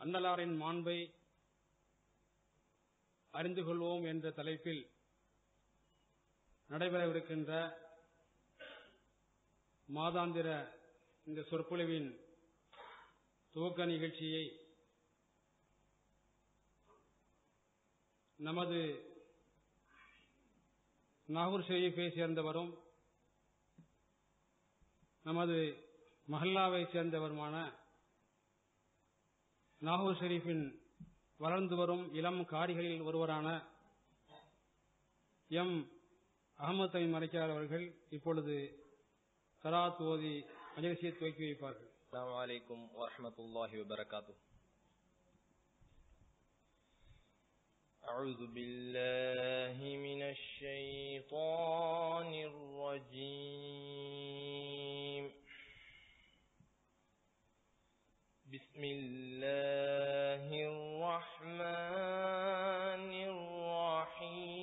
அன்னலாரின் மாண்பை அறிந்து கொள்வோம் என்ற தலைப்பில் நடைபெறவிருக்கின்ற மாதாந்திர இந்த சொற்பொழிவின் துவக்க நிகழ்ச்சியை நமது நாகூர் ஷெரீஃபை சேர்ந்தவரும் நமது மஹல்லாவை சேர்ந்தவருமான நாகூர் ஷெரீஃபின் வளர்ந்து வரும் இளம் காரிகளில் ஒருவரான எம் அகமது தமீம் மரைக்கார் அவர்கள் இப்பொழுது ஸலாத் ஓதி மஜ்லிஸை துவக்கி வைப்பார்கள். அஸ்ஸலாமு அலைக்கும் வரஹ்மத்துல்லாஹி வபரகாத்துஹு. அஊது பில்லாஹி மினஷ் ஷைத்தானிர் ரஜீம். பிஸ்மில்லாஹிர் ரஹ்மானிர் ரஹீம்.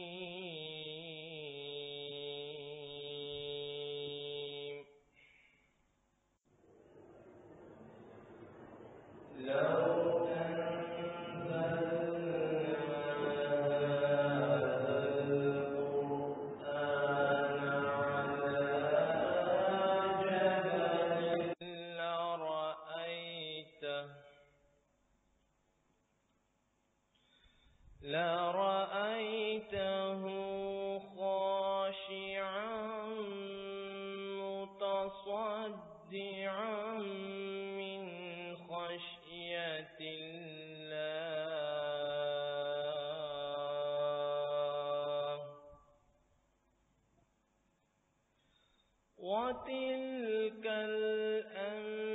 لرأيته خاشعا متصدعا من خشية الله وتلك الأمثال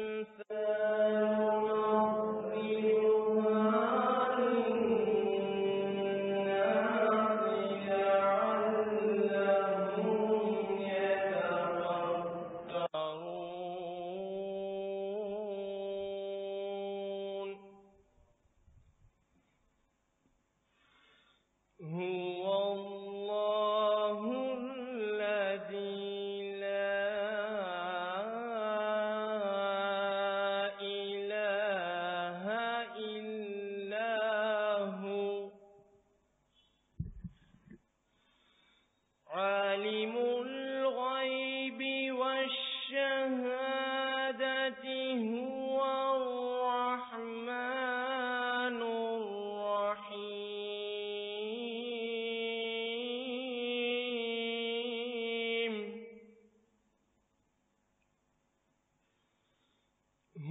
عالم الغيب والشهادة هو الرحمن الرحيم.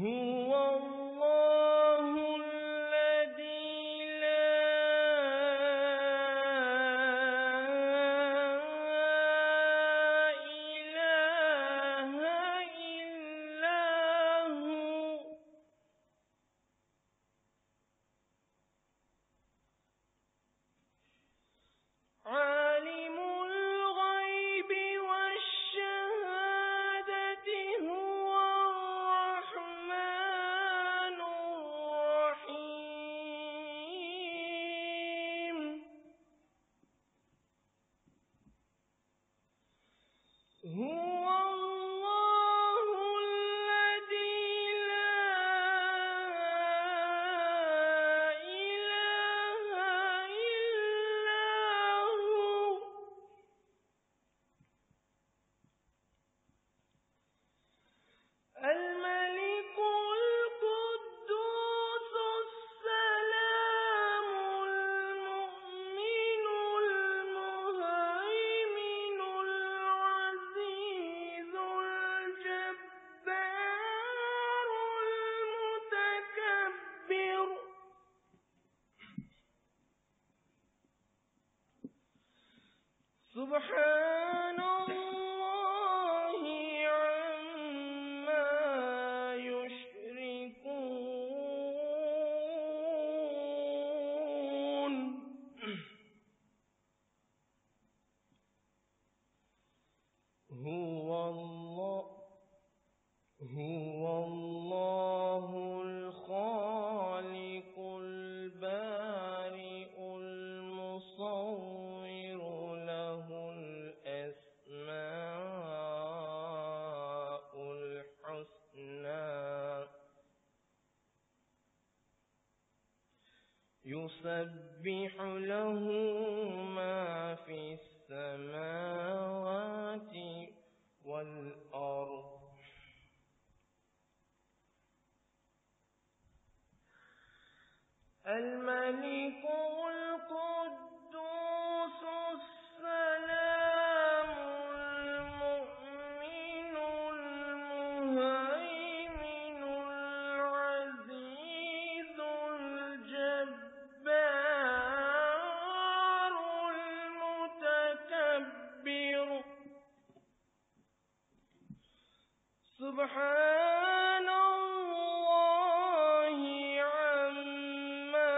هو الله الذي لا إله إلا هو. عالم الغيب والشهادة هو الرحمن الرحيم. هو الله الذي لا إله إلا هو. الملك القدوس السلام المؤمن المهيمن العزيز الجبار المتكبر. سبحان الله عما يسبح له ما في السماوات والأرض الملك القدوس السلام المؤمن المهيمن العزيز الجبار المتكبر سبحان الله عما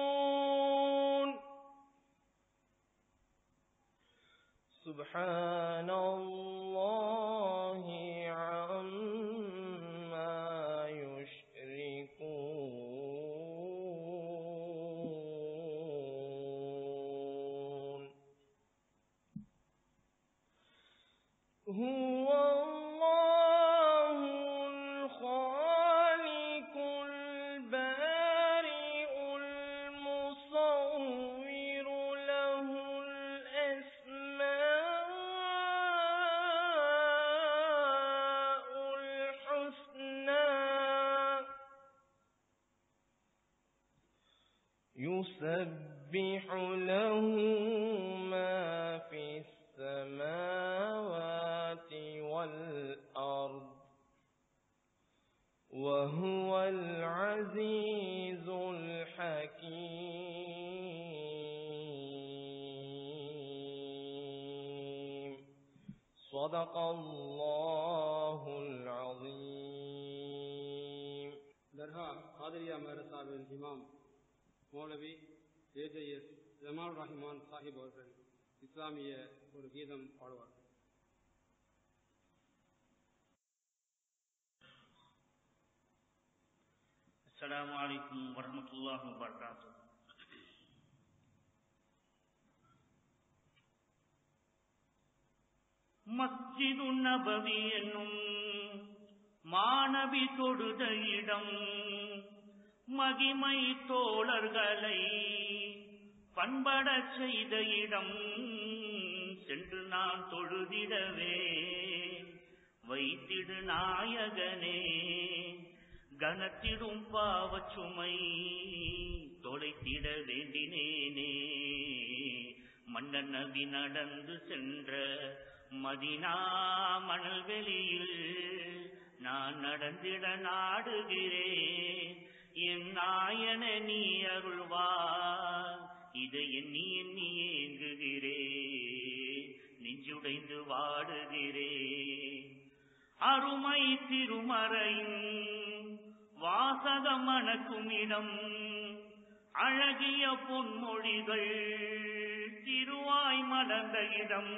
يشركون سبحان الله عما يشركون هو الله الخالق البارئ المصور له الأسماء الحسنى يسبح له ما في السماوات والأرض وهو العزيز الحكيم صدق الله العظيم தர்கா காதிரியா மதரசாவின் இமாம் மௌலவி ஏஜேஎஸ் ஜமால் ரஹ்மான் சாஹிப் அவர்கள் இஸ்லாமிய ஒரு கீதம் பாடுவார்கள். அஸ்ஸலாமு அலைக்கும் வரஹ்மத்துல்லாஹி வபரகாத்துஹு. மஸ்ஜிது நபவி என்னும் மாநபி தொழுத இடம் மகிமை தோழர்களை பண்படச் செய்த இடம் சென்று நான் தொழுதிடவே வைத்திடு நாயகனே கனத்திடும் பாவச்சுமை தொலைத்திட வேண்டினேனே மன்னர் நபி நடந்து சென்ற மதினா மணல் வெளியில் நான் நடந்திட நாடுகிறேன் என் நாயன நீ அருள்வார் இதை எண்ணி எண்ணி ஏங்குகிறேன் நெஞ்சுடைந்து வாடுகிறேன் அருமை திருமறையின் வாசகம் மணக்கும் இடம் அழகிய பொன்மொழிகள் திருவாய் மலர்ந்த இடம்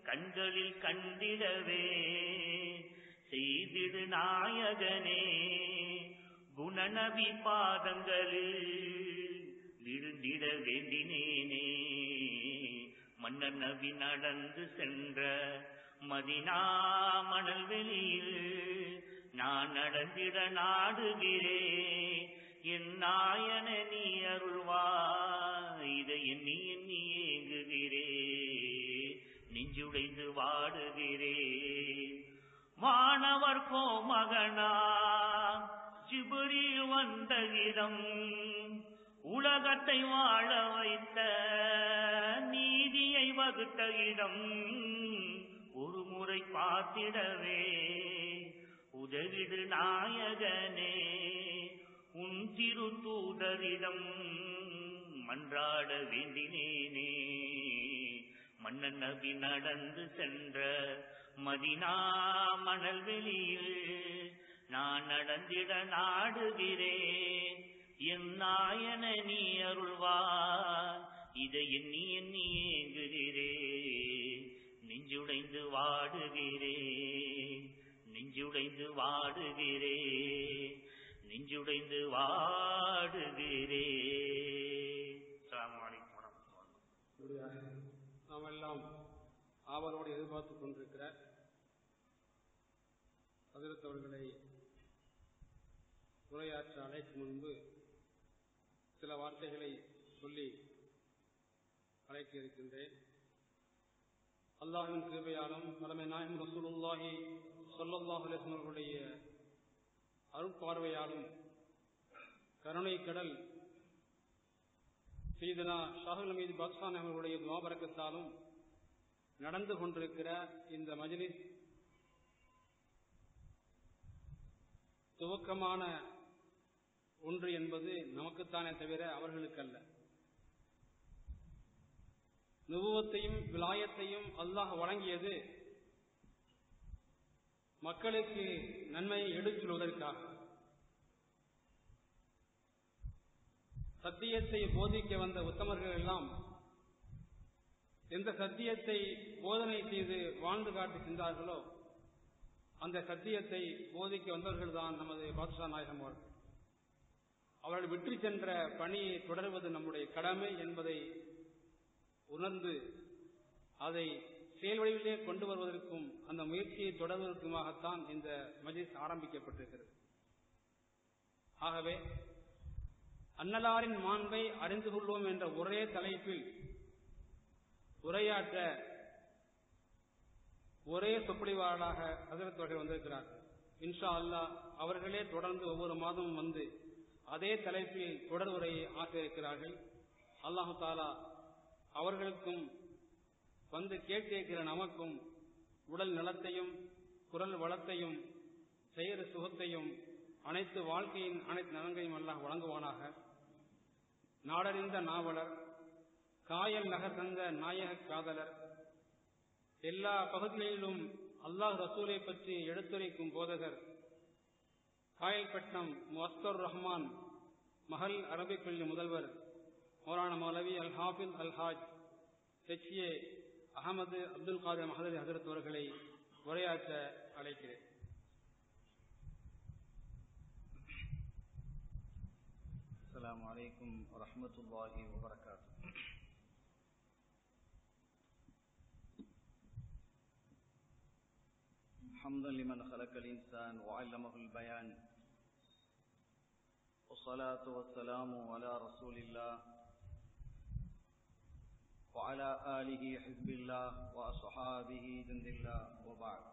கண்களில் கண்டிடவே செய்திடு நாயகனே குணநபி பாதங்களில் விழுந்திட வேண்டினேனே மன்னர் நபி நடந்து சென்ற மதினா மணல் வெளியில் நான் நடந்திட நாடுகிறேன் என் நாயன நீ அருள்வாய் இதை எண்ணி எண்ணி ஏங்குகிறேன் நெஞ்சுடைந்து வாடுகிறேன் வானவர் கோமகனா ஜிப்ரீல் வந்த இடம் உலகத்தை வாழ வைத்த நீதியை வகுத்த இடம் ஒரு முறை பார்த்திடவே உதவிடு நாயகனே உன் திரு தூதரிடம் மன்றாட வேண்டினேனே மன்னர் நபி நடந்து சென்ற மதினா மணல் வெளியில் நான் நடந்திட நாடுகிறேன் என் நாயன நீ அருள்வார் இதை எண்ணி எண்ணி ஏங்குகிறேன் நெஞ்சுடைந்து வாடுகிறேன் நெஞ்சுடைந்து வாடுகிறேன் நெஞ்சுடைந்து வாடுகிறேன். அஸ்ஸலாமு அலைக்கும் வரஹ்மத்துல்லாஹி. நாம் எல்லாம் ஆவலோடு எதிர்பார்த்துக் கொண்டிருக்கிற ஹஜ்ரத் அவர்களை உரையாற்ற அழைக்கும் முன்பு சில வார்த்தைகளை சொல்லி அழைக்க இருக்கின்றேன். அல்லாஹ்வின் கிருபையாலும் தலைமை நாயகம் ரசூலுல்லாஹி ஸல்லல்லாஹு அலைஹி வஸல்லம் அவர்களுடைய அருட்பார்வையாலும் கருணை கடல் சையதுனா ஷாஹுல் ஹமீது பாத்ஷா அவர்களுடைய துஆ பரக்கத்தாலும் நடந்து கொண்டிருக்கிற இந்த மஜ்லிஸ் துவக்கமான ஒன்று என்பது நமக்குத்தானே தவிர அவர்களுக்கல்ல. நுபுவத்தையும் விலாயத்தையும் அல்லாஹ் வழங்கியது மக்களுக்கு நன்மையை எடுத்துச் சொல்வதற்காக, சத்தியத்தை போதிக்க வந்த உத்தமர்கள் எல்லாம் எந்த சத்தியத்தை போதனை செய்து வாழ்ந்து காட்டி சென்றார்களோ அந்த சத்தியத்தை போதிக்க வந்தவர்கள்தான் நமது பாத்ஷா நாயகம் அவர்கள். அவர்கள் விட்டு சென்ற பணியை தொடர்வது நம்முடைய கடமை என்பதை உணர்ந்து அதை செயல் வடிவிலே கொண்டு வருவதற்கும் அந்த முயற்சியை தொடர்வதற்குமாகத்தான் இந்த மஜ்லிஸ் ஆரம்பிக்கப்பட்டிருக்கிறது. ஆகவே அன்னலாரின் மாண்பை அறிந்து கொள்வோம் என்ற ஒரே தலைப்பில் உரையாற்ற ஒரே சொற்பொழிவாளராக ஹஜ்ரத் அவர்கள் வந்திருக்கிறார். இன்ஷா அல்லாஹ் அவர்களே தொடர்ந்து ஒவ்வொரு மாதமும் வந்து அதே தலைப்பில் தொடர் உரையை ஆற்ற இருக்கிறார்கள். அல்லாஹு தாலா அவர்களுக்கும் வந்து கேட்டிருக்கிற நமக்கும் உடல் நலத்தையும் குரல் வளத்தையும் செயறு சுகத்தையும் அனைத்து வாழ்க்கையின் அனைத்து நலன்களையும் அல்லாஹ் வழங்குவானாக. நாடறிந்த நாவலர், காயல் நகர் தந்த நாயக காதலர், எல்லா பகுதிகளிலும் அல்லாஹ் ரசூலை பற்றி எடுத்துரைக்கும் போதகர், காயல்பட்டினம் முஸ்தர் ரஹ்மான் மஹல் அரபிக் பள்ளி முதல்வர் மௌலானா மௌலவி அல் ஹாஃபிஸ் அல் ஹாஜ் HA அகமது அப்துல் காதர் மஹதரி ஹஜரத் அவர்களை உரையாற்ற அழைக்கிறேன். அஸ்ஸலாமு அலைக்கும் வரஹ்மத்துல்லாஹி வபரகாத்துஹு. حمدا لمن خلق الإنسان وعلمه البيان والصلاة والسلام على رسول الله وعلى آله حزب الله وأصحابه جند الله وبعد.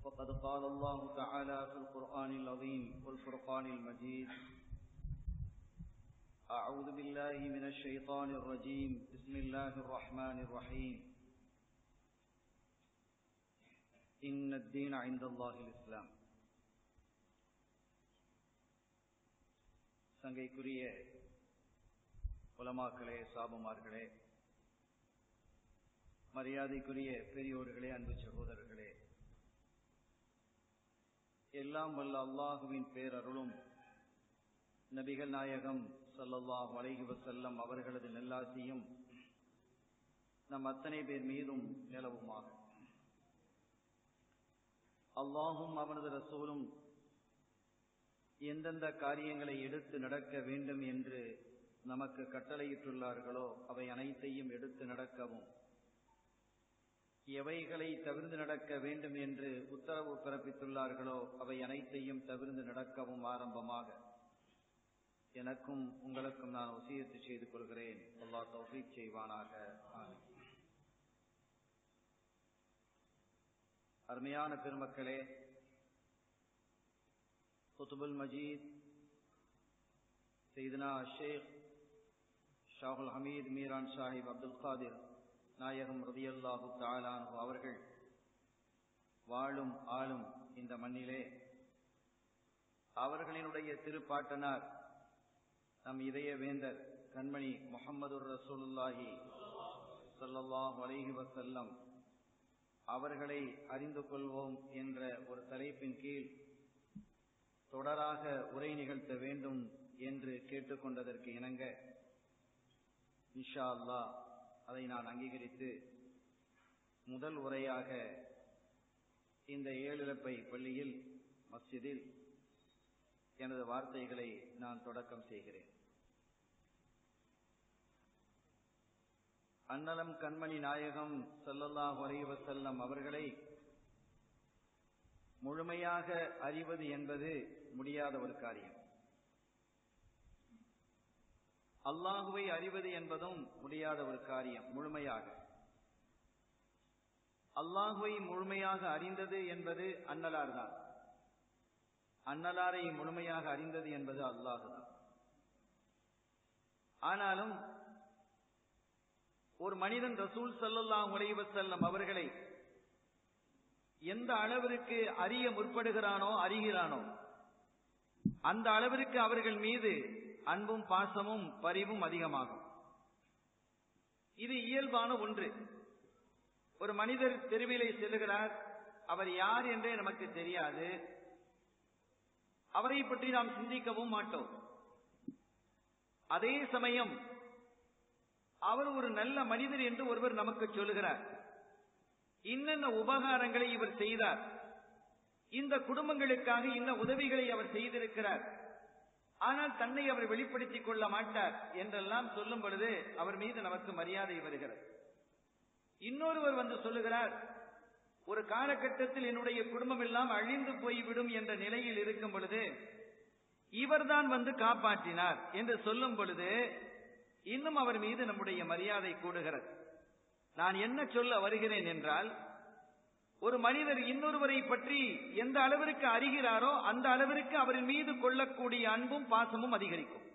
وقد قال الله تعالى في القرآن العظيم والفرقان المجيد: أعوذ بالله من الشيطان الرجيم بسم الله الرحمن الرحيم إن الدين عند الله الإسلام. சங்கைக்குரிய உலமாக்களே, சாபமார்களே, மரியாதைக்குரிய பெரியோர்களே, அன்பு சகோதரர்களே, எல்லாம் வல்ல அல்லாஹுவின் பேரருளும் நபிகள் நாயகம் ஸல்லல்லாஹு அலைஹி வஸல்லம் அவர்களது நல்லாசியும் நம் அத்தனை பேர் மீதும் நிலவுமாக. அல்லாஹும் அவனது ரசூலும் எந்தெந்த காரியங்களை எடுத்து நடக்க வேண்டும் என்று நமக்கு கட்டளையிட்டுள்ளார்களோ அவை அனைத்தையும் எடுத்து நடக்கவும், எவைகளை தவிர்த்து நடக்க வேண்டும் என்று உத்தரவு பிறப்பித்துள்ளார்களோ அவை அனைத்தையும் தவிர்த்து நடக்கவும் ஆரம்பமாக எனக்கும் உங்களுக்கும் நான் வசியத்து செய்து கொள்கிறேன். அல்லாஹ் தௌஃபீக் செய்வானாக. ஆமீன். அருமையான பெருமக்களே, குதுபுல் மஜீத் சையதுனா ஷேக் ஷாஹுல் ஹமீத் மீரான் சாஹிப் அப்துல் காதிர் நாயகம் ரலியல்லாஹு தஆலா அன்ஹு அவர்கள் வாழும் ஆளும் இந்த மண்ணிலே அவர்களினுடைய திருப்பாட்டனார் நம் இதய வேந்தர் கண்மணி முஹம்மதுர் ரசூலுல்லாஹி ஸல்லல்லாஹு அலைஹி வஸல்லம் அவர்களை அறிந்து கொள்வோம் என்ற ஒரு தலைப்பின் கீழ் தொடராக உரை நிகழ்த்த வேண்டும் என்று கேட்டுக்கொண்டதற்கு இணங்க இன்ஷா அல்லாஹ் அதை நான் அங்கீகரித்து முதல் உரையாக இந்த ஏழிலப்பை பள்ளியில் மஸ்ஜிதில் எனது வார்த்தைகளை நான் தொடக்கம் செய்கிறேன். அன்னலம் கண்மணி நாயகம் ஸல்லல்லாஹு அலைஹி வஸல்லம் அவர்களை முழுமையாக அறிவது என்பது முடியாத ஒரு காரியம். அல்லாஹுவை அறிவது என்பதும் முடியாத ஒரு காரியம். முழுமையாக அல்லாஹுவை முழுமையாக அறிந்தது என்பது அன்னலார் தான். அன்னலாரை முழுமையாக அறிந்தது என்பது அல்லாஹ் தான். ஆனாலும் ஒரு மனிதன் ரசூல் ஸல்லல்லாஹு அலைஹி வஸல்லம் அவர்களை எந்த அளவிற்கு அறிய முற்படுகிறானோ அறிகிறானோ அந்த அளவிற்கு அவர்கள் மீது அன்பும் பாசமும் பரிவும் அதிகமாகும். இது இயல்பான ஒன்று. ஒரு மனிதர் தெருவிலே செல்லுகிறார், அவர் யார் என்றே நமக்கு தெரியாது, அவரை பற்றி நாம் சிந்திக்கவும் மாட்டோம். அதே சமயம் அவர் ஒரு நல்ல மனிதர் என்று ஒருவர் நமக்கு சொல்லுகிறார், இன்னென்ன உபகாரங்களை இவர் செய்தார், இந்த குடும்பங்களுக்காக இன்ன உதவிகளை அவர் செய்திருக்கிறார், ஆனால் தன்னை அவர் வெளிப்படுத்திக் கொள்ள மாட்டார் என்றெல்லாம் சொல்லும் பொழுது அவர் மீது நமக்கு மரியாதை வருகிறது. இன்னொருவர் வந்து சொல்லுகிறார், ஒரு காலகட்டத்தில் என்னுடைய குடும்பம் எல்லாம் அழிந்து போய்விடும் என்ற நிலையில் இருக்கும் பொழுது இவர்தான் வந்து காப்பாற்றினார் என்று சொல்லும் பொழுது இன்னும் அவர் மீது நம்முடைய மரியாதை கூடுகிறது. நான் என்ன சொல்ல வருகிறேன் என்றால், ஒரு மனிதர் இன்னொருவரை பற்றி எந்த அளவிற்கு அறிகிறாரோ அந்த அளவிற்கு அவரின் மீது கொள்ளக்கூடிய அன்பும் பாசமும் அதிகரிக்கும்.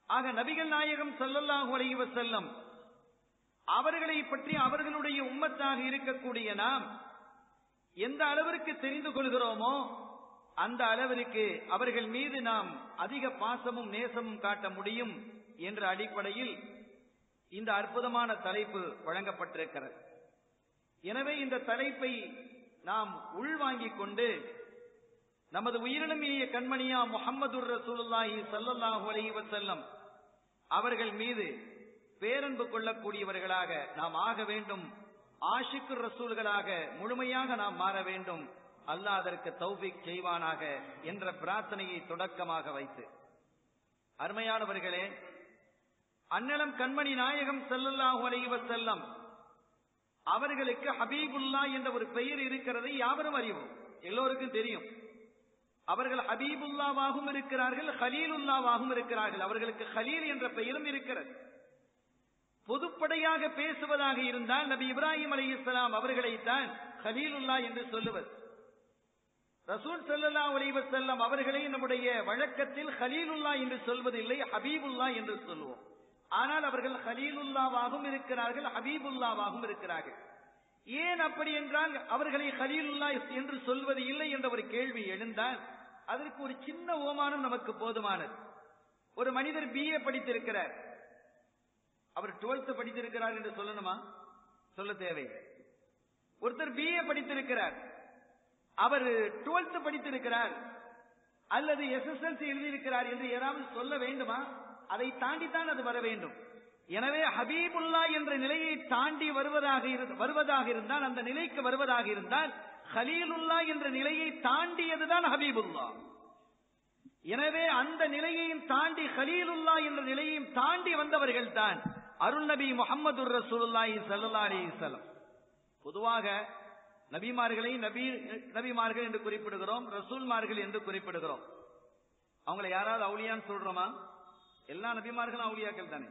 ஆக நபிகள் நாயகம் ஸல்லல்லாஹு அலைஹி வஸல்லம் அவர்களை பற்றி அவர்களுடைய உம்மத்தாக இருக்கக்கூடிய நாம் எந்த அளவிற்கு தெரிந்து கொள்கிறோமோ அந்த அளவிற்கு அவர்கள் மீது நாம் அதிக பாசமும் நேசமும் காட்ட முடியும் என்ற அடிப்படையில் இந்த அற்புதமான தலைப்பு வழங்கப்பட்டிருக்கிறது. எனவே இந்த தலைப்பை நாம் உள்வாங்கிக் கொண்டு நமது உயிரினமிய கண்மணியா முஹம்மதுர் ரசூலுல்லாஹி ஸல்லல்லாஹு அலைஹி வஸல்லம் அவர்கள் மீது பேரன்பு கொள்ளக்கூடியவர்களாக நாம் ஆக வேண்டும். ஆஷிக்குர் ரசூல்களாக முழுமையாக நாம் மாற வேண்டும். அல்லாஹ் அதற்கு தௌஃபீக் செய்வானாக என்ற பிரார்த்தனையை தொடக்கமாக வைத்து, அருமையானவர்களே, அன்னலம் கண்மணி நாயகம் ஸல்லல்லாஹு அலைஹி வஸல்லம் அவர்களுக்கு ஹபீபுல்லா என்ற ஒரு பெயர் இருக்கிறதை யாவரும் அறிவோம், எல்லோருக்கும் தெரியும். அவர்கள் ஹபீபுல்லாவாகவும் இருக்கிறார்கள், ஹலீலுல்லாவாகவும் இருக்கிறார்கள். அவர்களுக்கு ஹலீல் என்ற பெயரும் இருக்கிறது. பொதுப்படையாக பேசுவதாக இருந்தால் நபி இப்ராஹிம் அலைஹிஸ்ஸலாம் அவர்களைத்தான் ஹலீலுல்லா என்று சொல்லுவது. ரசூல் ஸல்லல்லாஹு அலைஹி வஸல்லம் அவர்களை நம்முடைய வழக்கத்தில் ஹலீலுல்லா என்று சொல்வதில்லை, ஹபீபுல்லா என்று சொல்லுவோம். ஆனால் அவர்கள் ஹலீலுல்லாவாகவும் இருக்கிறார்கள், ஹபீபுல்லாவாகவும் இருக்கிறார்கள். ஏன் அப்படி என்றால் அவர்களை ஹலீலுல்லா என்று சொல்வது இல்லை என்ற ஒரு கேள்வி எழுந்தால் அதற்கு ஒரு சின்ன ஓமானம் நமக்கு போதுமானது. ஒரு மனிதர் BA படித்திருக்கிறார், அவர் 12th படித்திருக்கிறார் என்று சொல்லணுமா? சொல்ல தேவையில்லை. ஒருத்தர் BA படித்திருக்கிறார், அவர் 12th படித்திருக்கிறார் அல்லது SSLC எழுதியிருக்கிறார் என்று யாராவது சொல்ல வேண்டுமா? அதை தாண்டித்தான் அது வர வேண்டும். எனவே ஹபீபுல்லா என்ற நிலையை தாண்டி வருவதாக இருந்தால், அந்த நிலைக்கு வருவதாக இருந்தால் ஹலீலுல்லா என்ற நிலையை தாண்டியதுதான் ஹபீபுல்லா. எனவே அந்த நிலையையும் தாண்டி ஹலீலுல்லா என்ற நிலையையும் தாண்டி வந்தவர்கள் தான் அருள் நபி முஹம்மதுர் ரசூலுல்லாஹி ஸல்லல்லாஹு அலைஹி வஸல்லம். பொதுவாக நபிமார்களை நபிமார்கள் என்று குறிப்பிடுகிறோம், ரசூல்மார்கள் என்று குறிப்பிடுகிறோம். அவங்களை யாராவது அவுலியான்னு சொல்றோமா? எல்லா நபிமார்களும் அவுலியாக்கள் தானே.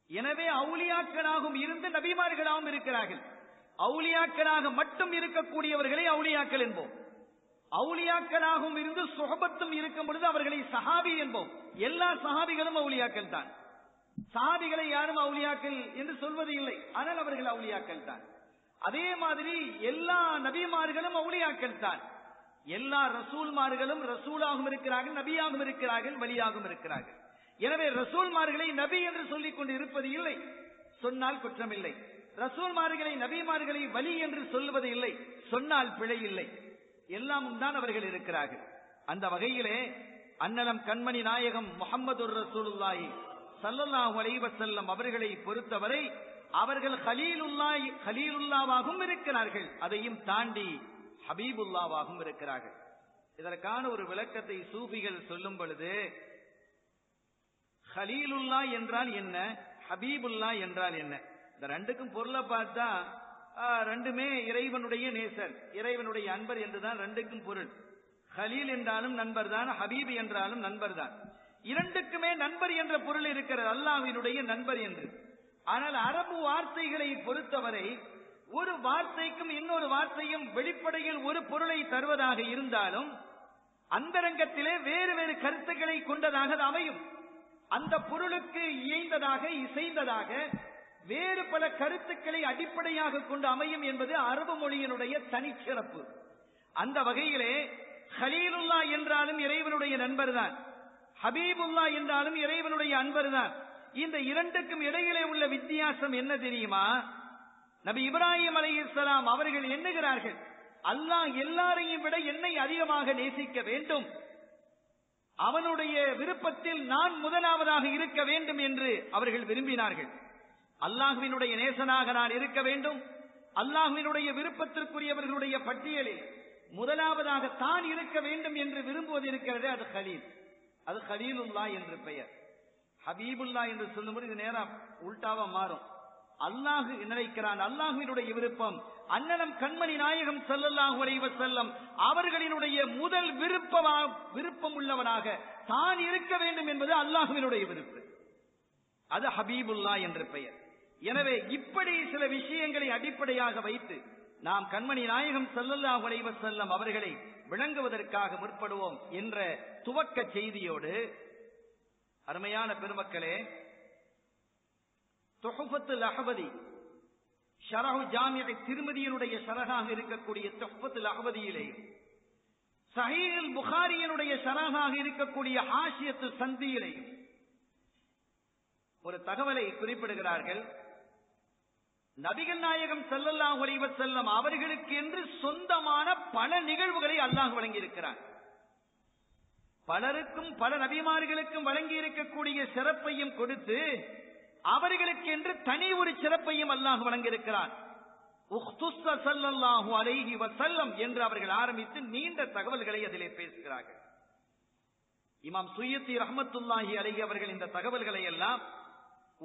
எனவே அவுலியாக்களாகவும் இருந்து நபிமார்களாகவும் இருக்கிறார்கள். அவுலியாக்களாக மட்டும் இருக்கக்கூடியவர்களை அவுலியாக்கள் என்போம். அவுலியாக்களாகவும் இருந்து சுஹபத்தும் இருக்கும் பொழுது அவர்களை சஹாபி என்போம். எல்லா சஹாபிகளும் அவுலியாக்கள் தான். சஹாபிகளை யாரும் அவுலியாக்கள் என்று சொல்வது இல்லை, ஆனால் அவர்கள் அவுலியாக்கள் தான். அதே மாதிரி எல்லா நபிமார்களும் அவுலியாக்கள் தான். எல்லா ரசூல்மார்களும் ரசூலாகவும் இருக்கிறார்கள், நபியாகவும் இருக்கிறார்கள், வலியாகவும் இருக்கிறார்கள். எனவே ரசூல்மார்களை நபி என்று சொல்லிக் கொண்டு இருப்பது இல்லை, சொன்னால் குற்றமில்லை. ரசூல்மார்களை நபிமார்களை வலி என்று சொல்லுவது இல்லை, சொன்னால் பிழை இல்லை. எல்லாமும் தான் அவர்கள் இருக்கிறார்கள். அந்த வகையிலே அன்னலம் கண்மணி நாயகம் முஹம்மதுர் ரசூலுல்லாஹி ஸல்லல்லாஹு அலைஹி வஸல்லம் அவர்களை பொறுத்தவரை அவர்கள் ஹலீலுல்லாவாகவும் இருக்கிறார்கள், அதையும் தாண்டி ஹபீபுல்லாவாகவும் இருக்கிறார்கள். இதற்கான ஒரு விளக்கத்தை சூஃபிகள் சொல்லும் பொழுது, ஹலீலுல்லா என்றால் என்ன, ஹபீபுல்லா என்றால் என்ன, இந்த ரெண்டுக்கும் பொருளை பார்த்தா ரெண்டுமே இறைவனுடைய நேசர், இறைவனுடைய அன்பர் என்றுதான் ரெண்டுக்கும் பொருள். ஹலீல் என்றாலும் நண்பர் தான், ஹபீப் என்றாலும் நண்பர் தான். இரண்டுக்குமே நண்பர் என்ற பொருள் இருக்கிறது, அல்லாஹ்வினுடைய நண்பர் என்று. ஆனால் அரபு வார்த்தைகளை பொறுத்தவரை ஒரு வார்த்தைக்கும் இன்னொரு வார்த்தையும் வெளிப்படையில் ஒரு பொருளை தருவதாக இருந்தாலும் அந்தரங்கத்திலே வேறு வேறு கருத்துக்களை கொண்டதாக அமையும். அந்த பொருளுக்கு இயைந்ததாக, இசைந்ததாக வேறு பல கருத்துக்களை அடிப்படையாக கொண்டு அமையும் என்பது அரபு மொழியினுடைய தனிச்சிறப்பு. அந்த வகையிலே ஹலீலுல்லா என்றாலும் இறைவனுடைய நண்பர் தான், ஹபீபுல்லா என்றாலும் இறைவனுடைய அன்பர் தான். இந்த இரண்டுக்கும் இடையிலே உள்ள வித்தியாசம் என்ன தெரியுமா? நபி இப்ராஹிம் அலைஹிஸ்ஸலாம் அவர்கள் எண்ணுகிறார்கள், அல்லாஹ் எல்லாரையும் விட என்னை அதிகமாக நேசிக்க வேண்டும், அவனுடைய விருப்பத்தில் நான் முதலாவதாக இருக்க வேண்டும் என்று அவர்கள் விரும்பினார்கள். அல்லாஹ்வினுடைய நேசனாக நான் இருக்க வேண்டும், அல்லாஹ்வினுடைய விருப்பத்திற்குரியவர்களுடைய பட்டியலில் முதலாவதாக தான் இருக்க வேண்டும் என்று விரும்புவது இருக்கிறது, அது ஹலீல், அது ஹலீலுல்லா என்று பெயர். ஹபீபுல்லா என்று சொல்லும்போது இது நேரம் உல்டாவா மாறும். அல்லாஹ் நினைக்கிறான், அல்லாஹ்வினுடைய விருப்பம், அண்ணலம் கண்மணி நாயகம் ஸல்லல்லாஹு அலைஹி வஸல்லம் அவர்களினுடைய முதல் விருப்பம் உள்ளவனாக தான் இருக்க வேண்டும் என்பது அல்லாஹ்வினுடைய விருப்பம், அது ஹபீபுல்லா என்று பெயர். எனவே இப்படி சில விஷயங்களை அடிப்படையாக வைத்து நாம் கண்மணி நாயகம் ஸல்லல்லாஹு அலைஹி வஸல்லம் அவர்களை விளங்குவதற்காக முற்படுவோம் என்ற துவக்க செய்தியோடு, அருமையான பெருமக்களே, துஹ்ஃபத்துல் அஹ்வதி ஷரஹு ஜாமிஅ திர்மிதியினுடைய ஷரஹாக இருக்கக்கூடிய துஹ்ஃபத்துல் அஹ்வதியிலே, ஸஹீஹுல் புகாரியினுடைய ஷரஹாக இருக்கக்கூடிய ஹாஷியத்து சந்தியிலே ஒரு தகவலை குறிப்பிடுகிறார்கள். நபிகள் நாயகம் ஸல்லல்லாஹு அலைஹி வஸல்லம் அவர்களுக்கு என்று சொந்தமான பல நிகழ்வுகளை அல்லாஹ் வழங்கி இருக்கிறார். பலருக்கும் பல நபிமார்களுக்கும் வழங்கி இருக்கக்கூடிய சிறப்பையும் கொடுத்து அவர்களுக்கு என்று தனி ஒரு சிறப்பையும் அல்லாஹ் வழங்கியிருக்கிறார். உக்துஸ்ஸ ஸல்லல்லாஹு அலைஹி வஸல்லம் என்று அவர்கள் ஆரம்பித்து நீண்ட தகவல்களை அதிலே பேசுகிறார்கள். இமாம் சுய்யத்தி ரஹ்மத்துல்லாஹி அலைஹி அவர்கள் இந்த தகவல்களை எல்லாம்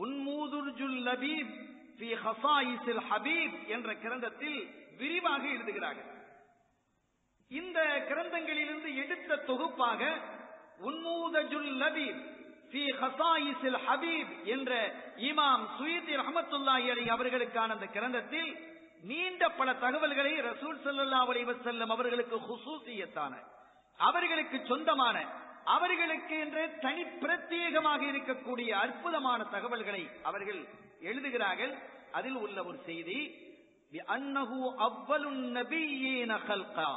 உன்மூதுர்ஜுல் லபீப் ஃபீ ஹஸாயிஸில் ஹபீப் என்ற கிரந்தத்தில் விரிவாக எழுதுகிறார்கள். இந்த கிரந்தங்களிலிருந்து எடுத்த தொகுப்பாக உன்மூதுர்ஜுல் லபீப் ஃபீ ஹஸாயிஸில் ஹபீப் என்ற இமாம் சுய்யத்தி ரஹ்மத்துல்லாஹி அலைஹி அவர்களுக்கான அந்த கிரந்தத்தில் நீண்ட பல தகவல்களை ரசூல் ஸல்லல்லாஹு அலைஹி வஸல்லம் அவர்களுக்கு ஹுசூசியத்தான, அவர்களுக்கு சொந்தமான, அவர்களுக்கு என்று தனி பிரத்யேகமாக இருக்கக்கூடிய அற்புதமான தகவல்களை அவர்கள் எழுதுகிறார்கள். அதில் உள்ள ஒரு செய்தி, அன்னஹு அவ்வலுன் நபிய்யீன ஹல்கா,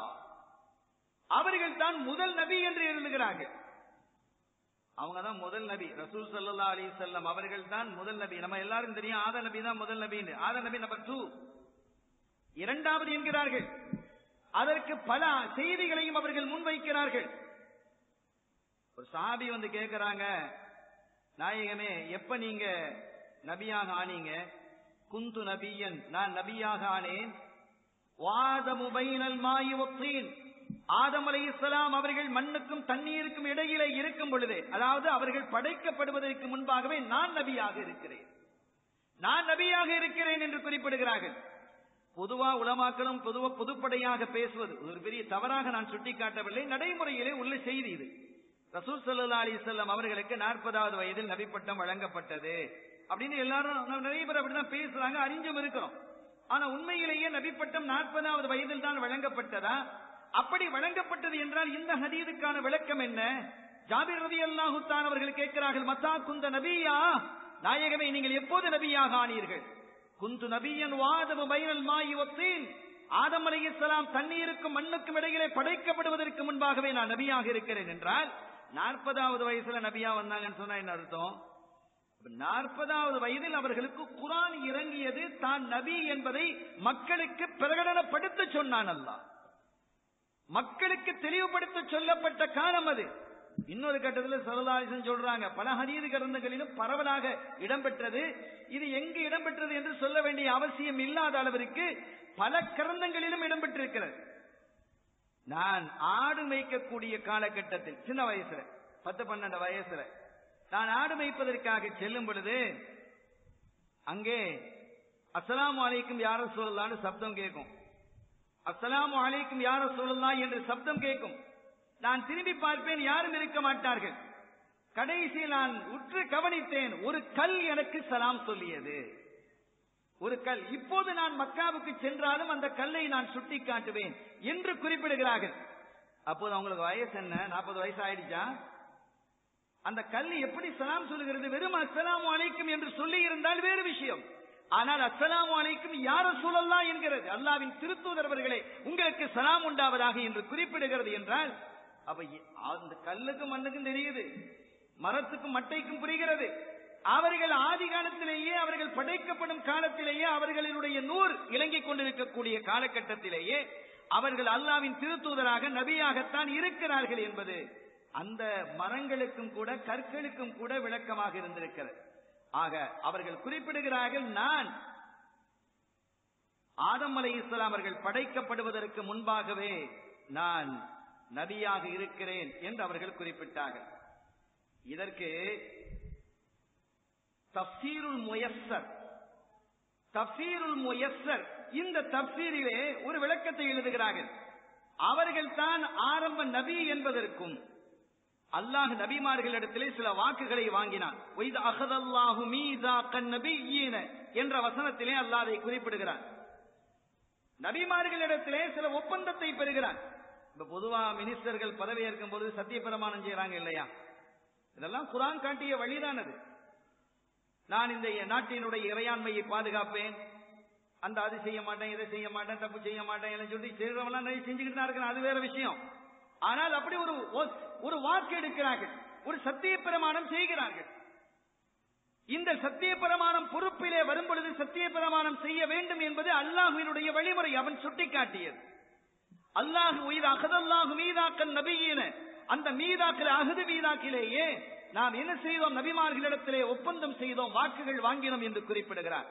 அவர்கள் தான் முதல் நபி என்று எழுதுகிறார்கள். அவங்க தான் முதல் நபி, ரசூல் ஸல்லல்லாஹு அலைஹி வஸல்லம் அவர்கள் தான் முதல் நபி. நம்ம எல்லாரும் தெரியும் ஆதம் நபி தான் முதல் நபி, ஆதம் நபி நம்பர் 2, இரண்டாவது என்கிறார்கள். அதற்கு பல செய்திகளையும் அவர்கள் முன்வைக்கிறார்கள். ஒரு சஹாபி வந்து கேட்கிறாங்க, நாயகமே எப்ப நீங்க நபியாக ஆனீங்க? குந்து நபியன், நான் நபியாக ஆனேன். வாதமு பைனல் மாயி வத்தீன், ஆதம் அலைஹிஸ்ஸலாம் அவர்கள் மண்ணுக்கும் தண்ணீருக்கும் இடையிலே இருக்கும் பொழுது, அதாவது அவர்கள் படைக்கப்படுவதற்கு முன்பாகவே நான் நபியாக இருக்கிறேன், நான் நபியாக இருக்கிறேன் என்று குறிப்பிடுகிறார்கள். பொதுவா உலமாக்களும் பொதுப்படையாக பேசுவது ஒரு பெரிய தவறாக நான் சுட்டிக்காட்டவில்லை, நடைமுறையிலே உள்ள செய்தி இது. ரசூல் ஸல்லல்லாஹு அலைஹி வஸல்லம் அவர்களுக்கு 40வது வயதில் நபி பட்டம் வழங்கப்பட்டது அப்படின்னு எல்லாரும் நிறைய பேர் அப்படிதான் பேசுறாங்க, அறிஞ்சும் இருக்கிறோம். ஆனா உண்மையிலேயே நபி பட்டம் 40வது வயதில் தான் வழங்கப்பட்டதா? அப்படி வழங்கப்பட்டது என்றால் இந்த ஹதீஸுக்கான விளக்கம் என்ன? ஜாபிர் ரலியல்லாஹு தஆலா அவர்கள் கேட்கிறார்கள், மத்தா குந்த நபியா, நாயகமே நீங்கள் எப்போது நபியாக ஆனீர்கள்? குந்து நபியன் வாதமு பைனல் மாயி வத்தீன், ஆதம் அலைஹிஸ்ஸலாம் தண்ணீருக்கும் மண்ணுக்கும் இடையிலே படைக்கப்படுவதற்கு முன்பாகவே நான் நபியாக இருக்கிறேன் என்றால் 40வது வயசுல நபியா வந்தாங்கன்னு சொன்னா என்ன அர்த்தம்? 40வது வயதில் அவர்களுக்கு குர்ஆன் இறங்கியது, தான் நபி என்பதை மக்களுக்கு பிரகடனப்படுத்த சொன்னான் அல்லாஹ், மக்களுக்கு தெளிவுபடுத்த சொல்லப்பட்ட காலம் அது. இன்னொரு கட்டத்தில் ஸல்லல்லாஹு அலைஹி வஸல்லம் சொல்றாங்க, பல ஹதீஸ் கிரந்தங்களிலும் பரவலாக இடம்பெற்றது. இது எங்கு இடம்பெற்றது என்று சொல்ல வேண்டிய அவசியம் இல்லாத அளவிற்கு பல கிரந்தங்களிலும் இடம்பெற்றிருக்கிறது. நான் ஆடு மேய்க்கக்கூடிய காலகட்டத்தில் சின்ன வயசுல 10-12 வயசுல நான் ஆடு மேய்ப்பதற்காக செல்லும் பொழுது அங்கே அஸ்ஸலாமு அலைக்கும் யா ரசூலுல்லாஹ்னு சப்தம் கேட்கும். அஸ்ஸலாமு அலைக்கும் யா ரசூலுல்லாஹ் என்று சப்தம் கேட்கும். நான் திரும்பி பார்ப்பேன், யாரும் இருக்க மாட்டார்கள். கடைசியில் நான் உற்று கவனித்தேன், ஒரு கல் எனக்கு சலாம் சொல்லியது. ஒரு கல். இப்போது நான் மக்காவுக்கு சென்றாலும் அந்த கல்லை நான் சுட்டி காட்டுவேன் என்று குறிப்பிடுகிறார்கள். அப்போது அவங்களுக்கு வயசு என்ன? 40 வயசு ஆயிடுச்சா? அந்த கல் எப்படி சலாம் சொல்லுகிறது? வெறும் அஸ்ஸலாமு அலைக்கும் என்று சொல்லி இருந்தால் வேறு விஷயம். ஆனால் அஸ்ஸலாமு அலைக்கும் யா ரசூலல்லாஹ் என்கிறது. அல்லாஹ்வின் திருத்தூதர் அவர்களே, உங்களுக்கு சலாம் உண்டாவதாக என்று குறிப்பிடுகிறது என்றால், அப்ப அந்த கல்லுக்கும் மண்ணுக்கும் தெரியுது, மரத்துக்கும் மட்டைக்கும் புரிகிறது. அவர்கள் ஆதி காலத்திலேயே, அவர்கள் படைக்கப்படும் காலத்திலேயே, அவர்களுடைய நூர் இலங்கிக் கொண்டிருக்கக்கூடிய காலகட்டத்திலேயே அவர்கள் அல்லாஹ்வின் திருத்தூதராக நபியாகத்தான் இருக்கிறார்கள் என்பது அந்த மரங்களுக்கும் கூட கற்களுக்கும் கூட விளக்கமாக இருந்திருக்கிறது. ஆக அவர்கள் குறிப்பிடுகிறார்கள், நான் ஆதம் அலைஹிஸ்ஸலாம் அவர்கள் படைக்கப்படுவதற்கு முன்பாகவே நான் நபியாக இருக்கிறேன் என்று அவர்கள் குறிப்பிட்டார்கள். இதற்கு தஃப்சீருல் முயஸ்ஸர், தஃப்சீருல் முயஸ்ஸர், இந்த தஃப்சீரிலே ஒரு விளக்கத்தை எழுதுகிறார்கள். அவர்கள் தான் ஆரம்ப நபி என்பதற்கும் அல்லாஹ் நபிமார்களிடத்திலே சில வாக்குகளை வாங்கினான். வைத அஹதல்லாஹு மீஸாகன் நபிய்யீன என்ற வசனத்திலே அல்லாஹ் அதை குறிப்பிடுகிறார். நபிமார்களிடத்திலே சில ஒப்பந்தத்தை பெறுகிறார். இப்ப பொதுவா மினிஸ்டர்கள் பதவி ஏற்கும் போது சத்திய பிரமாணம் செய்யறாங்க இல்லையா? இதெல்லாம் குர்ஆன் காட்டிய வழிதானது. நான் இந்த நாட்டினுடைய இறையாண்மையை பாதுகாப்பேன், அந்த அது செய்ய மாட்டேன், இதை செய்ய மாட்டேன், தப்பு செய்ய மாட்டேன் சொல்லி செய்யறவெல்லாம் நிறைய செஞ்சுக்கிட்டு தான் இருக்கிறேன், அது வேற விஷயம். ஆனால் அப்படி ஒரு வாக்கு எடுக்கிறார்கள், ஒரு சத்திய பிரமாணம் செய்கிறார்கள். இந்த சத்திய பிரமாணம் பொறுப்பிலே வரும் பொழுது சத்திய பிரமாணம் செய்ய வேண்டும் என்பது அல்லாஹ்வினுடைய வழிமுறை. அவன் சுட்டிக்காட்டியது. அல்லாஹ் உயிர் அகதல்லாஹு மீதாக்கன் நபியீன, அந்த மீதாக்கில் அகது மீதாக்கிலேயே நாம் என்ன செய்தோம்? நபிமார்களிடத்திலே ஒப்பந்தம் செய்தோம், வாக்குகள் வாங்கினோம் என்று குறிப்பிடுகிறார்.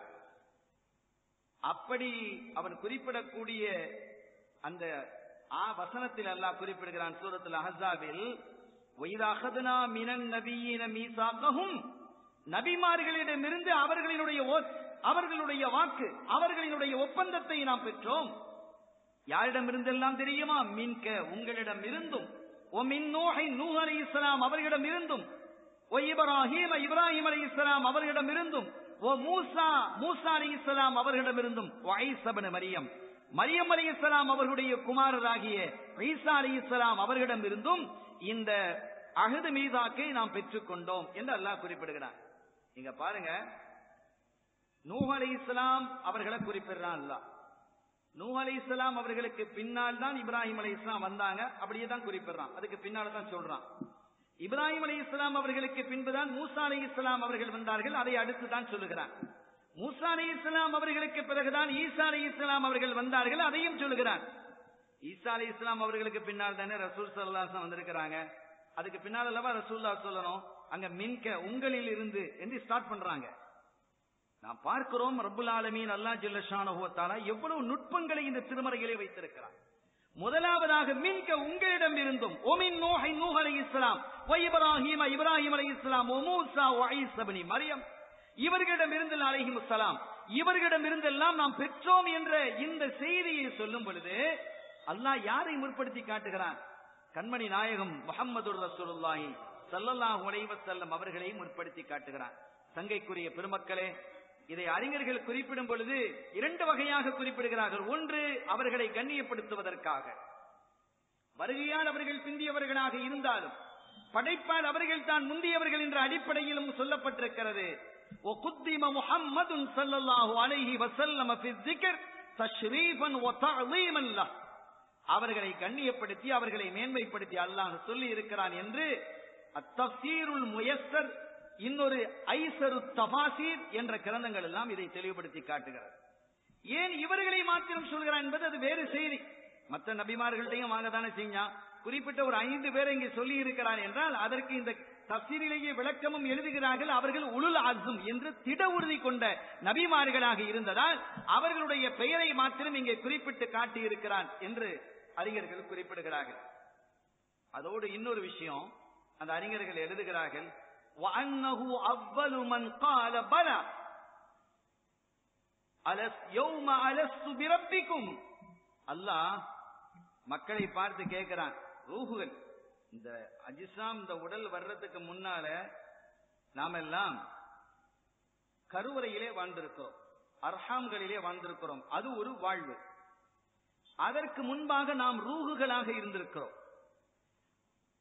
அப்படி அவன் குறிப்பிடக்கூடிய அந்த வசனத்தில் அல்லாஹ் குறிப்பிடுகிறான் சூரத்துல் அஹ்ஸாபில், வஇதா அகதுனா மினன் நபியீன மீசாகஹும், நபிமார்களிடமிருந்து அவர்களுடைய வாக்கு, அவர்களுடைய ஒப்பந்தத்தை நாம் பெற்றோம். யாரிடமிருந்தெல்லாம் தெரியுமா? மின்க, உங்களிடம் இருந்தும், ஓ மின் நூஹை, நூஹ் அலைஹிஸ்ஸலாம் அவர்களிடம் இருந்தும், ஓ இப்ராஹீம், இப்ராஹிம் அலைஹிஸ்ஸலாம் அவர்களிடம் இருந்தும், ஓ மூசா, மூசா அலைஹிஸ்ஸலாம் அவர்களிடம் இருந்தும், ஓ ஈஸா இப்னு மரியம், மரியம் அலைஹிஸ்ஸலாம் அவர்களுடைய குமாரராகிய ஈசா அலைஹிஸ்ஸலாம் அவர்களிடம் இருந்தும் இந்த அஹது மீதாக்கை நாம் பெற்றுக்கொண்டோம் என்று அல்லாஹ் குறிப்பிடுகிறார். நீங்க பாருங்க, நூஹ் அலைஹிஸ்ஸலாம் அவர்களை குறிப்பிடுறான் அல்லாஹ். நூஹ் அலைஹிஸ்ஸலாம் அவர்களுக்கு பின்னால் தான் இப்ராஹிம் அலைஹிஸ்ஸலாம் வந்தாங்க, அப்படியே தான் குறிப்பிடுறான். அதுக்கு பின்னால தான் சொல்றான். இப்ராஹிம் அலைஹிஸ்ஸலாம் அவர்களுக்கு பின்புதான் மூசா அலைஹிஸ்ஸலாம் அவர்கள் வந்தார்கள், அதை அடுத்து தான் சொல்லுகிறான். மூசா அலைஹிஸ்ஸலாம் அவர்களுக்கு பிறகுதான் ஈசா அலைஹிஸ்ஸலாம் அவர்கள் வந்தார்கள், அதையும் சொல்லுகிறான். ஈசா அலைஹிஸ்ஸலாம் அவர்களுக்கு பின்னால் தானே ரசூல் ஸல்லல்லாஹு அலைஹி வஸல்லம் வந்திருக்கிறாங்க. அதுக்கு பின்னால் அல்லவா ரசூலுல்லாஹ் சொல்லணும், அங்க மின்க, உங்களில் இருந்து என்று ஸ்டார்ட் பண்றாங்க. நாம் பார்க்கிறோம் ரப்புல் ஆலமீன் அல்லாஹ் ஜல்ல ஷானஹு வ தஆலா எவ்வளவு நுட்பங்களை இந்த திருமறையிலே வைத்திருக்கிறார். முதலாவதாக மின்க, உங்களிடம் இருந்தும், ஓமின் நூஹை, நூஹ் அலைஹிஸ்ஸலாம், வ இப்ராஹீம், இப்ராஹிம் அலைஹிஸ்ஸலாம், வ மூசா வ ஈஸா இப்னு மரியம், இவர்களிடம் இருந்து அலைஹிமுஸ்ஸலாம், இவர்களிடம் இருந்தெல்லாம் நாம் பெற்றோம் என்ற இந்த செய்தியை சொல்லும் பொழுது அல்லாஹ் யாரை முற்படுத்தி காட்டுகிறான்? கண்மணி நாயகம் முஹம்மது ரசூலுல்லாஹி ஸல்லல்லாஹு அலைஹி வஸல்லம் அவர்களை முற்படுத்தி காட்டுகிறான். சங்கைக்குரிய பெருமக்களே, இதை அறிஞர்கள் குறிப்பிடும் பொழுது இரண்டு வகையாக குறிப்பிடுகிறார்கள். ஒன்று, அவர்களை கண்ணியப்படுத்துவதற்காக, வருகையால் அவர்கள் பிந்தியவர்களாக இருந்தாலும் படைப்பால் அவர்கள் தான் முந்தியவர்கள் என்ற அடிப்படையிலும் சொல்லப்பட்டிருக்கிறது. وقدم محمد صلى الله عليه وسلم في الذكر تشريفا وتعظيما له, அவர்களை கண்ணியப்படுத்தி அவர்களை மேன்மைப்படுத்தி அல்லாஹ் சொல்லி இருக்கிறான் என்று அத்தஃப்சீருல் முயஸ்ஸர், இன்னொரு ஐஸரு தஃபாசீர் என்ற கிரந்தங்கள் எல்லாம் இதை தெளிவுபடுத்தி காட்டுகிறது. ஏன் இவர்களை மாத்திரம் சொல்கிறான் என்பது அது வேறு செய்தி. மற்ற நபிமார்கள்ட்டையும் வாங்கதானே செஞ்சான். குறிப்பிட்ட ஒரு 5 பேரை இங்கே சொல்லி இருக்கிறான் என்றால் அதற்கு இந்த தஃப்சீரிலேயே விளக்கமும் எழுதுகிறார்கள். அவர்கள் உலுல் அஸ்ம் என்று திட உறுதி கொண்ட நபிமார்களாக இருந்ததால் அவர்களுடைய பெயரை மாத்திரம் இங்கே குறிப்பிட்டு காட்டி இருக்கிறான் என்று அறிஞர்கள் குறிப்பிடுகிறார்கள். அதோடு இன்னொரு விஷயம் அந்த அறிஞர்கள் எழுதுகிறார்கள், وَأَنَّهُ أَوَّلُ مَنْ قَالَ بَلَى, அலஸ்து பிரப்பிக்கும். அல்லாஹ் மக்களை பார்த்து கேட்கிறான், ரூஹுகள், இந்த அஜிஸ்லாம் இந்த உடல் வர்றதுக்கு முன்னால நாம எல்லாம் கருவறையிலே வாழ்ந்திருக்கிறோம், அர்ஹாம்களிலே வாழ்ந்திருக்கிறோம், அது ஒரு வாழ்வு. அதற்கு முன்பாக நாம் ரூஹுகளாக இருந்திருக்கிறோம்.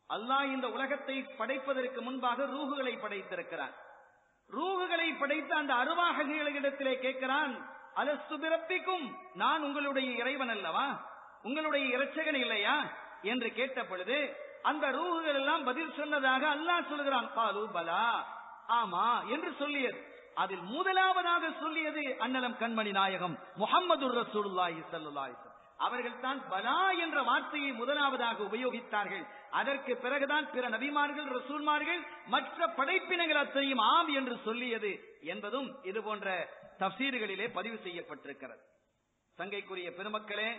அல்லாஹ் இந்த உலகத்தை படைப்பதற்கு முன்பாக ரூஹுகளை படைத்திருக்கிறான். ரூஹுகளை படைத்த அந்த அருவாகங்களிடத்திலே கேட்கிறான், அலஸ்து பிரப்பிக்கும், நான் உங்களுடைய இறைவன் அல்லவா, உங்களுடைய இரட்சகன் இல்லையா என்று கேட்ட பொழுது அந்த ரூஹுகள் எல்லாம் பதில் சொன்னதாக அல்லாஹ் சொல்கிறான், காலு பலா, ஆமா என்று சொல்லியது. அதில் முதலாவதாக சொல்லியது அன்னலம் கண்மணி நாயகம் முஹம்மது ரசூலுல்லாஹி ஸல்லல்லாஹு அலைஹி வஸல்லம். அவர்கள் தான் பலா என்ற வார்த்தையை முதலாவதாக உபயோகித்தார்கள். அதற்கு பிறகுதான் பிற நபிமார்கள், ரசூல்மார்கள், மற்ற படைப்பினங்கள் அத்தனையும் ஆம் என்று சொல்லியது என்பதும் இது போன்ற தஃசீர்களிலே பதிவு செய்யப்பட்டிருக்கிறது. சங்கைக்குரிய பெருமக்களே,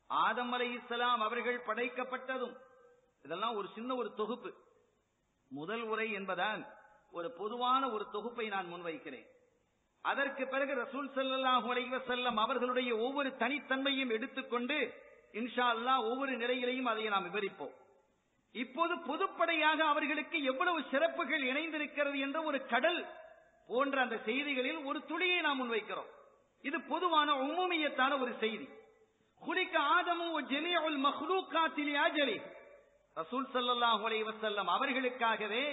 ஆதம் அலைஹிஸ்ஸலாம் அவர்கள் படைக்கப்பட்டதும், இதெல்லாம் ஒரு சின்ன ஒரு தொகுப்பு, முதல் உரை என்பதால் ஒரு பொதுவான ஒரு தொகுப்பை நான் முன்வைக்கிறேன். அதற்கு பிறகு ரசூல் ஸல்லல்லாஹு அலைஹி வஸல்லம் அவர்களுடைய ஒவ்வொரு தனித்தன்மையும் எடுத்துக்கொண்டு இன்ஷா அல்லாஹ் ஒவ்வொரு நிலையிலையும் அதை நாம் விவரிப்போம். இப்போது பொதுப்படையாக அவர்களுக்கு எவ்வளவு சிறப்புகள் இணைந்திருக்கிறது என்ற ஒரு கடல் போன்ற அந்த செய்திகளில் ஒரு துளியை நாம் முன்வைக்கிறோம். இது பொதுவான உம்மூமியத்தான ஒரு செய்தி. குலிக ஆதமு வ ஜமீஉல் மக்லூகாத்தி லிஅஜலி, ரசூல் ஸல்லல்லாஹு அலைஹி வஸல்லம் அவர்களுக்காகவே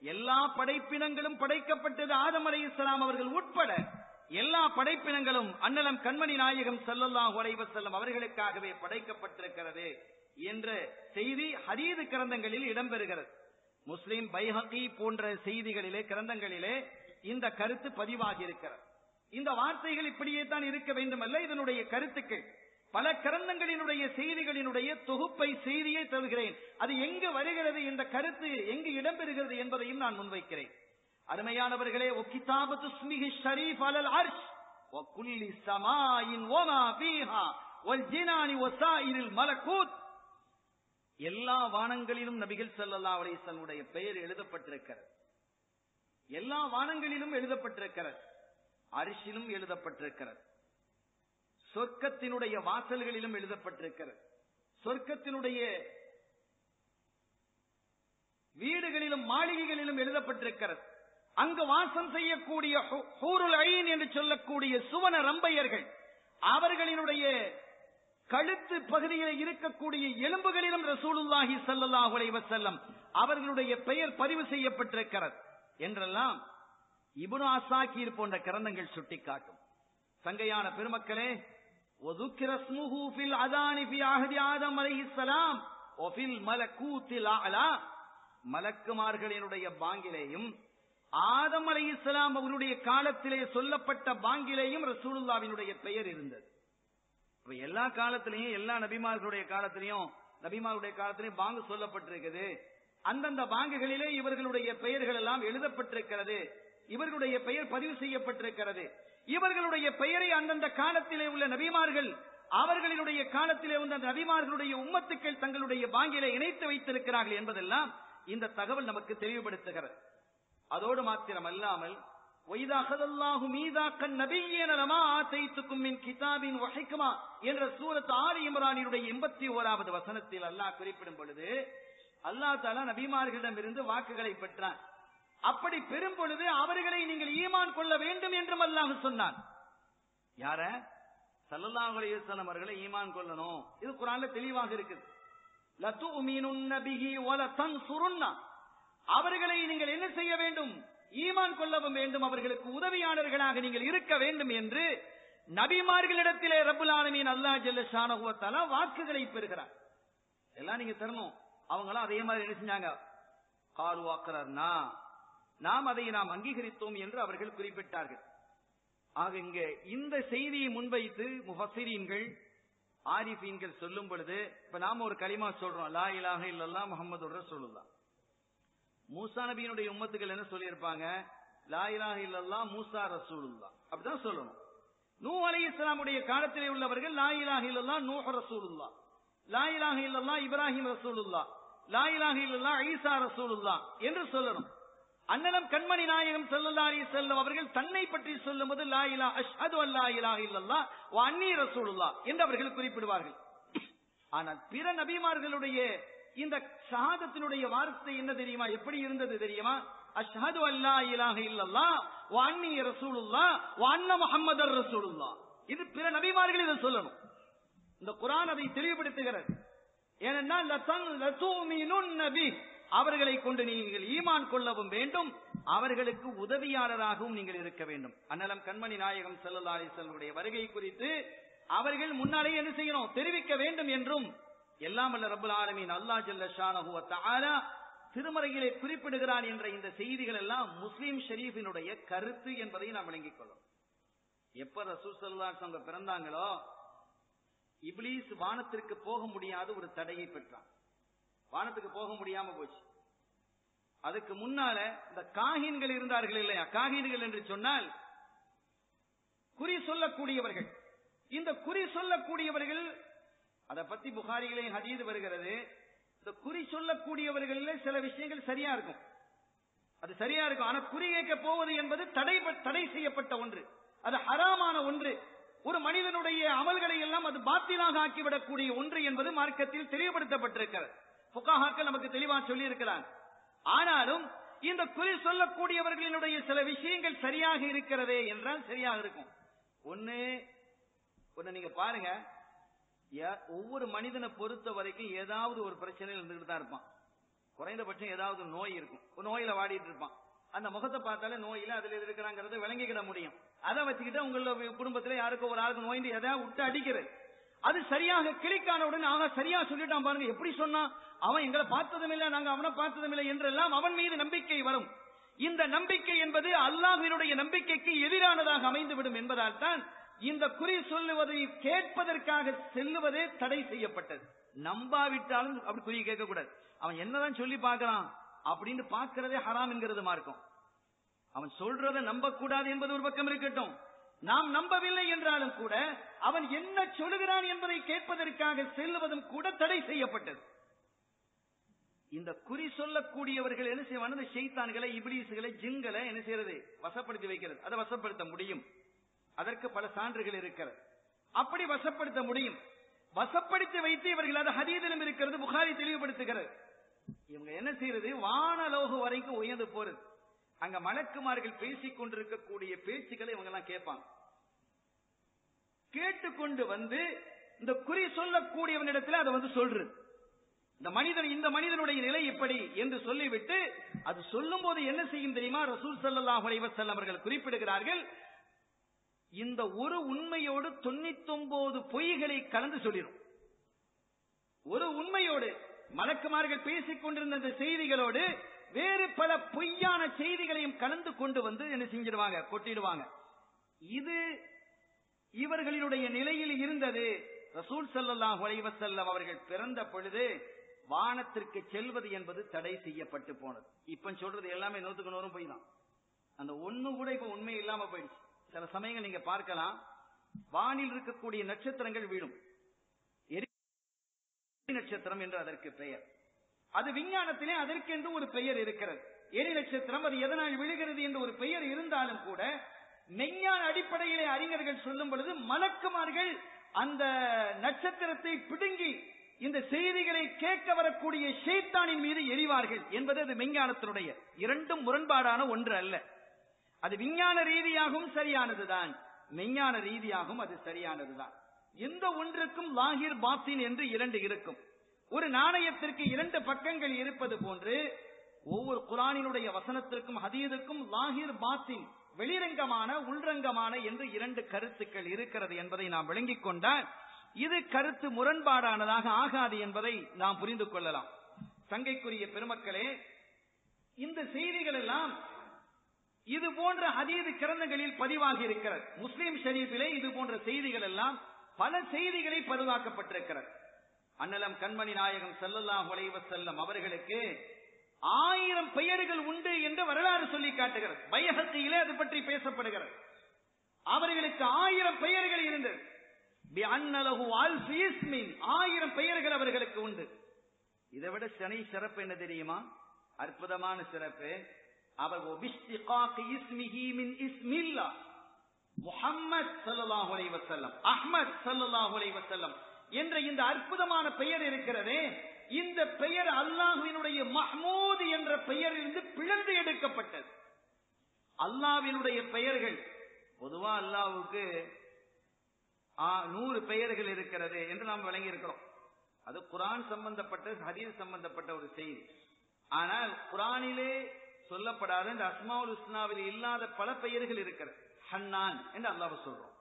எல்லா படைப்பினங்களும் படைக்கப்பட்டது. ஆதம் அலைஹிஸ்ஸலாம் அவர்கள் உட்பட எல்லா படைப்பினங்களும் அன்னலம் கண்மணி நாயகம் ஸல்லல்லாஹு அலைஹி வஸல்லம் அவர்களுக்காகவே படைக்கப்பட்டிருக்கிறது என்ற செய்தி ஹதீஸ் கிரந்தங்களில் இடம்பெறுகிறது. முஸ்லிம், பைஹகி போன்ற செய்திகளிலே, கிரந்தங்களிலே இந்த கருத்து பதிவாகி இருக்கிறது. இந்த வார்த்தைகள் இப்படியே தான் இருக்க வேண்டும் அல்ல, இதனுடைய கருத்துக்கள் பல கிரந்தங்களினுடைய செய்திகளினுடைய தொகுப்பை, செய்தியை தருகிறேன். அது எங்கு வருகிறது, இந்த கருத்து எங்கு இடம்பெறுகிறது என்பதையும் நான் முன்வைக்கிறேன். அருமையானவர்களே, ஒ கிதாபத்து ஸ்மிஹி ஷரீஃப் அலல் அர்ஷ் வ குல்லி ஸமாயின் வ மா ஃபீஹா வல் ஜினானி வ ஸாயிரில் மலக்கூத், எல்லா வானங்களிலும் நபிகள் ஸல்லல்லாஹு அலைஹி வஸல்லம் பெயர் எழுதப்பட்டிருக்கிறது. எல்லா வானங்களிலும் எழுதப்பட்டிருக்கிறது, அரிசிலும் எழுதப்பட்டிருக்கிறது, சொர்க்கத்தினுடைய வாசல்களிலும் எழுதப்பட்டிருக்கிறது, சொர்க்கத்தினுடைய வீடுகளிலும் மாளிகைகளிலும் எழுதப்பட்டிருக்கிறது. அங்கு வாசம் செய்யக்கூடிய ஹூருல் ஐன் என்று சொல்லக்கூடிய சுவன ரம்பையர்கள், அவர்களினுடைய கழுத்து பகுதியில் இருக்கக்கூடிய எலும்புகளிலும் ரசூலுல்லாஹி ஸல்லல்லாஹு அலைஹி வஸல்லம் அவர்களுடைய பெயர் பதிவு செய்யப்பட்டிருக்கிறது என்றெல்லாம் இப்னு அஸாகிர் போன்ற கிரந்தங்கள் சுட்டிக்காட்டும். சங்கையான பெருமக்களே, وذكر اسمه في الأذان في عهد آدم عليه السلام وفي الملكوت الأعلى, மலக்குமார்களினுடைய பாங்கிலேயும் ஆதம் அலைஹிஸ்ஸலாம் அவருடைய காலத்திலே சொல்லப்பட்ட பாங்கிலேயும் ரசூலுல்லாஹ்வினுடைய பெயர் இருந்தது. எல்லா காலத்திலையும், எல்லா நபிமார்களுடைய காலத்திலையும் பாங்கு சொல்லப்பட்டிருக்கிறது. அந்தந்த பாங்குகளிலே இவர்களுடைய பெயர்கள் எல்லாம் எழுதப்பட்டிருக்கிறது, இவர்களுடைய பெயர் பதிவு செய்யப்பட்டிருக்கிறது. இவர்களுடைய பெயரை அந்தந்த காலத்திலே உள்ள நபிமார்கள், அவர்களினுடைய காலத்திலே உள்ள நபிமார்களுடைய உம்மத்துக்கள் தங்களுடைய பாங்கிலே இணைத்து வைத்திருக்கிறார்கள் என்பதெல்லாம் இந்த தகவல் நமக்கு தெளிவுபடுத்துகிறது. அதோடு மாத்திரமல்லாமல் وَإِذَا أَخَذَ اللَّهُ مِيثَاقَ النَّبِيِّينَ لَمَا آتَيْتُكُم مِّن كِتَابٍ وَحِكْمَةٍ என்ற சூரத் ஆல் இம்ரானினுடைய 81வது வசனத்தில் அல்லாஹ் குறிப்பிடும் பொழுது, அல்லாஹ் தஆலா நபிமார்களிடமிருந்து வாக்குகளை பெற்றான். அப்படி பெறும் பொழுது அவர்களை நீங்கள் ஈமான் கொள்ள வேண்டும் என்றும் அல்லாஹ் சொன்னான். யார? ஸல்லல்லாஹு அலைஹி வஸல்லம் அவர்களை ஈமான் கொள்ளணும். இது குர்ஆன்ல தெளிவாக இருக்குது. லதுமினுன்ன பிஹி வ லதன்சுருன்ன, அவர்களை நீங்கள் என்ன செய்ய வேண்டும்? ஈமான் கொள்ளவும் வேண்டும், அவர்களுக்கு உதவியாளர்களாக நீங்கள் இருக்க வேண்டும் என்று நபிமார்களிடத்திலே ரப்புல் ஆலமீன் அல்லாஹ் ஜல்ல ஷானஹு வ தஆலா வாக்குகளை பெறுகிறார். எல்லாம் நீங்க தரணும். அவங்களும் அதே மாதிரி என்ன செஞ்சாங்க? காலு அக்ரர்னா, நாம் அதை அங்கீகரித்தோம் என்று அவர்கள் குறிப்பிட்டார்கள். ஆக இங்க இந்த செய்தியை முன்வைத்து முஃபஸ்ஸிரீன்கள், ஆரிஃபீன்கள் சொல்லும் பொழுது, இப்ப நாம ஒரு கலிமா சொல்றோம், லா இலாஹ இல்லல்லாஹ் முஹம்மதுர் ரசூலுல்லாஹ். மூசா நபியினுடைய உம்மத்துக்கள் என்ன சொல்லியிருப்பாங்க? லா இலாஹ இல்லல்லாஹ் மூசா ரசூலுல்லாஹ், அப்படிதான் சொல்லணும். நூஹ் அலைஹிஸ்ஸலாமுடைய காலத்திலே உள்ளவர்கள் லா இலாஹ இல்லல்லாஹ் நூஹ் ரசூலுல்லாஹ், லா இலாஹ இல்லல்லாஹ் இப்ராஹிம் ரசூலுல்லாஹ், லா இலாஹ இல்லல்லாஹ் ஈசா ரசூலுல்லாஹ் என்று சொல்லணும். அண்ணலம் கண்மணி நாயகம் ஸல்லல்லாஹு அலைஹி வஸல்லம் அவர்கள் தன்னை பற்றி சொல்லும்போது லா இலாஹ அஷ்ஹது அல்லா இலாஹ இல்லல்லாஹ் வ அன்னி ரசூலுல்லாஹ் என்று அவர்கள் குறிப்பிடுவார்கள். ஆனால் பிற நபிமார்களுடைய இந்த ஷஹாதத்தினுடைய வார்த்தை என்ன தெரியுமா? எப்படி இருந்தது தெரியுமா? அஷ்ஹது அல்லா இலாஹ இல்லல்லாஹ் வ அன்னி ரசூலுல்லாஹ் வ அன்ன முஹம்மதர் ரசூலுல்லாஹ். இது பிற நபிமார்கள் இதை சொல்லணும். இந்த குர்ஆன் அதை தெளிவுபடுத்துகிறது. ஏனென்றால் அவர்களை கொண்டு நீங்கள் ஈமான் கொள்ளவும் வேண்டும், அவர்களுக்கு உதவியாளராகவும் நீங்கள் இருக்க வேண்டும். அண்ணலம் கண்மணி நாயகம் ஸல்லல்லாஹு அலைஹி வஸல்லம் வருகை குறித்து அவர்கள் முன்னாலேயே என்ன செய்யணும்? தெரிவிக்க வேண்டும் என்றும் எல்லாம் வல்ல ரப்பல் ஆலமீன் அல்லாஹ் ஜல்ல ஷானஹு வ தஆலா திருமறையிலே குறிப்பிடுகிறான் என்ற இந்த செய்திகள் எல்லாம் முஸ்லிம் ஷரீஃபினுடைய கருத்து என்பதை நாம் விளங்கிக் கொள்ளும். எப்ப ரசூல் ஸல்லல்லாஹு அலைஹி வஸல்லம் பிறந்தாங்களோ இப்லீஸ் வானத்திற்கு போக முடியாத ஒரு தடையை பெற்றான். வானத்துக்கு போக முடியாம போச்சு. அதுக்கு முன்னால இந்த காஹின்கள் இருந்தார்கள் இல்லையா? காஹின்கள் என்று சொன்னால் குறி சொல்லக்கூடியவர்கள். இந்த குறி சொல்லக்கூடியவர்கள், அதை பத்தி புகாரிகளே ஹதீஸ் வருகிறது. இந்த குறி சொல்லக்கூடியவர்களில் சில விஷயங்கள் சரியா இருக்கும், அது சரியா இருக்கும். ஆனா குறி கேட்க போவது என்பது தடை செய்யப்பட்ட ஒன்று, அது ஹராமான ஒன்று. ஒரு மனிதனுடைய அமல்களை எல்லாம் அது பாத்திலாக ஆக்கிவிடக்கூடிய ஒன்று என்பது மார்க்கத்தில் தெளிவுபடுத்தப்பட்டிருக்கிறது. ஃபுகாஹாக்கள் நமக்கு தெளிவாக சொல்லி இருக்கிறார். ஆனாலும் இந்த குறி சொல்லக்கூடியவர்களினுடைய சில விஷயங்கள் சரியாக இருக்கிறதே என்றால் சரியாக இருக்கும். ஒன்னு நீங்க பாருங்க, ஒவ்வொரு மனிதனை பொறுத்த வரைக்கும் ஏதாவது ஒரு பிரச்சனையில் இருந்துகிட்டு தான் இருப்பான். குறைந்தபட்சம் ஏதாவது நோய் இருக்கும், ஒரு நோயில வாடிட்டு இருப்பான். அந்த முகத்தை பார்த்தாலே நோயில அதுல இருக்கிறாங்கிறத விளங்கிக்கிட முடியும். அதை வச்சுக்கிட்டு உங்களோட குடும்பத்துல யாருக்கும் ஒரு ஆளுக்கு நோய் எதாவது விட்டு அடிக்கிறது, அது சரியாக கிளிக்கானவுடன் ஆக சரியா சொல்லிட்டான் பாருங்க, எப்படி சொன்னா அவன் எங்களை பார்த்ததும் இல்லை, நாங்க அவனை பார்த்ததும் இல்லை என்றெல்லாம் அவன் மீது நம்பிக்கை வரும். இந்த நம்பிக்கை என்பது அல்லாஹ்வினுடைய நம்பிக்கைக்கு எதிரானதாக அமைந்துவிடும் என்பதால் தான் இந்த குறி சொல்லுவதை கேட்பதற்காக செல்லுவதே தடை செய்யப்பட்டது. நம்பாவிட்டாலும் அப்படி குறி கேட்க கூடாது. அவன் என்னதான் சொல்லி பார்க்கிறான் அப்படின்னு பார்க்கிறதே ஹராம் என்கிறது மார்க்கம். அவன் சொல்றதை நம்பக்கூடாது என்பது ஒரு பக்கம் இருக்கட்டும், நாம் நம்பவில்லை என்றாலும் கூட அவன் என்ன சொல்லுகிறான் என்பதை கேட்பதற்காக செல்லுவதும் கூட தடை செய்யப்பட்டது. இந்த குறி சொல்லக்கூடியவர்கள் என்ன செய்வாங்க? இந்த ஷைத்தான்களை, இப்லீஸ்களை, ஜின்களை என்ன செய்யறது? வசப்படுத்தி வைக்கிறது. அதை வசப்படுத்த முடியும், அதற்கு பல சான்றுகள் இருக்கிறது. அப்படி வசப்படுத்த முடியும். வசப்படுத்தி வைத்து இவர்கள் அது ஹதீஸிலும் இருக்கிறது, புகாரி தெளிவுபடுத்துகிறது. இவங்க என்ன செய்யறது? வானலோக வரைக்கும் உயர்ந்து போறது. அங்க மலக்குமார்கள் பேசிக் கொண்டிருக்கக்கூடிய பேச்சுக்களை இவங்க எல்லாம் கேட்பாங்க. கேட்டுக்கொண்டு வந்து இந்த குறி சொல்லக்கூடியவனிடத்தில் அதை வந்து சொல்றது. இந்த மனிதனுடைய நிலை இப்படி என்று சொல்லிவிட்டு அது சொல்லும் போது என்ன செய்யும் தெரியுமா? ரசூல் ஸல்லல்லாஹு அலைஹி வஸல்லம் அவர்கள் குறிப்பிடுகிறார்கள், இந்த ஒரு உண்மையோடு 99 பொய்களை கலந்து சொல்லிடும். ஒரு உண்மையோடு மலக்குமார்கள் பேசிக் கொண்டிருந்த இந்த செய்திகளோடு வேறு பல பொய்யான செய்திகளையும் கலந்து கொண்டு வந்து என்ன செஞ்சிடுவாங்க? கொட்டிடுவாங்க. இது இவர்களினுடைய நிலையில் இருந்தது. ரசூல் ஸல்லல்லாஹு அலைஹி வஸல்லம் அவர்கள் பிறந்த பொழுது வானத்திற்கு செல்வது என்பது தடை செய்யப்பட்டு போனது. இப்ப சொல்றது எல்லாமே 100க்கு 100 பொய் தான். அந்த ஒண்ணு கூட இப்ப உண்மை இல்லாம போயிடுச்சு. சில சமயங்கள் நீங்க பார்க்கலாம், வானில் இருக்கக்கூடிய நட்சத்திரங்கள் வீழும். எரி நட்சத்திரம் என்று அதற்கு பெயர். அது விஞ்ஞானத்திலே அதற்கென்று ஒரு பெயர் இருக்கிறது. எரி நட்சத்திரம் அது எதனால் விழுகிறது என்று ஒரு பெயர் இருந்தாலும் கூட மெய்ஞான அடிப்படையிலே அறிஞர்கள் சொல்லும் பொழுது மலக்குமார்கள் அந்த நட்சத்திரத்தை பிடுங்கி இந்த செய்திகளை கேட்க வரக்கூடிய ஷைத்தானின் மீது எரிவார்கள் என்பது அது மெய்ஞானத்தினுடைய. இரண்டும் முரண்பாடான ஒன்று அல்ல. அது விஞ்ஞான ரீதியாகவும் சரியானதுதான், மெய்ஞான ரீதியாகவும் அது சரியானதுதான். எந்த ஒன்றுக்கும் லாகிர் பாத்தின் என்று 2 இருக்கும். ஒரு நாணயத்திற்கு 2 பக்கங்கள் இருப்பது போன்று ஒவ்வொரு குர்ஆனினுடைய வசனத்திற்கும் ஹதீஸுக்கும் லாகிர் பாத்தின், வெளிரங்கமான உள்ரங்கமான என்று 2 கருத்துக்கள் இருக்கிறது என்பதை நாம் விளங்கிக் கொண்டால் இது கருத்து முரண்பாடானதாக ஆகாது என்பதை நாம் புரிந்து கொள்ளலாம். சங்கைக்குரிய பெருமக்களே, இந்த செய்திகள் எல்லாம் இது போன்ற ஹதீஸ் கிரந்தங்களில் பதிவாகி இருக்கிறது. முஸ்லிம் ஷரீஃபிலே இது போன்ற செய்திகள் எல்லாம் பல செய்திகளை பதிவாக்கப்பட்டிருக்கிறது. அண்ணலம் கண்மணி நாயகம் ஸல்லல்லாஹு அலைஹி வஸல்லம் அவர்களுக்கு 1000 பெயர்கள் உண்டு என்று வரலாறு சொல்லி காட்டுகிறது. பைஹக்கியிலே அது பற்றி பேசப்படுகிறது. அவர்களுக்கு 1000 பெயர்கள் இருந்தது. பிஅன்னலஹு அல்ஃப் இஸ்மின், 1000 பெயர்கள் அவர்களுக்கு உண்டு. இதை விட சிறப்பு என்ன தெரியுமா? அற்புதமான சிறப்பு. அவர் இஸ்மிஹி மின் இஸ்மில்லா முஹம்மத் ஸல்லல்லாஹு அலைஹி வஸல்லம், அஹ்மத் ஸல்லல்லாஹு அலைஹி வஸல்லம் என்ற இந்த அற்புதமான பெயர் இருக்கிறதே, இந்த பெயர் அல்லாஹ்வினுடைய மஹ்மூத் என்ற பெயரிலிருந்து பிளந்து எடுக்கப்பட்டது. அல்லாஹ்வினுடைய பெயர்கள் பொதுவா அல்லாஹ்வுக்கு 100 பெயர்கள் இருக்கிறது என்று நாம் விளங்கி இருக்கிறோம். அது குர்ஆன் சம்பந்தப்பட்ட, ஹதீஸ் சம்பந்தப்பட்ட ஒரு செய்தி. ஆனால் குர்ஆனிலே சொல்லப்படாத இந்த அஸ்மாவுல் ஹுஸ்னாவில் இல்லாத பல பெயர்கள் இருக்கிறது. ஹன்னான் என்று அல்லாஹ் சொல்றோம்.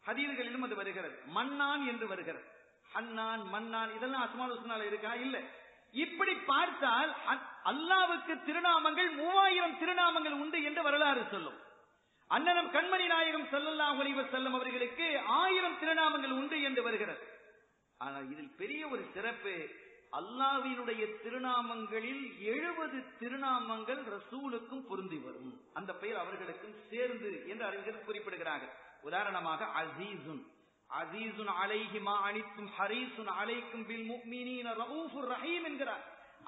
ஹதீஸ்களிலும் அது வருகிறது. மன்னான் என்று வருகிறது. ஹன்னான், மன்னான் இதெல்லாம் அஸ்மாவுல் ஹுஸ்னால இருக்கா? இல்ல. இப்படி பார்த்தால் அல்லாஹ்வுக்கு திருநாமங்கள் 3000 திருநாமங்கள் உண்டு என்று வரலாறு சொல்லும். அண்ணனம் கண்மணி நாயகம் ஸல்லல்லாஹு அலைஹி வஸல்லம் அவர்களுக்கு 1000 திருநாமங்கள் உண்டு என்று வருகிறது. ஆனால் இதில் பெரிய ஒரு சிறப்பு, அல்லாஹ்வினுடைய திருநாமங்களில் 70 திருநாமங்கள் ரசூலுக்கும் பொருந்தி வரும். அந்த பெயர் அவர்களுக்கும் சேர்ந்து என்று அறிஞர்கள் குறிப்பிடுகிறார்கள். உதாரணமாக அஸீஸுன், அஸீஸுன் அலைஹி மா அனித்தும் ஹரீஸுன் அலைக்கும் பில் முஃமினீன ரഊஃபுர் ரஹீம் என்கிறார்.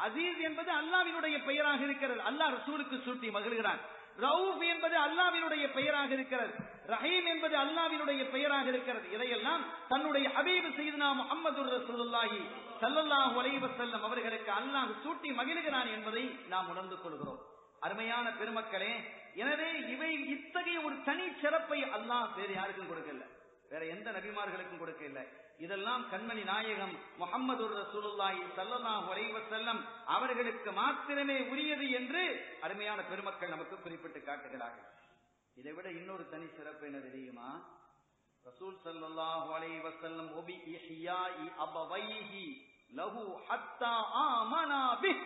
அஸீஸ் என்பது அல்லாஹ்வினுடைய பெயராக இருக்கிறது. அல்லாஹ் ரசூலுக்கு சூட்டி மகிழ்கிறான். ரഊஃப் என்பது அல்லாஹ்வினுடைய பெயராக இருக்கிறது. ரஹீம் என்பது அல்லாஹ்வினுடைய பெயராக இருக்கிறது. இதையெல்லாம் தன்னுடைய ஹபீப் சய்யிதுனா முஹம்மதுர் ரசூலுல்லாஹி ஸல்லல்லாஹு அலைஹி வஸல்லம் அவர்களுக்கு அல்லாஹ் சூட்டி மகிழ்கிறான் என்பதை நாம் உணர்ந்து கொள்கிறோம். அருமையான பெருமக்களே, எனவே இவை இத்தகைய ஒரு தனி சிறப்பை அல்லாஹ் வேறு யாருக்கும் கொடுக்கல, வேற எந்த நபிமார்களுக்கும் கொடுக்கல. இதெல்லாம் கண்மணி நாயகம் முஹம்மதுர் ரசூலுல்லாஹி ஸல்லல்லாஹு அலைஹி வஸல்லம் அவர்களுக்கு மாத்திரமே உரியது என்று அருமையான பெருமக்கள் நமக்கு குறிப்பிட்டு காட்டுகிறார்கள். இதை விட இன்னொரு தனி சிறப்பு என்ன தெரியுமா? ரசூல் ஸல்லல்லாஹு அலைஹி வஸல்லம் ஒபி இஹ்யாஇ அபவைஹி லஹு ஹத்தா ஆமனா பிஹ்.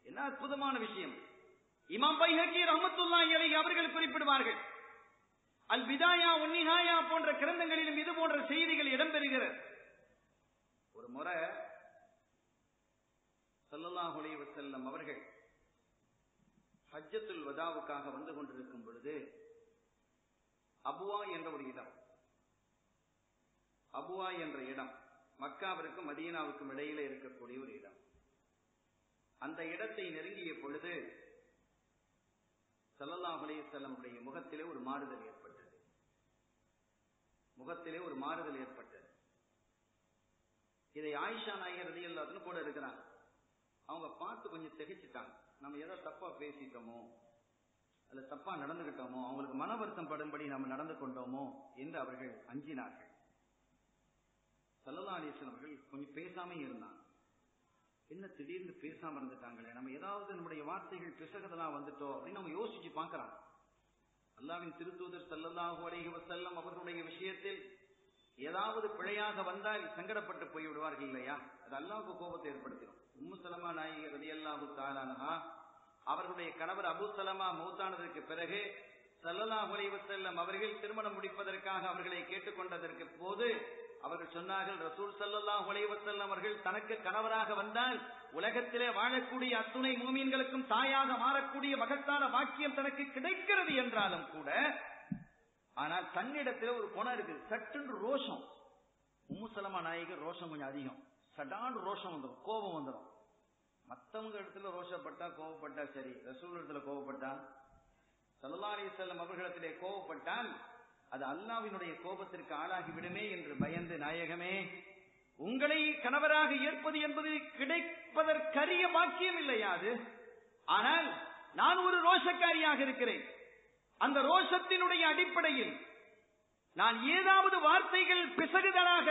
என்ன அற்புதமான விஷயம்! இமாம் பைஹகி ரஹ்மத்துல்லாஹி அலைஹி அவர்கள் குறிப்பிடுவார்கள், அல் பிதாயா வன் நிஹாயா போன்ற கிரந்தங்களிலும் இது போன்ற செய்திகள் இடம்பெறுகிறது. ஒரு முறை ஸல்லல்லாஹு அலைஹி வஸல்லம் அவர்கள் ஹஜ்ஜத்துல் வதாவுக்காக வந்து கொண்டிருக்கும் பொழுது அபுவா என்ற ஒரு இடம், அபுவா என்ற இடம் மக்காவிற்கும் மதீனாவுக்கும் இடையில இருக்கக்கூடிய ஒரு இடம். அந்த இடத்தை நெருங்கிய பொழுது ஸல்லல்லாஹு அலைஹி வஸல்லம் உடைய முகத்திலே ஒரு மாறுதல் ஏற்பட்டது. முகத்திலே ஒரு மாறுதல் ஏற்பட்டது. இதை ஆயிஷா நாயகி ரலியல்லாஹு அன்ஹா கூட இருக்கிறாங்க. அவங்க பார்த்து கொஞ்சம் திகைச்சிட்டாங்க. நம்ம ஏதோ தப்பா பேசிட்டோமோ, அல்ல தப்பா நடந்துகிட்டோமோ, அவங்களுக்கு மன வருத்தம் படும்படி நம்ம நடந்து கொண்டோமோ என்று அவர்கள் அஞ்சினார்கள். ஸல்லல்லாஹு அலைஹி வஸல்லம் அவர்கள் கொஞ்சம் பேசாம இருந்தாங்க. என்ன திடீர்னு பேசாம இருந்துட்டாங்களே, நம்ம ஏதாவது நம்முடைய வார்த்தைகள் பிசகுதெல்லாம் வந்துட்டோம் அப்படின்னு நம்ம யோசிச்சு பார்க்கிறாங்க. அல்லாஹ்வின் திருத்தூதர் ஸல்லல்லாஹு அலைஹி வஸல்லம் அவர்களுடைய விஷயத்தில் ஏதாவது பிழையாக வந்தால் சங்கடப்பட்டு போய் விடுவார்கள் இல்லையா? அது அல்லாஹ்வுக்கு கோபத்தை ஏற்படுத்திடும். உம்மு சலமா நாயகி ரலியல்லாஹு தஆலா அன்ஹா அவர்களுடைய கணவர் அபூ சலமா மௌத்தானதற்கு பிறகு ஸல்லல்லாஹு அலைஹி வஸல்லம் அவர்கள் திருமணம் முடிப்பதற்காக அவர்களை கேட்டுக்கொண்டதற்கு போது அவர்கள் சொன்னார்கள், ரசூல் ஸல்லல்லாஹு அலைஹி வஸல்லம் அவர்கள் தனக்கு கணவராக வந்தால் உலகத்திலே வாழக்கூடிய அத்துணை மூமின்களுக்கும் தாயாக மாறக்கூடிய மகத்தான வாக்கியம் தனக்கு கிடைக்கிறது என்றாலும் கூட, ஆனால் தன்னிடத்தில் ஒரு குணம் இருக்குது, சட்டுன்னு ரோஷம். உம்மு சலமா நாயகி ரோஷம் கொஞ்சம் அதிகம், சடான் ரோஷம் வந்துடும், கோபம் வந்துடும். மற்றவங்க இடத்துல ரோஷப்பட்டா கோபப்பட்டா சரி, ரசூல் இடத்துல கோபப்பட்டா, ஸல்லல்லாஹு அலைஹி வஸல்லம் அவர்களிடத்திலே கோபப்பட்டால் அது அல்லாஹ்வினுடைய கோபத்திற்கு ஆளாகிவிடுமே என்று பயந்து, நாயகமே உங்களை கணவராக ஏற்பது என்பது கிடைப்பதற்கரிய வாக்கியம் இல்லையா அது? ஆனால் நான் ஒரு ரோஷக்காரியாக இருக்கிறேன். அந்த ரோஷத்தினுடைய அடிப்படையில் நான் ஏதாவது வார்த்தைகள் பிசகுதலாக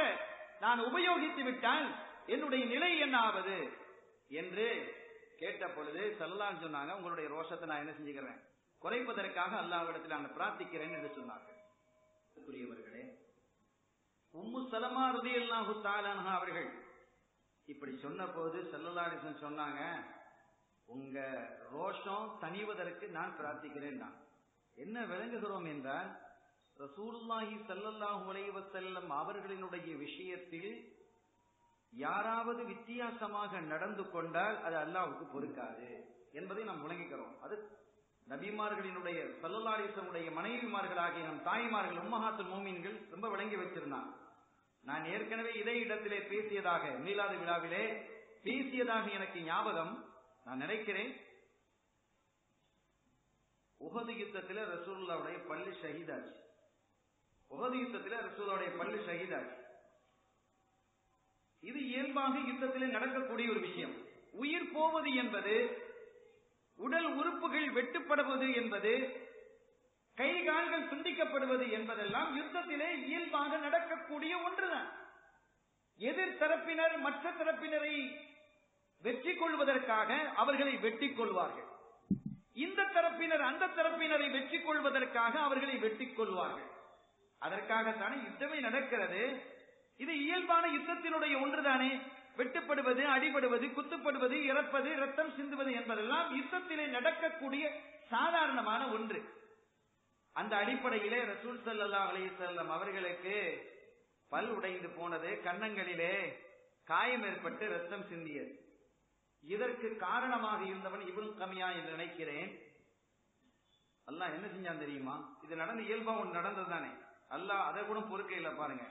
நான் உபயோகித்து விட்டால் என்னுடைய நிலை என்ன ஆவது என்று கேட்ட பொழுது ஸல்லல்லாஹு சொன்னாங்க, உங்களுடைய ரோஷத்தை நான் என்ன செஞ்சுக்கிறேன், குறைப்பதற்காக அல்லாஹ்விடத்தில் நான் பிரார்த்திக்கிறேன் என்று சொன்னார்கள். புரியவர்களே, உம்மு சலமா ரலியல்லாஹு தஆலா அன்ஹா அவர்கள் இப்படி சொன்ன போது ஸல்லல்லாஹு அலைஹி வஸல்லம் சொன்னாங்க, உங்க ரோஷம் தணிவதற்கு நான் பிரார்த்திக்கிறேன். நான் என்ன விளங்குகிறோம் என்றால், ரசூலுல்லாஹி ஸல்லல்லாஹு அலைஹி வஸல்லம் அவர்களினுடைய விஷயத்தில் யாராவது வித்தியாசமாக நடந்து கொண்டால் அது அல்லாஹ்வுக்கு பொறுக்காது என்பதை நாம் விளங்குகிறோம். அது நபிமார்களினுடைய ஸல்லல்லாஹு அலைஹி வஸல்லம் மனைவிமார்களாகிய நம் தாய்மார்கள் உம்மஹாத்துல் மூமின்கள் ரொம்ப விளங்கி வச்சிருந்தாங்க. நான் ஏற்கனவே இதே இடத்திலே பேசியதாக, மீலாது விழாவிலே பேசியதாக எனக்கு ஞாபகம். நான் நினைக்கிறேன் உஹது யுத்தத்தில் ரசூலுல்லாஹ்வுடைய பல்லு ஷஹீதாச்சு. உஹது யுத்தத்தில் ரசூலுல்லாஹ்வுடைய பல்லு ஷஹீதாச்சு. இது இயல்பாக யுத்தத்திலே நடக்கக்கூடிய ஒரு விஷயம். உயிர் போவது என்பது, உடல் உறுப்புகள் வெட்டுப்படுவது என்பது, கை கால்கள் துண்டிக்கப்படுவது என்பதெல்லாம் யுத்தத்திலே இயல்பாக நடக்கக்கூடிய ஒன்றுதான். எதிர் தரப்பினர் மற்ற தரப்பினரை வெற்றி கொள்வதற்காக அவர்களை வெட்டிக் கொள்வார்கள். இந்த தரப்பினர் அந்த தரப்பினரை வெற்றி கொள்வதற்காக அவர்களை வெட்டிக் கொள்வார்கள். அதற்காகத்தானே யுத்தமே நடக்கிறது. இது இயல்பான யுத்தத்தினுடைய ஒன்றுதானே. வெட்டுப்படுவது, அடிபடுவது, குத்துப்படுவது, இறப்பது, ரத்தம் சிந்துவது என்பதெல்லாம் யுத்தத்திலே நடக்கக்கூடிய சாதாரணமான ஒன்று. அந்த அடிப்படையிலே ரசூல் ஸல்லல்லாஹு அலைஹி வஸல்லம் அவர்களுக்கு பல் உடைந்து போனது, கன்னங்களிலே காயம் ஏற்பட்டு ரத்தம் சிந்தியது. இதற்கு காரணமாக இருந்தவன் இப்னு கமியா என்று நினைக்கிறேன். அல்லாஹ் என்ன செஞ்சான் தெரியுமா? இது நடந்து இயல்பா ஒன்று நடந்ததுதானே. அல்லாஹ் அதை கூட பொறுக்க இல்லை பாருங்க.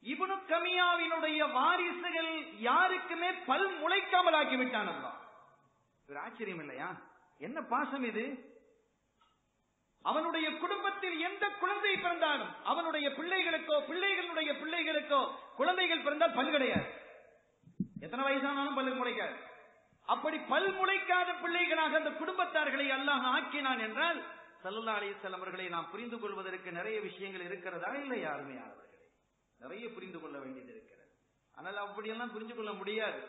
இப்னு கமியாவினுடைய வாரிசுகள் யாருக்குமே பல் முளைக்காமல் ஆக்கிவிட்டான் அல்லாஹ். ஒரு ஆச்சரியம் இல்லையா? என்ன பாசம் இது! அவனுடைய குடும்பத்தில் எந்த குழந்தை பிறந்தாலும் அவனுடைய பிள்ளைகளுக்கோ பிள்ளைகளுடைய பிள்ளைகளுக்கோ குழந்தைகள் பிறந்தால் பல் கிடையாது. எத்தனை வயசானாலும் பல் முளைக்காது. அப்படி பல் முளைக்காத பிள்ளைகளாக அந்த குடும்பத்தார்களை அல்லாஹ் ஆக்கினான் என்றால் ஸல்லல்லாஹு அலைஹி வஸல்லம் அவர்களை நாம் புரிந்து கொள்வதற்கு நிறைய விஷயங்கள் இருக்கிறதா இல்லை? யாருமே நிறைய புரிந்து கொள்ள வேண்டியது இருக்கிறது. ஆனால் அப்படியெல்லாம் புரிந்து கொள்ள முடியாது.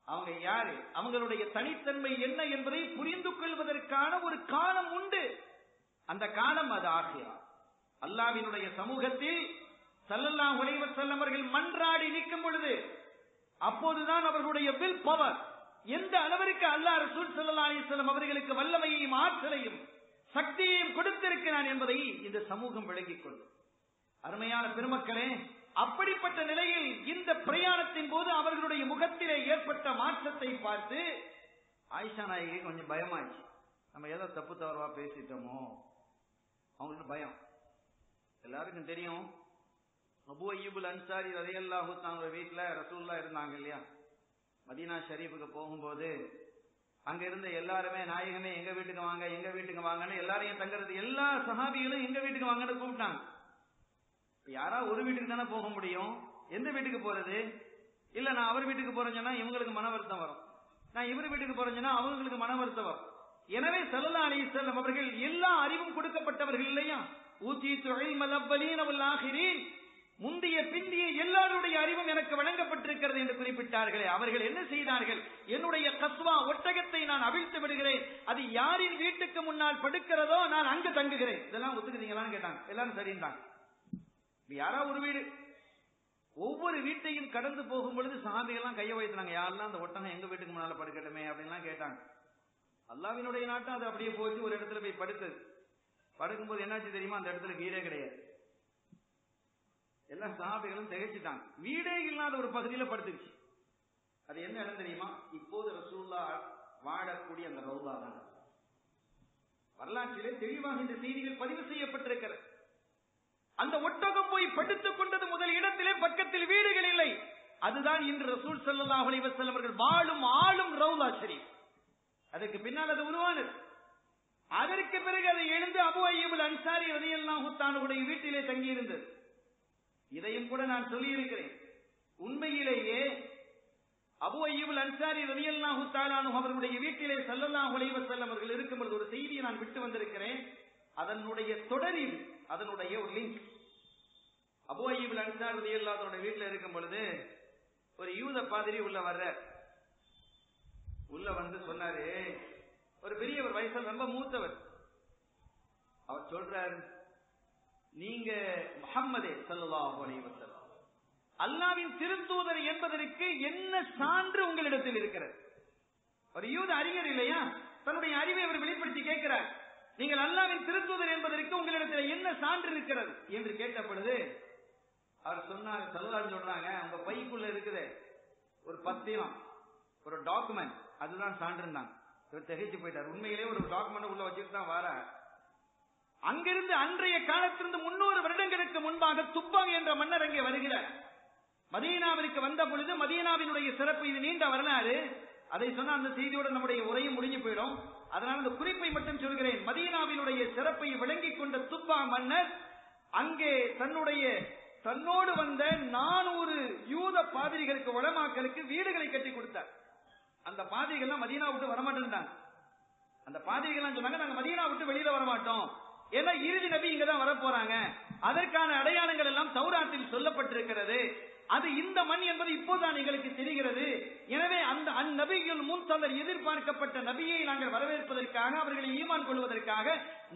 அவங்க யாரு, அவங்களுடைய தனித்தன்மை என்ன என்பதை புரிந்து கொள்வதற்கான ஒரு காலம் உண்டு. அந்த காலம் அது ஆகியா. அல்லாஹ்வினுடைய சமூகத்தில் ஸல்லல்லாஹு அலைஹி வஸல்லம் அவர்கள் மன்றாடி நிற்கும் பொழுது அப்போதுதான் அவர்களுடைய வில் பவர் எந்த அளவிற்கு அல்லாஹ் ரசூல் ஸல்லல்லாஹு அலைஹி வஸல்லம் அவர்களுக்கு வல்லமையையும் ஆற்றலையும் சக்தியையும் கொடுத்திருக்கிறான் என்பதை இந்த சமூகம் விளங்கிக் கொள்ளும். அருமையான பெருமக்களே, அப்படிப்பட்ட நிலையில் இந்த பிரயாணத்தின் போது அவர்களுடைய முகத்திலே ஏற்பட்ட மாற்றத்தை பார்த்து ஆயிஷா நாயகி கொஞ்சம் பயமாயிடுச்சு. நம்ம ஏதோ தப்பு தவறுவா பேசிட்டோமோ அவங்களுக்கு பயம். எல்லாருக்கும் தெரியும், அபூ அய்யூபுல் அன்சாரி ரலியல்லாஹு தஆலா வீட்டுல ரசூலுல்லாஹ் இருந்தாங்க இல்லையா? மதீனா ஷரீஃபுக்கு போகும்போது அங்க இருந்த எல்லாருமே நாயகமே எங்க வீட்டுக்கு வாங்க எங்க வீட்டுக்கு வாங்கன்னு எல்லாரையும் தங்கறது, எல்லா சஹாபிகளும் எங்க வீட்டுக்கு வாங்கன்னு கூப்பிட்டாங்க. யாரா ஒரு வீட்டுக்கு தானே போக முடியும். எந்த வீட்டுக்கு போறது? இல்ல நான் அவர் வீட்டுக்கு போறேன்னு சொன்னா இவங்களுக்கு மன வருத்தம் வரும், நான் இவர் வீட்டுக்கு போறேன்னு சொன்னா அவங்களுக்கு மன வருத்தம் வரும். எனவே ஸல்லல்லாஹு அலைஹி வஸல்லம் அவர்கள் எல்லா அறிவும் கொடுக்கப்பட்டவர்கள் இல்லையா? ஊதீது இல்மல் அவ்வலீன வல் ஆகிரீன், முந்திய பிந்திய எல்லாருடைய அறிவும் எனக்கு வழங்கப்பட்டிருக்கிறது என்று குறிப்பிட்டார்களே. அவர்கள் என்ன செய்தார்கள்? என்னுடைய கஸ்வா ஒட்டகத்தை நான் அவிழ்த்து விடுகிறேன், அது யாரின் வீட்டுக்கு முன்னால் படுக்கிறதோ நான் அங்கு தங்குகிறேன். இதெல்லாம் ஒத்துக்கிறீங்களான்னு கேட்டாங்க. எல்லாரும் சரிந்தாங்க. யாரா ஒரு வீடு, ஒவ்வொரு வீட்டையும் கடந்து போகும் பொழுது சஹாபிகள்லாம் கையை வைத்தாங்க, யாரெல்லாம் அந்த ஒட்டகம் எங்க வீட்டுக்கு முன்னால படுக்கட்டுமே அப்படின்லாம் கேட்டாங்க. அல்லாஹ்வினுடைய நாட்டம் அது அப்படியே போச்சு. ஒரு இடத்துல போய் படுத்தது. படுக்கும்போது என்னாச்சு தெரியுமா? அந்த இடத்துல வீடே கிடையாது. எல்லா சஹாபிகளும் திகைச்சிட்டாங்க. வீடே இல்லாத ஒரு பகுதியில படுத்துச்சு. அது என்ன இடம் தெரியுமா? இப்போது ரசூலுல்லாஹ் வாழக்கூடிய அந்த ரௌதா தான். வரலாற்றிலே தெளிவாக இந்த செய்திகள் பதிவு செய்யப்பட்டிருக்கிறது. அந்த ஒட்டகம் போய் படுத்துக் கொண்டது முதல் இடத்திலே பக்கத்தில் வீடுகள் இல்லை. அதுதான் இன்று ரசூல் ஸல்லல்லாஹு அலைஹி வஸல்லம் அவர்கள் வாழும் ஆளும் ரௌதா ஷரீஃப். அதற்கு பின்னால் அது உருவானது. அதற்கு பிறகு அதை எழுந்து அபூ அய்யூபுல் அன்சாரி ரலியல்லாஹு தஆலாவுடைய வீட்டிலே தங்கியிருந்தது. இதையும் கூட நான் சொல்லி இருக்கிறேன். உண்மையிலேயே அபூ அய்யூபுல் அன்சாரி ரலியல்லாஹு தஆலா அவர்களுடைய வீட்டிலே ஸல்லல்லாஹு அலைஹி வஸல்லம் அவர்கள் இருக்கும்போது ஒரு செய்தியை நான் விட்டு வந்திருக்கிறேன். அதனுடைய தொடரில் அதனுடைய ஒரு லிங்க். அபூ அய்யூபுல் அன்சாரி ரலியல்லாஹு தஆலா வீட்டில் இருக்கும் பொழுது ஒரு யூத பாதிரி உள்ள வர்றார். உள்ள வந்து சொன்னாரு, ஒரு பெரியவர், வயசில் ரொம்ப மூத்தவர். அவர் சொல்றார், நீங்க முஹம்மதே ஸல்லல்லாஹு அலைஹி வஸல்லம் அல்லாஹ்வின் திருத்தூதர் என்பதற்கு என்ன சான்று உங்களிடத்தில் இருக்கிறது? ஒரு யூத அறிஞர் இல்லையா? தன்னுடைய அறிவை அவர் வெளிப்படுத்தி கேட்கிறார். நீங்கள் அல்லாஹ்வின் திருத்தூதர் என்பதற்கு உங்களிடத்தில் என்ன சான்று இருக்கிறது என்று கேட்ட பொழுது அவர் சொன்னார், ஸல்லல்லாஹு சொல்றாங்க, உங்க பைக்குள்ள இருக்குது ஒரு பத்திரம், ஒரு டாக்குமெண்ட், அதுதான் சான்றுனாங்க. இவர் திகைச்சு போயிட்டார். உண்மையிலே ஒரு டாக்குமெண்ட் உள்ள வச்சுட்டு தான் வர. அங்கிருந்து அன்றைய காலத்திலிருந்து 300 வருடங்களுக்கு முன்பாக துப்பாங் என்ற மன்னர் அங்கே வருகிறார். மதீனாவிற்கு வந்த பொழுது மதீனாவினுடைய சிறப்பு, இது நீண்ட வரலாறு, அதை சொன்ன அந்த செய்தியோட நம்முடைய உரையும் முடிஞ்சு போயிடும். அதனால அந்த குறிப்பை மட்டும் சொல்கிறேன். சிறப்பை விளங்கிக் கொண்ட துப்பா மன்னர் அங்கே தன்னோடு வந்த 400 யூத பாதிரிகளுக்கு உலமாக்களுக்கு வீடுகளை கட்டி கொடுத்தார். அந்த பாதிரிகள் மதீனா விட்டு வரமாட்டேன்ட்டாங்க. அந்த பாதிரிகள் சொன்னாங்க, நாங்க மதீனா விட்டு வெளியில வரமாட்டோம், ஏன்னா இறுதி நபி இங்கதான் வரப்போறாங்க, அதற்கான அடையாளங்கள் எல்லாம் தௌராத்தில் சொல்லப்பட்டிருக்கிறது, அது இந்த மண் என்பது இப்போதான் எங்களுக்கு தெரிகிறது. எனவே அந்த அந்நபிகள் முன்தலர் எதிர்பார்க்கப்பட்ட நபியை நாங்கள் வரவேற்பதற்காக, அவர்களை ஈமான் கொள்வதற்காக,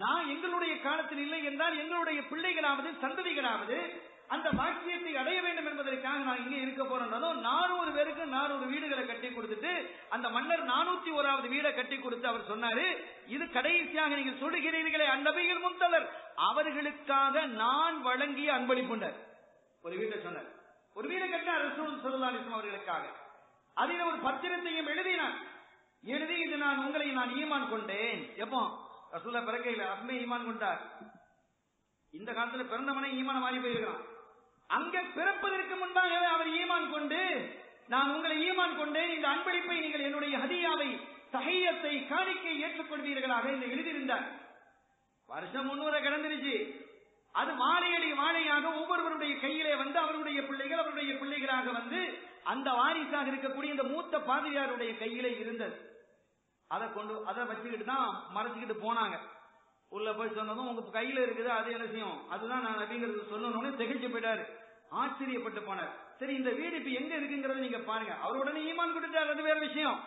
நான் எங்களுடைய காலத்தில் இல்லை என்றால் எங்களுடைய பிள்ளைகளாவது சந்ததிகளாவது அந்த வாக்கியத்தை அடைய வேண்டும் என்பதற்காக நான் இங்கே இருக்க போறோம். 400 பேருக்கு 400 வீடுகளை கட்டி கொடுத்துட்டு அந்த மன்னர் 401வது வீடை கட்டி கொடுத்து அவர் சொன்னாரு, இது கடைசியாக நீங்கள் சொல்லுகிறீர்களே அந்நபிகள் முன்தலர், அவர்களுக்காக நான் வழங்கிய அன்பளிப்புண்டார். ஒரு வீட்டை சொன்னார், ஒரு வீடை கட்டினார் ரசூல் ஸல்லல்லாஹு அலைஹி வஸல்லம் அவர்களுக்காக. அதில் ஒரு பத்திரத்தையும் எழுதினார். எழுதி இது நான் ஈமான் கொண்டேன். எப்போ ரசூலுல்லாஹ் பிறக்கையில் அப்பவே ஈமான் கொண்டார். இந்த காலத்துல பிறந்தவனே ஈமான மாறி போயிருக்கிறான். அங்க பிறப்பதற்கு முன்பாக அவர் ஈமான் கொண்டு, நான் உங்களை ஈமான் கொண்டேன், இந்த அன்பளிப்பை நீங்கள் என்னுடைய ஹதியாவை தஹிய்யத்தை காணிக்கை ஏற்றுக்கொள்வீர்களாக என்று எழுதியிருந்தார். வருஷம் 300 கடந்துருச்சு. அது மாலையடி மாலையாக ஒவ்வொருவருடைய கையிலே வந்து அவருடைய பிள்ளைகள் அவருடைய பிள்ளைகளாக வந்து அந்த வாரிசாக இருக்கக்கூடிய இந்த மூத்த பாதிரியாருடைய கையிலே இருந்தது. அதை வச்சுக்கிட்டு தான் மறைச்சுக்கிட்டு போனாங்க. உள்ள போய் சொன்னதும் உங்க கையில இருக்குது, அது என்ன செய்யும், அதுதான் நான் அப்படிங்கிறது சொன்னோன்னு திகைச்சு போயிட்டாரு, ஆச்சரியப்பட்டு போனார். சரி, இந்த வீடு இப்ப எங்க இருக்குங்கிறத நீங்க பாருங்க. அவர் உடனே ஈமான் கொடுத்தார், அது வேற விஷயம்.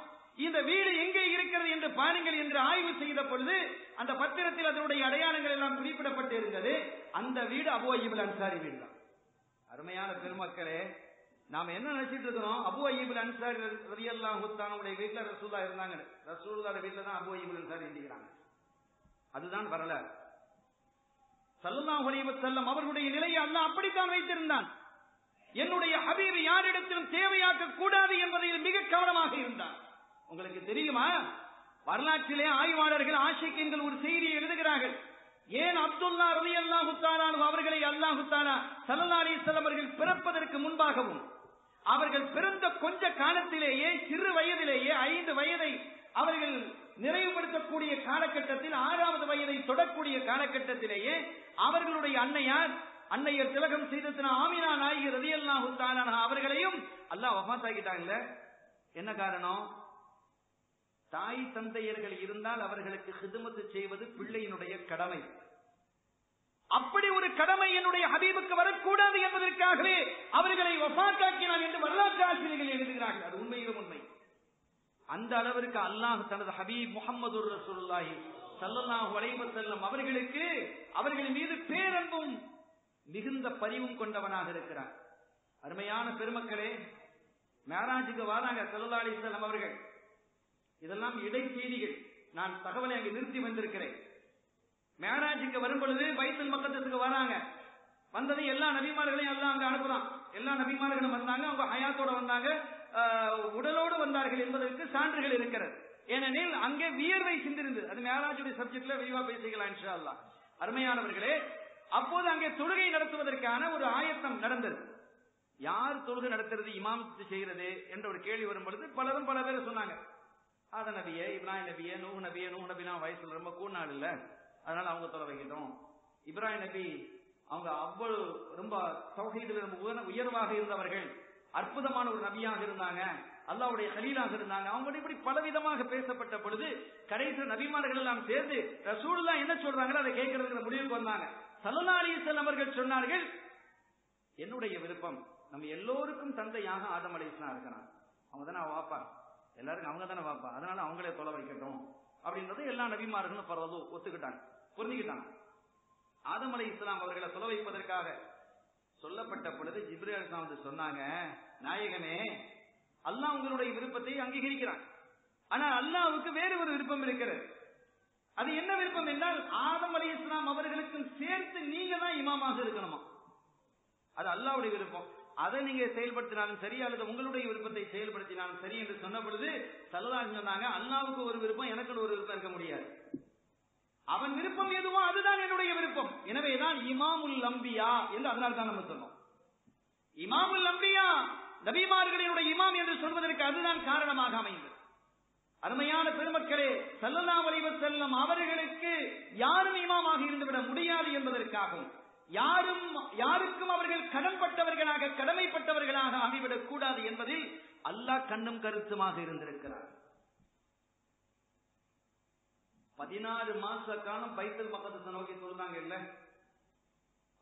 இந்த வீடு எங்கே இருக்கிறது என்று பாருங்கள் என்று ஆய்வு செய்த பொழுது அந்த பத்திரத்தில் அதனுடைய அடையாளங்கள் எல்லாம் குறிப்பிடப்பட்டு இருந்தது. அந்த வீடு அபூ அய்யூப் அன்சாரி வீடு தான். அருமையான பெருமக்களே, நாம என்ன நினைச்சிட்டு இருக்கிறோம், அபூ அய்யூப் அன்சாரி ரலியல்லாஹு தஆலா வீட்டுல ரசூலுல்லாஹ் இருந்தாங்க, ரசூலுல்லாஹ் வீட்டுல தான் அபூ அய்யூப் அன்சாரி இருக்கிறாங்க. அதுதான் வரலாறு. ஸல்லல்லாஹு அலைஹி வஸல்லம் அவர்களுடைய நிலையை அல்லாஹ் அப்படித்தான் வைத்திருந்தான். என்னுடைய ஹபீப் யாரிடத்திலும் தேவையாக்க கூடாது என்பதில் மிக கவனமாக இருந்தார். உங்களுக்கு தெரியுமா, வரலாற்றிலே ஆய்வாளர்கள் ஆஷிக்கீன்கள் ஒரு செய்தியை எழுதுகிறார்கள். ஏன் அப்துல்லா ரலியல்லாஹு தஆலா அவர்களை அல்லாஹ் தஆலா ஸல்லல்லாஹு அலைஹி வஸல்லம் அவர்கள் பிறப்பதற்கு முன்பாகவும் அவர்கள் பிறந்த கொஞ்ச காலத்திலேயே சிறு வயதிலேயே 5 வயதை அவர்கள் நிறைவுபடுத்தக்கூடிய காலகட்டத்தில் 6வது வயதை தொடக்கூடிய காலகட்டத்திலேயே அவர்களுடைய அன்னையர் திலகம் செய்தத்தின ஆமினா நாயகி ரலியல்லாஹு தஆலா அவர்களையும் அல்லாஹ் வஃபாத் ஆக்கிட்டாங்கல்ல. என்ன காரணம்? தாய் தந்தையர்கள் இருந்தால் அவர்களுக்கு ஹிதுமத்து செய்வது பிள்ளையினுடைய கடமை. அப்படி ஒரு கடமை என்னுடைய ஹபீபுக்கு வரக்கூடாது என்பதற்காகவே அவர்களை வஃபாத்தாக்கினான் என்று வரலாற்று ஆசிரியர்கள் எழுதுகிறார்கள். அது உண்மையிலும் உண்மை. அந்த அளவிற்கு அல்லாஹ் தனது ஹபீப் முஹம்மது ரசூலுல்லாஹி ஸல்லல்லாஹு அலைஹி வஸல்லம் அவர்களுக்கு அவர்கள் மீது பேரன்பும் மிகுந்த பரிவும் கொண்டவனாக இருக்கிறார். அருமையான பெருமக்களே, மேராஜுக்கு வராங்க ஸல்லல்லாஹு அலைஹி வஸல்லம் அவர்கள். இதெல்லாம் இடைச்செய்திகள், நான் தகவலை அங்கே நிறுத்தி வந்திருக்கிறேன். மேராஜுக்கு வரும் பொழுது பைத்துல் மக்தஸுக்கு வராங்க. வந்தது எல்லா நபிமார்களையும் எல்லாம் அங்க அனுப்புறான். எல்லா நபிமார்களும் வந்தாங்க, அவங்க ஹயாத்தோட வந்தாங்க, உடலோடு வந்தார்கள் என்பதற்கு சான்றுகள் இருக்கிறது. ஏனெனில் அங்கே வியர்வை சிந்திருந்தது. அது மேராஜுடைய சப்ஜெக்ட்ல விரிவா பேசிக்கலாம் இன்ஷா அல்லாஹ். அருமையானவர்களே, அப்போது அங்கே தொழுகை நடத்துவதற்கான ஒரு ஆயத்தம் நடந்தது. யார் தொழுகை நடத்துறது, இமாமத்து செய்கிறது என்ற ஒரு கேள்வி வரும் பொழுது பலரும் பல பேர் சொன்னாங்க, ஆத நபியே, இப்ராஹிம் நபியே, நூஹ் நபிலாம் வயசுல ரொம்ப கூழ்நாள் இல்ல, அதனால அவங்க தொலை வைக்கட்டும். இப்ராஹிம் நபி அவங்க அவ்வளவு ரொம்ப தௌஹீதுல ரொம்ப உயர்வாக இருந்தவர்கள், அற்புதமான ஒரு நபியாக இருந்தாங்க, அல்லாஹ்வுடைய கலீலாக இருந்தாங்க. அவங்க இப்படி பலவிதமாக பேசப்பட்ட பொழுது கடைசி நபிமார்கள் எல்லாம் சேர்ந்து ரசூலுல்லாஹ் என்ன சொல்றாங்களோ அதை கேட்கறதுக்கு முடிவுக்கு வந்தாங்க. ஸல்லல்லாஹு அலைஹி வஸல்லம் அவர்கள் சொன்னார்கள், என்னுடைய விருப்பம் நம்ம எல்லோருக்கும் தந்தையாக ஆதம் அலைஹிஸ்ஸலாம் இருக்கிறாங்க, அவங்க தானே வாப்பா, எல்லாருக்கும் அவங்க தானே வாப்பா, அதனால அவங்களே தொலை வைக்கட்டும் அப்படின்றது எல்லா நபிமார்களும் பரவது ஒத்துக்கிட்டாங்க, புரிஞ்சுக்கிட்டாங்க. ஆதம் அலைஹிஸ்ஸலாம் அவர்களை தொலை வைப்பதற்காக சொல்லப்பட்ட பொழுது ஜிப்ரீல் அலைஹிஸ்ஸலாம் வந்து சொன்னாங்க, நாயகமே, அல்லாஹ் உங்களுடைய விருப்பத்தை அங்கீகரிக்கிறான், ஆனால் அல்லாஹ்வுக்கு வேறு ஒரு விருப்பம் இருக்கிறது. அது என்ன விருப்பம் என்றால், ஆதம் அலைஹிஸ்ஸலாம் அவர்களுக்கும் சேர்த்து நீங்க தான் இமாமாக இருக்கணுமா. அது அல்லாஹ்வுடைய விருப்பம். அதை நீங்க செயல்படுத்தினாலும் சரி, அல்லது உங்களுடைய விருப்பத்தை செயல்படுத்தினாலும் சரி என்று சொன்ன பொழுது ஸல்லல்லாஹு சொன்னாங்க, அல்லாஹ்வுக்கு ஒரு விருப்பம், எனக்கு ஒரு விருப்பம் இருக்க முடியாது. அவன் விருப்பம் எதுவோ அதுதான் என்னுடைய விருப்பம். எனவேதான் இமாமுல் அம்பியா என்று அதனால தான் நம்ம சொன்னோம். இமாமுல் அம்பியா, நபிமார்களினுடைய இமாம் என்று சொல்வதற்கு அதுதான் காரணமாக அமைந்தது. அருமையான பெருமக்களே, ஸல்லல்லாஹு அலைஹி வஸல்லம் அவர்களுக்கு யாரும் இமாமாக இருந்துவிட முடியாது என்பதற்காகவும் யாருக்கும் அவர்கள் கடன்பட்டவர்களாக கடமைப்பட்டவர்களாக ஆகிவிடக் கூடாது என்பதில் அல்லாஹ் கண்ணும் கருத்துமாக இருந்திருக்கிறார். 14 மாச காலம் பைத்துல் மக்தஸை நோக்கி சொல்றாங்க இல்ல,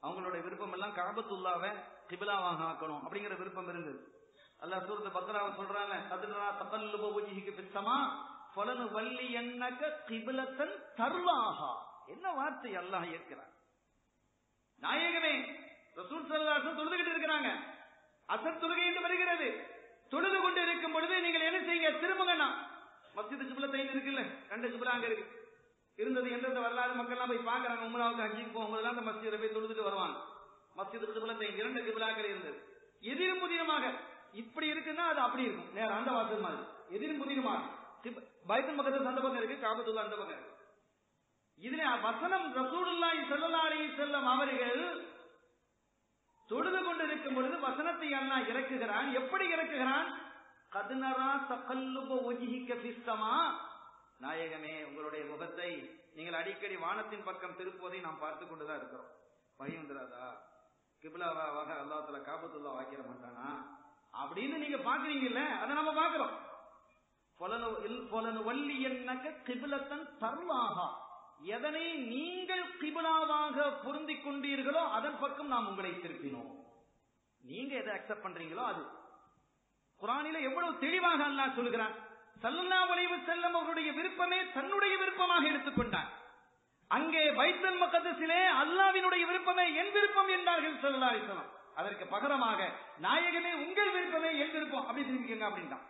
அவங்களுடைய விருப்பம் எல்லாம் கஅபத்துல்லாவை கிப்லாவாக ஆக்கணும் அப்படிங்கிற விருப்பம் இருந்தது. அல்லாஹ் சூரத் பக்ராவை சொல்றாங்க, தத்ரா தகல்லுப வஜ்ஹிக ஃபிஸ்ஸமா ஃபலனுவல்லியன்னக கிப்லத்தன் தர்லாஹா. என்ன வார்த்தை அல்லாஹ் ஏற்கிறார். நாயகமே ரசூல் ஸல்லல்லாஹு அலைஹி வஸல்லம் தொழுதுகிட்டு இருக்கிறாங்க. அசர் தொழுகை என்று வருகிறது. தொழுது கொண்டு இருக்கும் பொழுது நீங்கள் என்ன செய்யுங்க, திரும்புங்கண்ணா. மஸ்ஜித் கிப்லத்தைன் இருக்குல்ல, 2 கிப்லா அங்க இருக்கு இருந்தது. எந்தெந்த வரலாறு மக்கள் எல்லாம் போய் பாக்குறாங்க. உம்ராவுக்கு ஹஜ்ஜுக்கு போகும்போது அந்த மஸ்ஜிதை போய் தொழுதுட்டு வருவாங்க. மஸ்ஜித் கிப்லத்தைன் 2 கிப்லாக்கள் இருந்தது. எதிரும் புதிருமாக இப்படி இருக்குன்னா அது அப்படி இருக்கும், நேரம் அந்த வாசல் மாதிரி எதிரும் புதிருமாக. பைத்துல் மக்தஸ் அந்த பக்கம் இருக்கு, கஅபத்துல்லாஹ் அந்த பக்கம் இருக்கு. இதுல வசனம் ரசூலுல்லாஹி ஸல்லல்லாஹு அலைஹி வஸல்லம் அவர்கள் தொழுது கொண்டிருக்கும் பொழுது வசனத்தை அல்லாஹ் இறக்குகிறான். எப்படி இறக்குகிறான்? கத்னரா தகல்லுப வஜ்ஹிக ஃபிஸ்ஸமா. நாயகமே, உங்களுடைய முகத்தை நீங்கள் அடிக்கடி வானத்தின் பக்கம் திருப்புவதை நாம் பார்த்து கொண்டுதான் இருக்கிறோம். பயம் வந்துடாதா? கிப்லாவாக அல்லாஹ் தஆலா கஅபத்துல்லாஹ் ஆக்கிர மாட்டானா அப்படின்னு நீங்க பாக்குறீங்கல்ல, அதை நம்ம பாக்குறோம். ஃபலனுவல்லியன்னக கிப்லத்தன் தர்லாஹா. எதனை நீங்கள் கிப்லாவாக பொருந்திக் கொண்டீர்களோ அதன் பக்கம் நாம் உங்களை திருப்பினோம். நீங்க எதை அக்செப்ட் பண்றீங்களோ அது. குர்ஆனிலே எவ்வளவு தெளிவாக அல்லாஹ் சொல்கிறான். ஸல்லல்லாஹு அலைஹி வஸல்லம் அவருடைய விருப்பமே தன்னுடைய விருப்பமாக எடுத்துக்கொண்டார். அங்கே பைத்துல் மக்தஸிலே அல்லாஹ்வினுடைய விருப்பமே என் விருப்பம் என்றார்கள் ஸல்லல்லாஹு அலைஹி வஸல்லம். அதற்கு பகரமாக நாயகமே உங்கள் விருப்பமே என் விருப்பம் அப்படி தெரிவிக்கங்க அப்படின்றான்.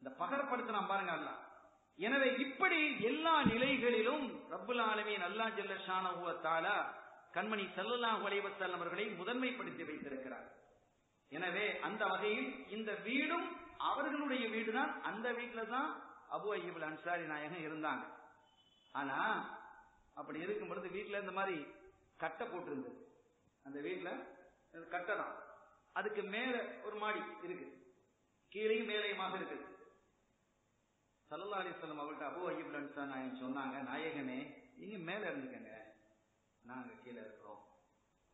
இந்த பகரப்படுத்தினான் பாருங்க அல்லாஹ். எனவே இப்படி எல்லா நிலைகளிலும் ரப்புல் ஆலமீன் அல்லாஹ் ஜல்ல ஷானஹு வ தஆலா கண்மணி ஸல்லல்லாஹு அலைஹி வஸல்லம் அவர்களை முதன்மைப்படுத்தி வைத்திருக்கிறார். எனவே அந்த வகையில் இந்த வீடும் அவர்களுடைய வீடுதான். அந்த வீட்டுல தான் அபூ அய்யூப் அல் அன்சாரி நாயகம் இருந்தாங்க. ஆனா அப்படி இருக்கும் பொழுது வீட்டுல இந்த மாதிரி கட்டை போட்டிருந்தது. அந்த வீட்டுல கட்டை தான், அதுக்கு மேல ஒரு மாடி இருக்கு, கீழையும் மேலையுமாக இருக்குது. ஸல்லல்லாஹு அலைஹி வஸல்லம் அவர்கிட்ட அபூ அய்யூப் அல் அன்சாரி நாயகம் சொன்னாங்க, நாயகமே நீங்க மேல இருந்துக்கங்க, நாங்க கீழே இருக்கிறோம்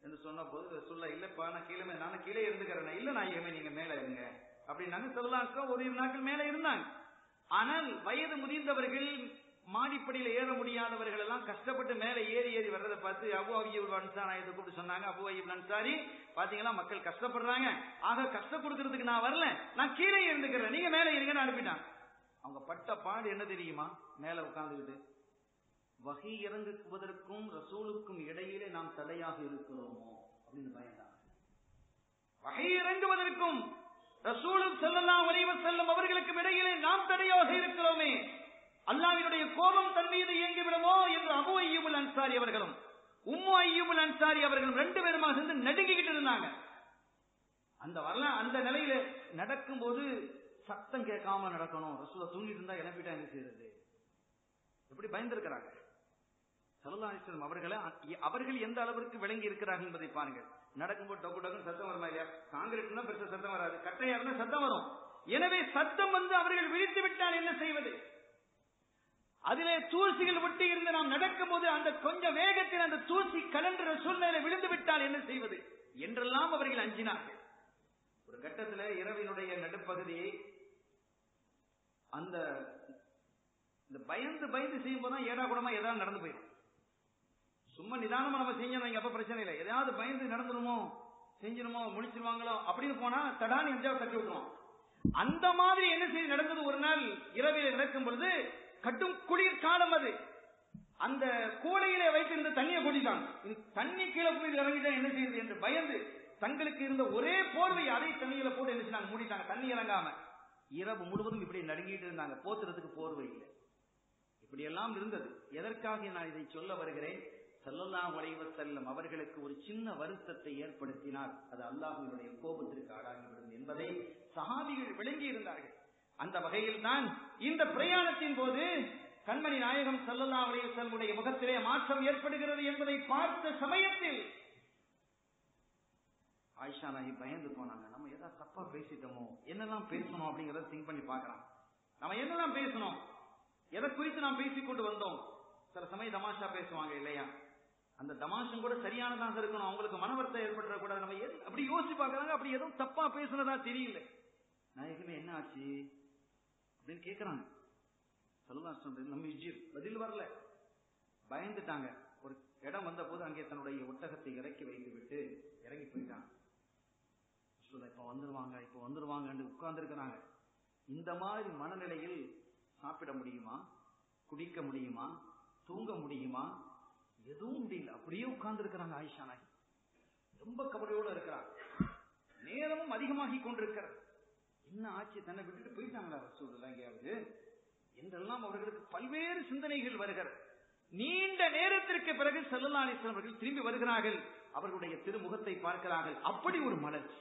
என்று சொன்ன போது ரசூலுல்லாஹ் இல்லப்பா நானும் கீழே இருந்துக்கிறேன். இல்ல நாயகமே நீங்க மேல இருங்க அப்படின்னாங்க. ஸல்லல்லாஹு அலைஹி வஸல்லம் ஒரு நாட்கள் மேல இருந்தாங்க. ஆனால் வயது முதிர்ந்தவர்கள், மாடிப்படியில ஏற முடியாதவர்கள் எல்லாம் கஷ்டப்பட்டு மேல ஏறி வர்றதை பார்த்து அபூ அய்யூப் அன்சாரி நாயகத்தை கூப்பிட்டு சொன்னாங்க, அபூ அய்யூப் அன்சாரி பாத்தீங்களா மக்கள் கஷ்டப்படுறாங்க, ஆக கஷ்டம் கொடுக்கறதுக்கு நான் வரல, நான் கீழே இருந்துக்கிறேன், நீங்க மேல இருங்கன்னு அனுப்பிட்டாங்க. அவங்க பட்ட பாடு என்ன தெரியுமா? மேல உட்கார்ந்துக்கிட்டு வஹி இறங்குவதற்கும் ரசூலுக்கும் இடையிலே நாம் தடையாக இருக்கிறோமோ அப்படின்னு பயந்தாங்க. வஹி இறங்குவதற்கும் ரசூல் ஸல்லல்லாஹு அலைஹி வஸல்லம் அவர்களுக்கும் இடையிலே நாம் தடையாக இருக்கிறோமே, அல்லாஹ்வினுடைய கோபம் தன் மீது இயங்கி விடுமோ என்று அபூ அய்யூப் அல் அன்சாரி அவர்களும் உம்மு அய்யூப் அல் அன்சாரி அவர்களும் 2 பேருமாக இருந்து நடுங்கிக்கிட்டு இருந்தாங்க. அந்த நிலையில நடக்கும் போது சத்தம் கேட்காம நடக்கணும். ரசூல தூங்கிட்டு இருந்தா எழுப்பிட்டா என்ன செய்யறது? எப்படி பயந்திருக்கிறாங்க. ஸல்லல்லாஹு அலைஹி வஸல்லம் அவர்கள் எந்த அளவிற்கு விளங்கி இருக்கிறார்கள் என்பதை பாருங்கள். நடக்கும்போது டொக்கு டொக்குன்னு சத்தம் வருமா இல்லையா? காங்கிரீட்னா பெருசா சத்தம் வராது, கட்டையா இருந்தா சத்தம் வரும். எனவே சத்தம் வந்து அவர்கள் விழித்து விட்டால் என்ன செய்வது? அதிலே தூசிகள் ஒட்டி இருந்து நாம் நடக்கும் போது அந்த கொஞ்சம் வேகத்தில் அந்த தூசி கலன்று ரசூல் மேலே விழுந்து விட்டால் என்ன செய்வது என்றெல்லாம் அவர்கள் அஞ்சினார்கள். ஒரு கட்டத்தில் இரவினுடைய நடுப்பகுதியை அந்த பயந்து செய்யும் போதுதான் ஏடா கூடமா ஏதாவது நடந்து போயிடும். சும்மா நிதானமா நம்ம செஞ்சோம், அப்ப பிரச்சனை இல்லை. எதாவது பயந்து நடந்துருமோ, செஞ்சிருமோ, முடிச்சிருவாங்களோ அப்படின்னு போனா தடானி எஞ்சாவது தட்டி விட்டுருவோம். அந்த மாதிரி என்ன செய்து நடந்தது? ஒரு நாள் இரவில் நடக்கும் பொழுது கட்டும் குளிர் காலம், அது அந்த கூடையிலே வைத்திருந்த தண்ணியை கூட்டிட்டாங்க. தண்ணி கீழே போய் இறங்கிட்டா என்ன செய்யுது என்று பயந்து தங்களுக்கு இருந்த ஒரே போர்வை அதை தண்ணியில போட்டு என்ன செய்தாங்க, மூடிட்டாங்க. தண்ணி இறங்காம இரவு முழுவதும் இப்படி நடுங்கிட்டு இருந்தாங்க. போத்துறதுக்கு போர்வை இல்லை. இப்படி எல்லாம் இருந்தது. எதற்காக நான் இதை சொல்ல வருகிறேன்? ஸல்லல்லாஹு அலைஹி வஸல்லம் அவர்களுக்கு ஒரு சின்ன வருத்தத்தை ஏற்படுத்தினால் அது அல்லாஹ்வினுடைய கோபத்திற்கு ஆளாகிவிடும் என்பதை சஹாபிகள் விளங்கி இருந்தார்கள். அந்த வகையில் தான் இந்த பிரயாணத்தின் போது கண்மணி நாயகம் ஸல்லல்லாஹு அலைஹி வஸல்லம் முகத்திலே மாற்றம் ஏற்படுகிறது என்பதை பார்த்த சமயத்தில் ஆயிஷா நாயகி பயந்து போனாங்க. நம்ம ஏதாவது தப்பா பேசிட்டோமோ, என்னெல்லாம் பேசணும் அப்படிங்கறத திங்க் பண்ணி பார்க்கலாம். நம்ம என்னெல்லாம் பேசணும், எதை குறித்து நாம் பேசிக்கொண்டு வந்தோம். சில சமயம் தமாஷா பேசுவாங்க இல்லையா, அந்த தமாஷம் கூட சரியானதாக இருக்கணும், அவங்களுக்கு மனவர்த்தம் ஏற்பட்டுற கூடாது. நம்ம அப்படி யோசிச்சு பார்க்கறாங்க, அப்படி எதுவும் தப்பா பேசுனதா தெரியல. நாயகமே என்ன ஆச்சு அப்படின்னு கேட்கிறாங்க. பதில் வரல, பயந்துட்டாங்க. ஒரு இடம் வந்த போது அங்கே தன்னுடைய ஒட்டகத்தை இறக்கி வைத்து விட்டு இறங்கி போயிட்டாங்க. இப்ப வந்துருவாங்க உட்கார்ந்து இருக்கிறாங்க. இந்த மாதிரி மனநிலையில் சாப்பிட முடியுமா, குடிக்க முடியுமா, தூங்க முடியுமா? எதுவும் முடியல. அப்படியே உட்கார்ந்து இருக்கிறாங்க. ஆயிஷா நாயகி ரொம்ப கவலையோடு இருக்கிறாங்க. நேரமும் அதிகமாகி கொண்டிருக்கிறது. என்ன ஆட்சி, தன்னை விட்டுட்டு போயிட்டாங்களா ரசூலுல்லாஹ் எங்கேயாவது என்றெல்லாம் அவர்களுக்கு பல்வேறு சிந்தனைகள் வருகிறது. நீண்ட நேரத்திற்கு பிறகு ஸல்லல்லாஹு அலைஹி வஸல்லம் அவர்கள் திரும்பி வருகிறார்கள். அவர்களுடைய திருமுகத்தை பார்க்கிறார்கள். அப்படி ஒரு மலர்ச்சி,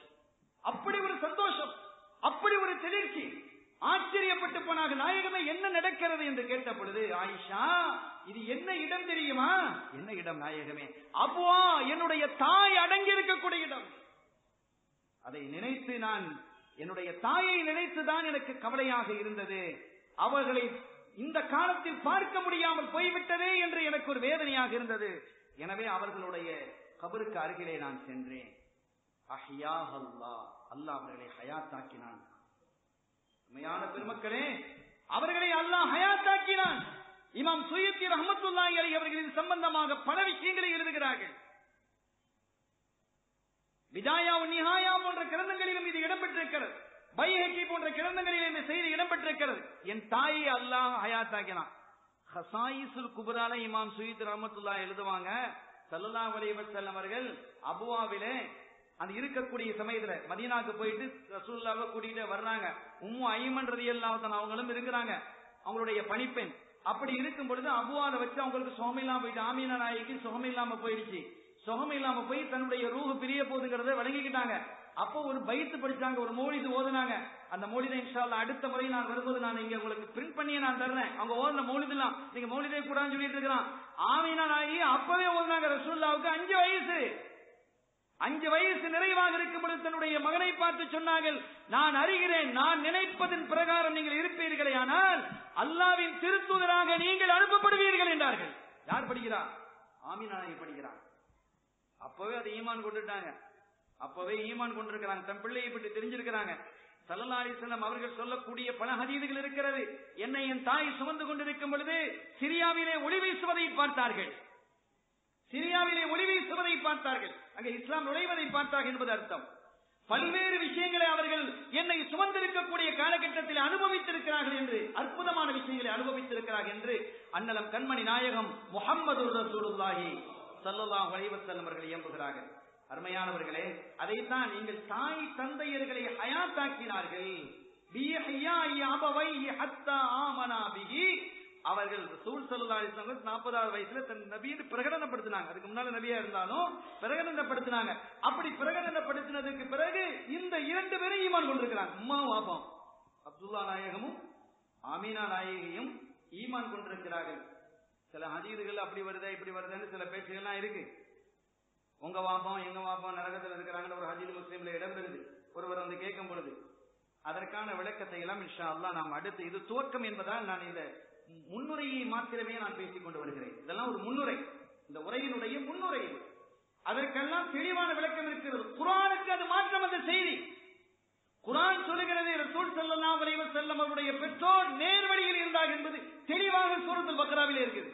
அப்படி ஒரு சந்தோஷம், அப்படி ஒரு தெளிர்ச்சி. ஆச்சரியப்பட்டு போனாங்க. நாயகமே என்ன நடக்கிறது என்று கேட்ட பொழுது, ஆயிஷா இது என்ன இடம் தெரியுமா? என்ன இடம் நாயகமே? அபுவா, என்னுடைய தாய் அடங்கி இருக்கக்கூடிய இடம். அதை நினைத்து நான் என்னுடைய தாயை நினைத்துதான் எனக்கு கவலையாக இருந்தது. அவர்களை இந்த காலத்தில் பார்க்க முடியாமல் போய்விட்டதே என்று எனக்கு ஒரு வேதனையாக இருந்தது. எனவே அவர்களுடைய கபருக்கு அருகிலே நான் சென்றேன். அஹ்யாஹ் அல்லாஹ், அல்லாஹ் அவர்களை ஹயாத்தாக்கினான். உண்மையான பெருமக்களே, அவர்களை அல்லாஹ் ஹயாத்தாக்கினான். இமாம் சுயூத்தி ரஹ்மத்துல்லாஹி அலைஹி அவர்கள் இது சம்பந்தமாக பல விஷயங்களை எழுதுகிறார்கள். விதாயா நிஹாயா போன்ற கிரந்தங்களிலும் இது இடம்பெற்றிருக்கிறது. பைஹகி போன்ற கிரந்தங்களில் இந்த செய்தி இடம்பெற்றிருக்கிறது. என் தாயை அல்லாஹ் ஹயாத்தாக்கினான். ஹசாயிசுல் குப்ரால இமாம் சுயூத்தி ரஹ்மத்துல்லாஹி எழுதுவாங்க, ஸல்லல்லாஹு அலைஹி வஸல்லம் அவர்கள் அபுவாவிலே அந்த இருக்கக்கூடிய சமயத்துல மதீனாவுக்கு போயிட்டு ரசூலுல்லாஹ்வை கூட்டிட்டு வர்றாங்க. உம்மு ஐமன் ரலியல்லாஹு தஆலா அவங்களும் இருக்கிறாங்க, அவங்களுடைய பணிப்பெண். அப்படி இருக்கும் பொழுது அபுவால வச்சு அவங்களுக்கு சுகம் இல்லாம போயிட்டு, ஆமீனா நாயகி சுகம் இல்லாம போயிடுச்சு. சுகம் இல்லாம போய் தன்னுடைய ரூஹ் பிரிய போகுதுங்கிறத வழங்கிக்கிட்டாங்க. அப்போ ஒரு பைத்து படிச்சாங்க, ஒரு மௌலிது ஓதுனாங்க. அந்த மௌலிதை இன்ஷா அல்லாஹ் அடுத்த முறை நான் வரும்போது நான் இங்க உங்களுக்கு பிரிண்ட் பண்ணியே நான் தர்றேன். அவங்க ஓதுன மௌலிதெல்லாம் நீங்க மௌலிதே கூடாதுன்னு சொல்லிட்டு இருக்கிறான். ஆமீனா நாயகி அப்பவே ஓதுனாங்க. ரசூலுல்லாஹ்வுக்கு 5 வயசு. 5 வயசு நிறைவாக இருக்கும் பொழுது தன்னுடைய மகனை பார்த்து சொன்னார்கள், நான் அறிகிறேன், நான் நினைப்பதன் பிரகாரம் நீங்கள் இருப்பீர்களே, ஆனால் அல்லாஹ்வின் திருத்தூதராக நீங்கள் அனுப்பப்படுவீர்கள் என்றார்கள். யார் படிக்கிறார்? ஆமீனா நாயகி படிக்கிறார். அப்பவே அதை ஈமான் கொண்டுட்டாங்க. அப்பவே ஈமான் கொண்டிருக்கிறாங்க. தன் பிள்ளையை பற்றி தெரிஞ்சிருக்கிறாங்க. ஸல்லல்லாஹு அலைஹி வஸல்லம் அவர்கள் சொல்லக்கூடிய பல ஹதீதுகள் இருக்கிறது. என்னை என் தாய் சுமந்து கொண்டிருக்கும் பொழுது சிரியாவிலே ஒளி வீசுவதை பார்த்தார்கள். சிரியாவிலே ஒளி வீசுவதை பார்த்தார்கள். அங்கே இஸ்லாம் நுழைவதை பார்த்தார்கள் என்பது அர்த்தம். பல்வேறு விஷயங்களை அவர்கள் என்னை சுமந்திருக்கக்கூடிய காலகட்டத்தில் அனுபவித்திருக்கிறார்கள் என்று, அற்புதமான விஷயங்களை அனுபவித்திருக்கிறார்கள் என்று அன்னலம் கண்மணி நாயகம் முஹம்மது ரசூலுல்லாஹி ஸல்லல்லாஹு அலைஹி வஸல்லம் அவர்கள் இயம்புகிறார்கள். அருமையானவர்களே, அதைத்தான் நீங்கள் தாய் தந்தையர்களை ஹயாத்தாக்கினார்கள். அவர்கள் ரசூல் ஸல்லல்லாஹு அலைஹி வஸல்லம் 40வது வயசுல தன் நபியை பிரகடனப்படுத்தினாங்க. அதுக்கு முன்னால நபியா இருந்தாலும் பிரகடனப்படுத்தினாங்க. அப்படி பிரகடனப்படுத்தினதுக்கு பிறகு இந்த 2 பேரும் ஈமான் கொண்டிருக்கிறாங்க. உம்மாவும் வாப்பாவும், அப்துல்லா நாயகமும் ஆமீனா நாயகியும் ஈமான் கொண்டிருக்கிறார்கள். சில ஹதீதுகள் அப்படி வருதா இப்படி வருதுன்னு சில பேச்சுகள்லாம் இருக்கு. உங்க வாப்பம் எங்க வாப்பம் நரகத்தில் இருக்கிறாங்கன்னு ஒரு ஹதீஸ் முஸ்லிம்ல இடம்பெறுது. ஒருவர் வந்து கேட்கும் பொழுது அதற்கான விளக்கத்தை எல்லாம் இன்ஷா அல்லாஹ் நாம் அடுத்து, இது துவக்கம் என்பதால் நான் இந்த முன்னுரையை மாத்திரமே நான் பேசிக் கொண்டு வருகிறேன். இதெல்லாம் ஒரு முன்னுரை, இந்த உரையினுடைய முன்னுரை. அதற்கெல்லாம் தெளிவான விளக்கம் இருக்கிறது. குர்ஆனுக்கு அது மாற்றம். அந்த செய்தி குர்ஆன் சொல்லுகிறது, ரசூல் ஸல்லல்லாஹு அலைஹி வஸல்லம் அவருடைய பெற்றோர் நேர்வழியில் இருந்தார்கள் என்பது தெளிவாக சூரத்துல் பக்ராவிலே இருக்குது,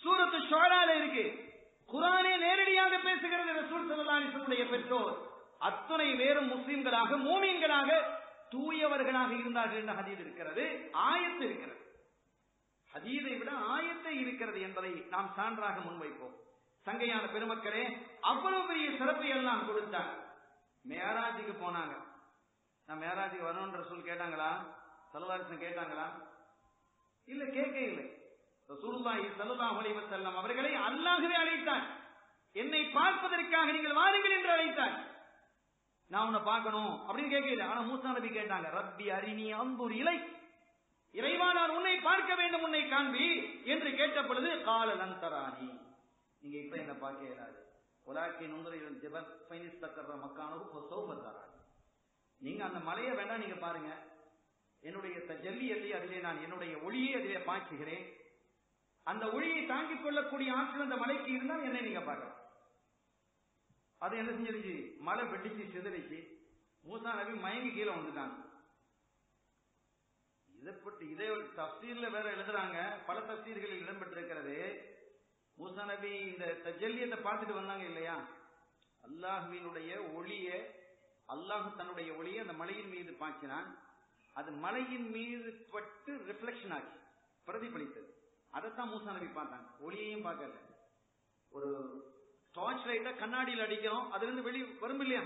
சூரத்து ஷுஆரால இருக்கு. குர்ஆனே நேரடியாக பேசுகிறது. ரசூல் ஸல்லல்லாஹு அலைஹி வஸல்லம் பெற்றோர் அத்தனை பேரும் முஸ்லிம்களாக மூமின்களாக தூயவர்களாக இருந்தார்கள் என்ற ஹதீஸ் இருக்கிறது, ஆயத்து இருக்கிறது. ஹதீஸை விட ஆயத்தை இருக்கிறது என்பதை நாம் சான்றாக முன்வைப்போம். சங்கையான பெருமக்களே, அவ்வளவு பெரிய சிறப்பை எல்லாம் கொடுத்தாங்க. மேராஜுக்கு போனாங்க. நான் மேராஜுக்கு வரணும்ன்ற ரசூல் கேட்டாங்களா? ஸல்லல்லாஹு அலைஹி வஸல்லம் கேட்டாங்களா? இல்ல, கேட்க இல்லை. ரசூலுல்லாஹி ஸல்லல்லாஹு அலைஹி வஸல்லம் அவர்களை அல்லாஹ்வே அழைத்தார். என்னை பார்ப்பதற்காக நீங்கள் வாருங்கள் என்று அழைத்தார். நான் உன்னை பார்க்கணும் அப்படின்னு கேட்கல. ஆனா மூசா நபி கேட்டாங்க, ரப்பி அரினி அன்துர் இலை, இறைவா நான் உன்னை பார்க்க வேண்டும், உன்னை காண்பி என்று கேட்ட பொழுது கால லன் தரானி, நீங்க இப்ப என்ன பார்க்க இயலாது. உலாக்கி நுந்தரில் ஜபல் ஃபைனிஸ்தக்கற மக்கானஹு ஃபஸௌஃப தரானி, நீங்க அந்த மலையை வேண்டாம் நீங்க பாருங்க, என்னுடைய தஜல்லியத்தை அதிலே நான் என்னுடைய ஒளியை அதிலே பாய்ச்சுகிறேன். அந்த ஒளியை தாங்கிக் கொள்ளக்கூடிய ஆற்றல் அந்த மலைக்கு இருந்தால் என்னை நீங்க பார்க்கலாம். அது என்ன செஞ்சிருச்சு? மலை வெட்டிச்சு, சிதறிச்சு. மூசா நபி மயங்கி கீழே வந்துட்டாங்க. இதே ஒரு தஃசீர்ல வேற எழுதுறாங்க, பல தஃசீர்களில் இடம்பெற்றிருக்கிறது. மூசா நபி இந்த தஜல்லியத்தை பார்த்துட்டு வந்தாங்க இல்லையா, அல்லாஹுவினுடைய ஒளிய, அல்லாஹு தன்னுடைய ஒளியை அந்த மலையின் மீது பாய்ச்சினான். அது மலையின் மீது பட்டு ரிஃப்ளெக்ஷன் ஆச்சு, பிரதிபலித்தது. அதைத்தான் மூசா நபி பார்த்தாங்க, ஒளியையும் பார்க்கல. ஒரு டார்ச் லைட்டை கண்ணாடியில் அடிக்கிறோம், அதுல இருந்து வெளி வரும் இல்லையா,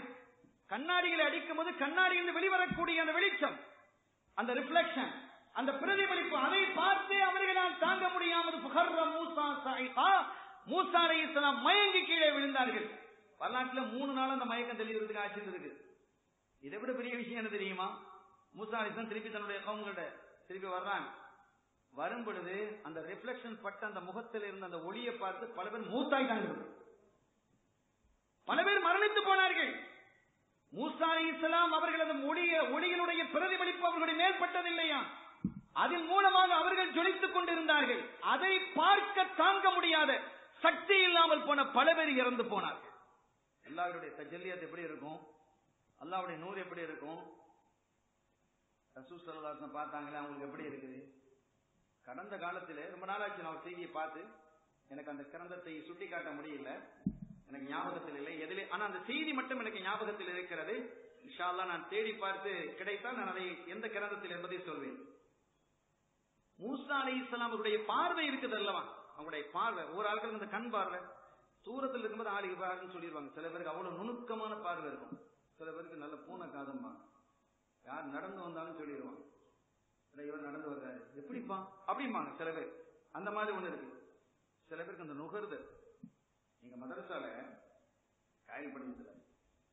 கண்ணாடிகளை அடிக்கும் போது கண்ணாடியில் வெளிவரக்கூடிய அந்த வெளிச்சம், அந்த ரிஃப்ளெக்ஷன், அந்த பிரதிபலிப்பு, அதை பார்த்து அவர்களால் தாங்க முடியாமல் மூசா அலைஹிஸ்ஸலாம் மயங்கி கீழே விழுந்தார்கள். வரலாற்றுல 3 நாள் அந்த மயக்கம் தெளிவதற்கு ஆட்சி இருக்கு. இதை விட பெரிய விஷயம் என்ன தெரியுமா? மூசா அலைஹிஸ்ஸலாம் திருப்பி தன்னுடைய கவும்கிட்ட திருப்பி வர்றாங்க. வரும் பொழுது அந்த ரிஃப்ளெக்ஷன் பட்ட அந்த முகத்தில் இருந்த அந்த ஒளியை பார்த்து பல பேர் மூத்தாயிட்டாங்க, பல பேர் மரணித்து போனார்கள். மூசா அலைஹிஸ்ஸலாம் அவர்களது ஒளியினுடைய பிரதிபலிப்பு அவர்களுடைய மேற்பட்டதில்லையா, அதன் மூலமாக அவர்கள் ஜொலித்துக் கொண்டிருந்தார்கள். அதை பார்க்க தாங்க முடியாத சக்தி இல்லாமல் போன பல பேர் இறந்து போனார்கள். அல்லாஹ்வுடைய தஜல்லியத் எப்படி இருக்கும், அல்லாஹ்வுடைய நூர் எப்படி இருக்கும், ரசூல் ஸல்லல்லாஹு அலைஹி வஸல்லம் பார்த்தாங்களே, அவங்களுக்கு எப்படி இருக்குது? கடந்த காலத்திலே ரொம்ப நாளாச்சு நான் ஒரு செய்தியை பார்த்து, எனக்கு அந்த கிரந்தத்தை சுட்டி காட்ட முடியல, எனக்கு ஞாபகத்தில் இல்லை எதிலே, ஆனா அந்த செய்தி மட்டும் எனக்கு ஞாபகத்தில் இருக்கிறது. இன்ஷா அல்லாஹ் நான் தேடி பார்த்து கிடைத்தால் நான் அதை எந்த கிரந்தத்தில் என்பதை சொல்வேன். மூசா அலைஹிஸ்ஸலாம் அவருடைய பார்வை இருக்குது அல்லவா, அவங்களுடைய பார்வை, ஒரு ஆளுக்கு அந்த கண் பார்வை தூரத்தில் இருக்கும்போது ஆளுக்கு பார்வைன்னு சொல்லிடுவாங்க. சில பேருக்கு அவ்வளவு நுணுக்கமான பார்வை இருக்கும், சில பேருக்கு நல்ல பூனை காதம்பாங்க. யார் நடந்து வந்தாலும் சொல்லிடுவாங்க, இவர் நடந்து வர்றாரு எப்படிப்பா அப்படிம்பாங்க சில பேர். அந்த மாதிரி ஒண்ணு இருக்கு. சில பேருக்கு அந்த நுகர்தல். எங்க மதரசால காயல் படிச்சதுல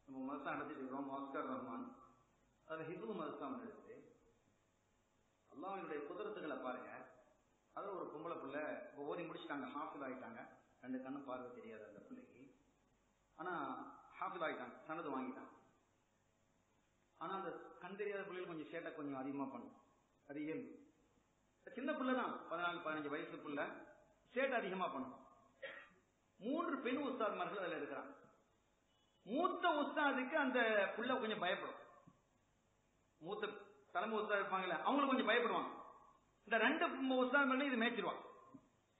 நம்ம மதரசா நடத்திட்டு இருக்கோம், மாஸ்கர் ரஹ்மான், அதுல ஹிப்ரு மதரசா இருக்கு. அல்லாஹ்வுடைய குதிரத்துகளை பாருங்க. அது ஒரு பொம்பளை பிள்ளை ஓதி முடிச்சுட்டாங்க, ஹாஃபில் ஆயிட்டாங்க, 2 கண்ணும் பார்வை தெரியாது அந்த பிள்ளைக்கு, ஆனா ஹாஃபில் ஆயிட்டாங்க, சனது வாங்கிட்டாங்க. ஆனா அந்த கண் தெரியாத பிள்ளைகள் கொஞ்சம் சேட்டை கொஞ்சம் அதிகமா பண்ணும், அது இயல்பு. சின்ன பிள்ளை தான், 14-15 வயசு பிள்ளை, சேட்டை அதிகமா பண்ணும். 3 பெண் உஸ்தாத்மார்கள் அதுல இருக்கிறாங்க. மூத்த உஸ்தாதுக்கு அந்த புள்ள கொஞ்சம் பயப்படும், மூத்த தலைமை உஸ்தாத் இருப்பாங்கல்ல, அவங்களுக்கு கொஞ்சம் பயப்படுவாங்க. இந்த 2 உஸ்தாத்மார்கள் இது மேய்ச்சிருவாங்க.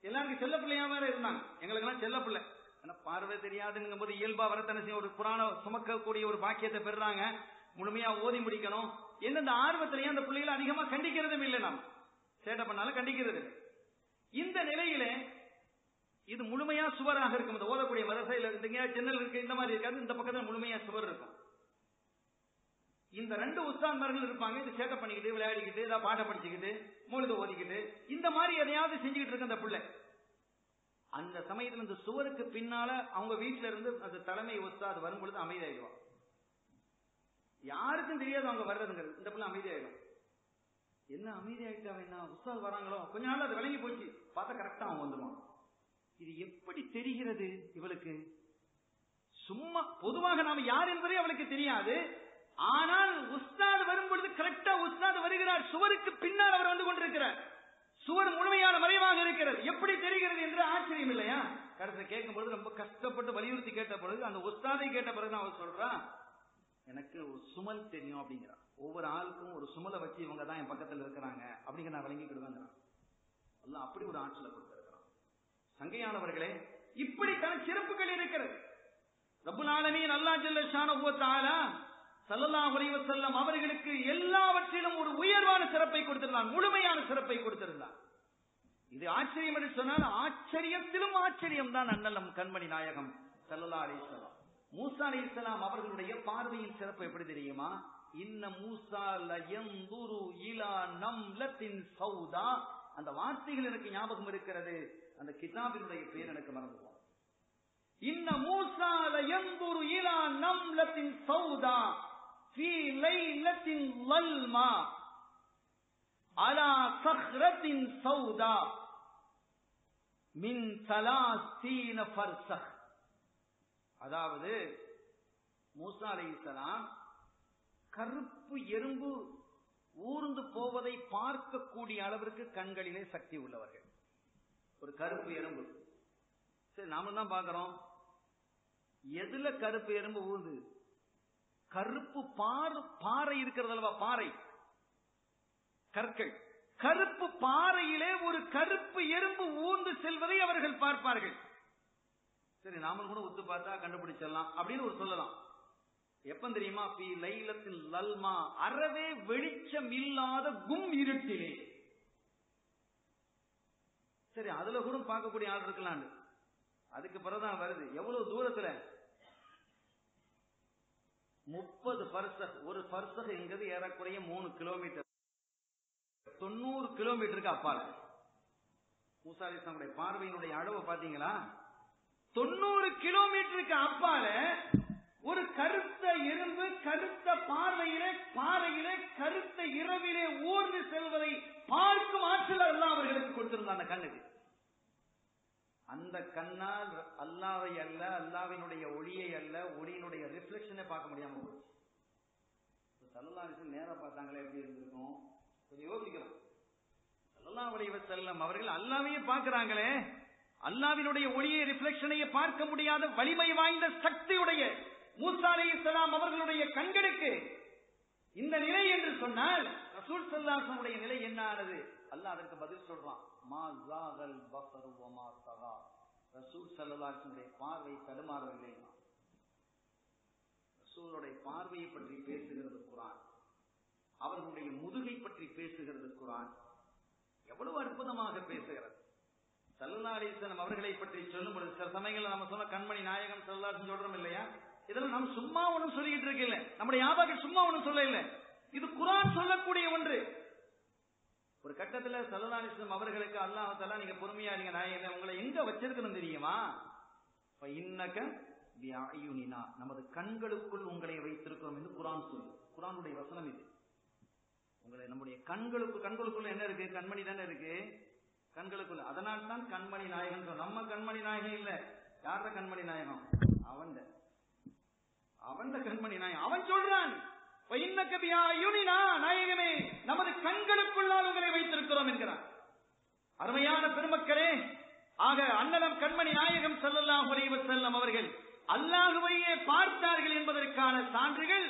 எல்லாருக்கும் செல்ல பிள்ளையா வேற இருந்தாங்க, எங்களுக்கு எல்லாம் செல்ல பிள்ளை. ஆனா பார்வை தெரியாதுங்கும் போது இயல்பா வரத்தனை செய்ய ஒரு புராண சுமக்கக்கூடிய ஒரு பாக்கியத்தை பெறாங்க, முழுமையா ஓதி முடிக்கணும். எந்தெந்த ஆர்வத்திலேயே அந்த பிள்ளைகளை அதிகமா கண்டிக்கிறதும் இல்லை, நாம் சேட்டை பண்ணாலும் கண்டிக்கிறது. இந்த நிலையில இது முழுமையா சுவராக இருக்கும். இந்த ஓதக்கூடிய மதரசையில இருந்தீங்க, ஜன்னல் இருக்கு, இந்த மாதிரி இருக்காது. இந்த பக்கத்துல முழுமையா சுவர் இருக்கும். இந்த 2 உஸ்தாத்மார்கள் இருப்பாங்க, இது சேட்டை பண்ணிக்கிட்டு விளையாடிக்கிட்டு ஏதாவது பாட்டை படிச்சுக்கிட்டு மூலிகை ஓதிக்கிட்டு இந்த மாதிரி எதையாவது செஞ்சுக்கிட்டு இருக்க அந்த பிள்ளை. அந்த சமயத்துல இந்த சுவருக்கு பின்னால அவங்க வீட்டுல இருந்து அந்த தலைமை உஸ்தாத் வரும் பொழுது அமைதியாயிடுவான். யாருக்கும் தெரியாது அவங்க வர்றதுங்கிறது. இந்த பிள்ளை அமைதியாயிடும். என்ன அமைதியாயிட்டா என்ன உஸ்தாத் வராங்களோ, கொஞ்ச நாள் அது விளங்கி போச்சு, பார்த்தா கரெக்டா அவன் வந்துடுவான். இது எப்படி தெரிகிறது இவளுக்கு? சும்மா பொதுவாக நாம யார் என்பதே அவளுக்கு தெரியாது. ஆனால் உஸ்தாத் வரும் பொழுது கரெக்டா உஸ்தாத் வருகிறார், சுவருக்கு பின்னால் அவர் வந்து கொண்டிருக்கிறார், சுவர் முழுமையான மறைவாக இருக்கிறது. எப்படி தெரிகிறது என்று ஆச்சரியம் இல்லையா? கடைசி கேட்கும் பொழுது ரொம்ப கஷ்டப்பட்டு வலியுறுத்தி கேட்ட பொழுது அந்த உஸ்தாதை கேட்ட பிறகு அவர் சொல்றான், எனக்கு ஒரு சுமல் தெரியும் அப்படிங்கிறான். ஒவ்வொரு ஆளுக்கும் ஒரு சுமலை வச்சு இவங்க தான் என் பக்கத்தில் இருக்கிறாங்க அப்படிங்கிற நான் விளங்கிக்கிடுவேன். அப்படி ஒரு ஆற்றலை கொடுத்திருக்கிறான். சங்கையானவர்களே, இப்படித்தான் சிறப்புகள் இருக்கிறது. ரப்புல் ஆலமீன் அல்லாஹ் ஜல்ல ஷானஹு வ தஆலா ஸல்லல்லாஹு அலைஹி வஸல்லம் அவர்களுக்கு எல்லாவற்றிலும் ஒரு உயர்வான சிறப்பை கொடுத்திருந்தான், முழுமையான சிறப்பை கொடுத்திருந்தான். இது ஆச்சரியம் என்று சொன்னால் ஆச்சரியத்திலும் ஆச்சரியம் தான் அண்ணல் நம் கண்மணி நாயகம் ஸல்லல்லாஹு அலைஹி வஸல்லம். மூசா அலைஹிஸ்ஸலாம் அவர்களுடைய பார்வையின் சிறப்பு எப்படி தெரியுமா? இன்ன மூசா லயன்துரு இலா நம்லத்தின் சௌதா. அந்த வார்த்தைகள் எனக்கு ஞாபகம் இருக்கிறது, அந்த கிதாபினுடைய பெயர் எனக்கு மறந்து போகும். இன்ன மூசா லயன்துரு இலா நம்லத்தின் சௌதா ஃபீ லைலத்தின் லல்மா அலா ஸஹ்ரத்தின் சௌதா மின் 30 ஃபர்ஸஹ். அதாவது மூசா அலைஹிஸ்ஸலாம் கருப்பு எறும்பு ஊர்ந்து போவதை பார்க்கக்கூடிய அளவிற்கு கண்களிலே சக்தி உள்ளவர்கள். ஒரு கருப்பு எறும்பு, சரி நாம தான் பார்க்கிறோம், எதுல கருப்பு எறும்பு ஊர்ந்து? கருப்பு பாறை இருக்கிறது அல்லவா, பாறை கற்கள், கருப்பு பாறையிலே ஒரு கருப்பு எறும்பு ஊர்ந்து செல்வதை அவர்கள் பார்ப்பார்கள். சரி நாம கூட ஒத்து பார்த்தா கண்டுபிடிச்சிடலாம் அப்படின்னு ஒரு சொல்லலாம். எப்ப தெரியுமா? லைலத்தில் லல்மா, அறவே வெளிச்சம் இல்லாத கும் இருட்டிலே. சரி அதுல கூட பார்க்கக்கூடிய ஆள் இருக்கலாம். அதுக்கு பிறகுதான் வருது. எவ்வளவு தூரத்துல? 30 பர்சக். ஒரு பர்சக் என்கிறது ஏறக்குறைய 3 கிலோமீட்டர், 90 கிலோமீட்டருக்கு அப்பால. மூசா அலைஹிஸ்ஸலாமுடைய பார்வையினுடைய அளவு பாத்தீங்களா? 90 கிலோமீட்டருக்கு அப்பால ஒரு கருத்த எறும்பு கருத்த பாறையிலே கருத்த இரவிலே ஊர்ந்து செல்வதை பார்க்கும் ஆற்றல் அல்லாஹ் அவர்களுக்கு கொடுத்திருந்தார். அந்த கண்ணுக்கு, அந்த கண்ணால் அல்லாவை அல்ல, அல்லாவினுடைய ஒளியை அல்ல, ஒளியினுடைய ரிஃப்ளெக்ஷனை பார்க்க முடியாம போச்சு. ஸல்லல்லாஹு அலைஹி வஸல்லம் நேரா பார்த்தாங்களே எப்படி இருந்திருக்கும்? கொஞ்சம் யோசிக்கலாம். ஸல்லல்லாஹு அலைஹி வஸல்லம் அவர்கள் அல்லாவையே பார்க்கிறாங்களே, அல்லாவினுடைய ஒளியை ரிஃப்ளெக்ஷனையே பார்க்க முடியாத வலிமை வாய்ந்த சக்தியுடைய மூசா அலைஹிஸ்ஸலாம் அவர்களுடைய கண்களுக்கு இந்த நிலை என்று சொன்னால் ரசூல் ஸல்லல்லாஹு அலைஹி வஸல்லம் நிலை என்ன ஆனது? அல்லாஹ் அதற்கு பதில் சொல்றான், மா ஸாகல் பஸரு வ மா தகா. ரசூல் ஸல்லல்லாஹு அலைஹி வஸல்லம் பார்வை தடுமாறவில்லை. ரசூலுடைய பார்வையை பற்றி பேசுகிறது குர்ஆன், அவர்களுடைய முதுகை பற்றி பேசுகிறது குர்ஆன். எவ்வளவு அற்புதமாக பேசுகிறது. ஸல்லல்லாஹு அலைஹி வஸல்லம் அவர்களை பற்றி சொல்லும் பொழுது சில சமயங்களில் நம்ம சொன்ன கண்மணி நாயகம் ஸல்லல்லாஹு அலைஹி வஸல்லம் சொல்றோம் இல்லையா? இதெல்லாம் நம்ம சும்மா ஒன்றும் சொல்லிக்கிட்டு இருக்கல, நம்முடைய யாபாக்கள் சும்மா ஒன்றும் சொல்ல இல்லை, இது குர்ஆன் சொல்லக்கூடிய ஒன்று. ஒரு கட்டத்தில் ஸல்லல்லாஹு அலைஹி வஸல்லம் அவர்களுக்கு அல்லாஹ் தஆலா நீங்க பொறுமையா இருங்க நாயகமே, உங்களை எங்க வச்சிருக்கணும் தெரியுமா? இன்னக பிஅயுனினா, நமது கண்களுக்குள் உங்களை வைத்திருக்கிறோம் என்று குர்ஆன் சொல்லு. குர்ஆனுடைய வசனம் இது. உங்களை நம்முடைய கண்களுக்குள்ள என்ன இருக்கு? கண்மணி தானே இருக்கு கண்களுக்குள்ள. அதனால் தான் கண்மணி நாயகன். நம்ம கண்மணி நாயகம் இல்ல. யார கண்மணி நாயகம்? அவன் கண்மணி நாயகம். அவன் சொல்றான், நாயகமே நமது கண்களுக்குள்ளால் உங்களை வைத்திருக்கிறோம் என்கிறான். அருமையான பெருமக்களே, ஆக அன்னலம் கண்மணி நாயகம் ஸல்லல்லாஹு அலைஹி வஸல்லம் அவர்கள் அல்லாஹ்வையே பார்த்தார்கள் என்பதற்கான சான்றுகள்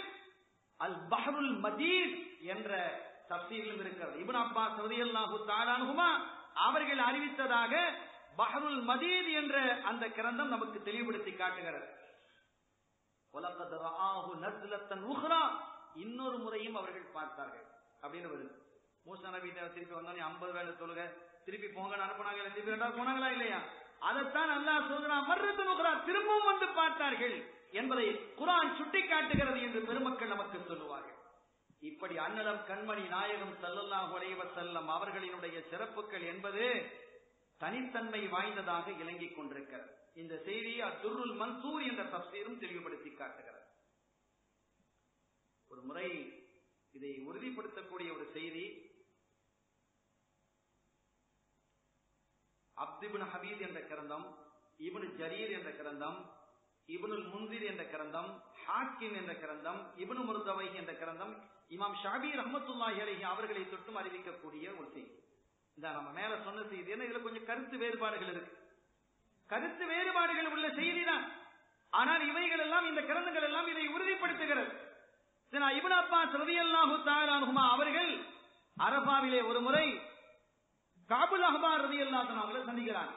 அல் பஹ்ருல் மதீத் என்ற தஃசீரிலும் இருக்கிறது. இப்னு அப்பாஸ் ரலியல்லாஹு தஆலா அன்ஹுமா அவர்கள் அறிவித்ததாக பஹ்ருல் மதீத் என்ற அந்த கிரந்தம் நமக்கு தெளிவுபடுத்தி காட்டுகிறது. வலகத் ரஆஹு நஸ்லத்தன் உக்ரா, இன்னொரு முறையும் அவர்கள் பார்த்தார்கள் அப்படின்னு வருது. மூசா நபி திருப்பி வந்தோம், 50 வேளை தொழுக, திருப்பி போங்க அனுப்புனாங்க, திருப்பி ரெண்டாவது போனாங்களா இல்லையா? அதைத்தான் அல்லாஹ் சொல்றான், மர்ரத்தன் உக்ரா, திரும்பவும் வந்து பார்த்தார்கள் என்பதை குர்ஆன் சுட்டி காட்டுகிறது என்று பெருமக்கள் நமக்கு சொல்லுவார்கள். இப்படி அன்னலம் கண்மணி நாயகம் ஸல்லல்லாஹு அலைஹி வஸல்லம் அவர்களினுடைய சிறப்புகள் என்பது தனித்தன்மை வாய்ந்ததாக இலங்கிக் கொண்டிருக்கிறது. இந்த செய்தியை அத்துருல் மன்சூர் என்ற தஃசீரும் தெளிவுபடுத்தி காட்டுகிறது. ஒரு முறை இதை உறுதிப்படுத்தக்கூடிய ஒரு செய்தி, அப்து இப்னு ஹபீத் என்ற கிரந்தம், இப்னு ஜரீர் என்ற கிரந்தம், இப்னுல் முன்சிர் என்ற கிரந்தம், ஹாக்கிம் என்ற கிரந்தம், இப்னு முர்தவை என்ற கிரந்தம், இமாம் ஷாபி ரஹ்மத்துல்லாஹி அலைஹி அவர்களை தொட்டும் அறிவிக்கக்கூடிய ஒரு செய்தி. இந்த நம்ம மேல சொன்ன செய்தி என்ன, இதுல கொஞ்சம் கருத்து வேறுபாடுகள் இருக்கு. கருத்து வேறுபாடுகள் உள்ள செய்தி தான், ஆனால் இவைகள் எல்லாம், இந்த கிரந்தங்கள் எல்லாம் இதை உறுதிப்படுத்துகிறது. இப்னு அப்பாஸ் ரலியல்லாஹு தஆலா அன்ஹுமா அவர்கள் அரபாவிலே ஒரு முறை காபுல் அஹ்பார் ரலியல்லாஹு அன்ஹு அவர்களை சந்திக்கிறாங்க.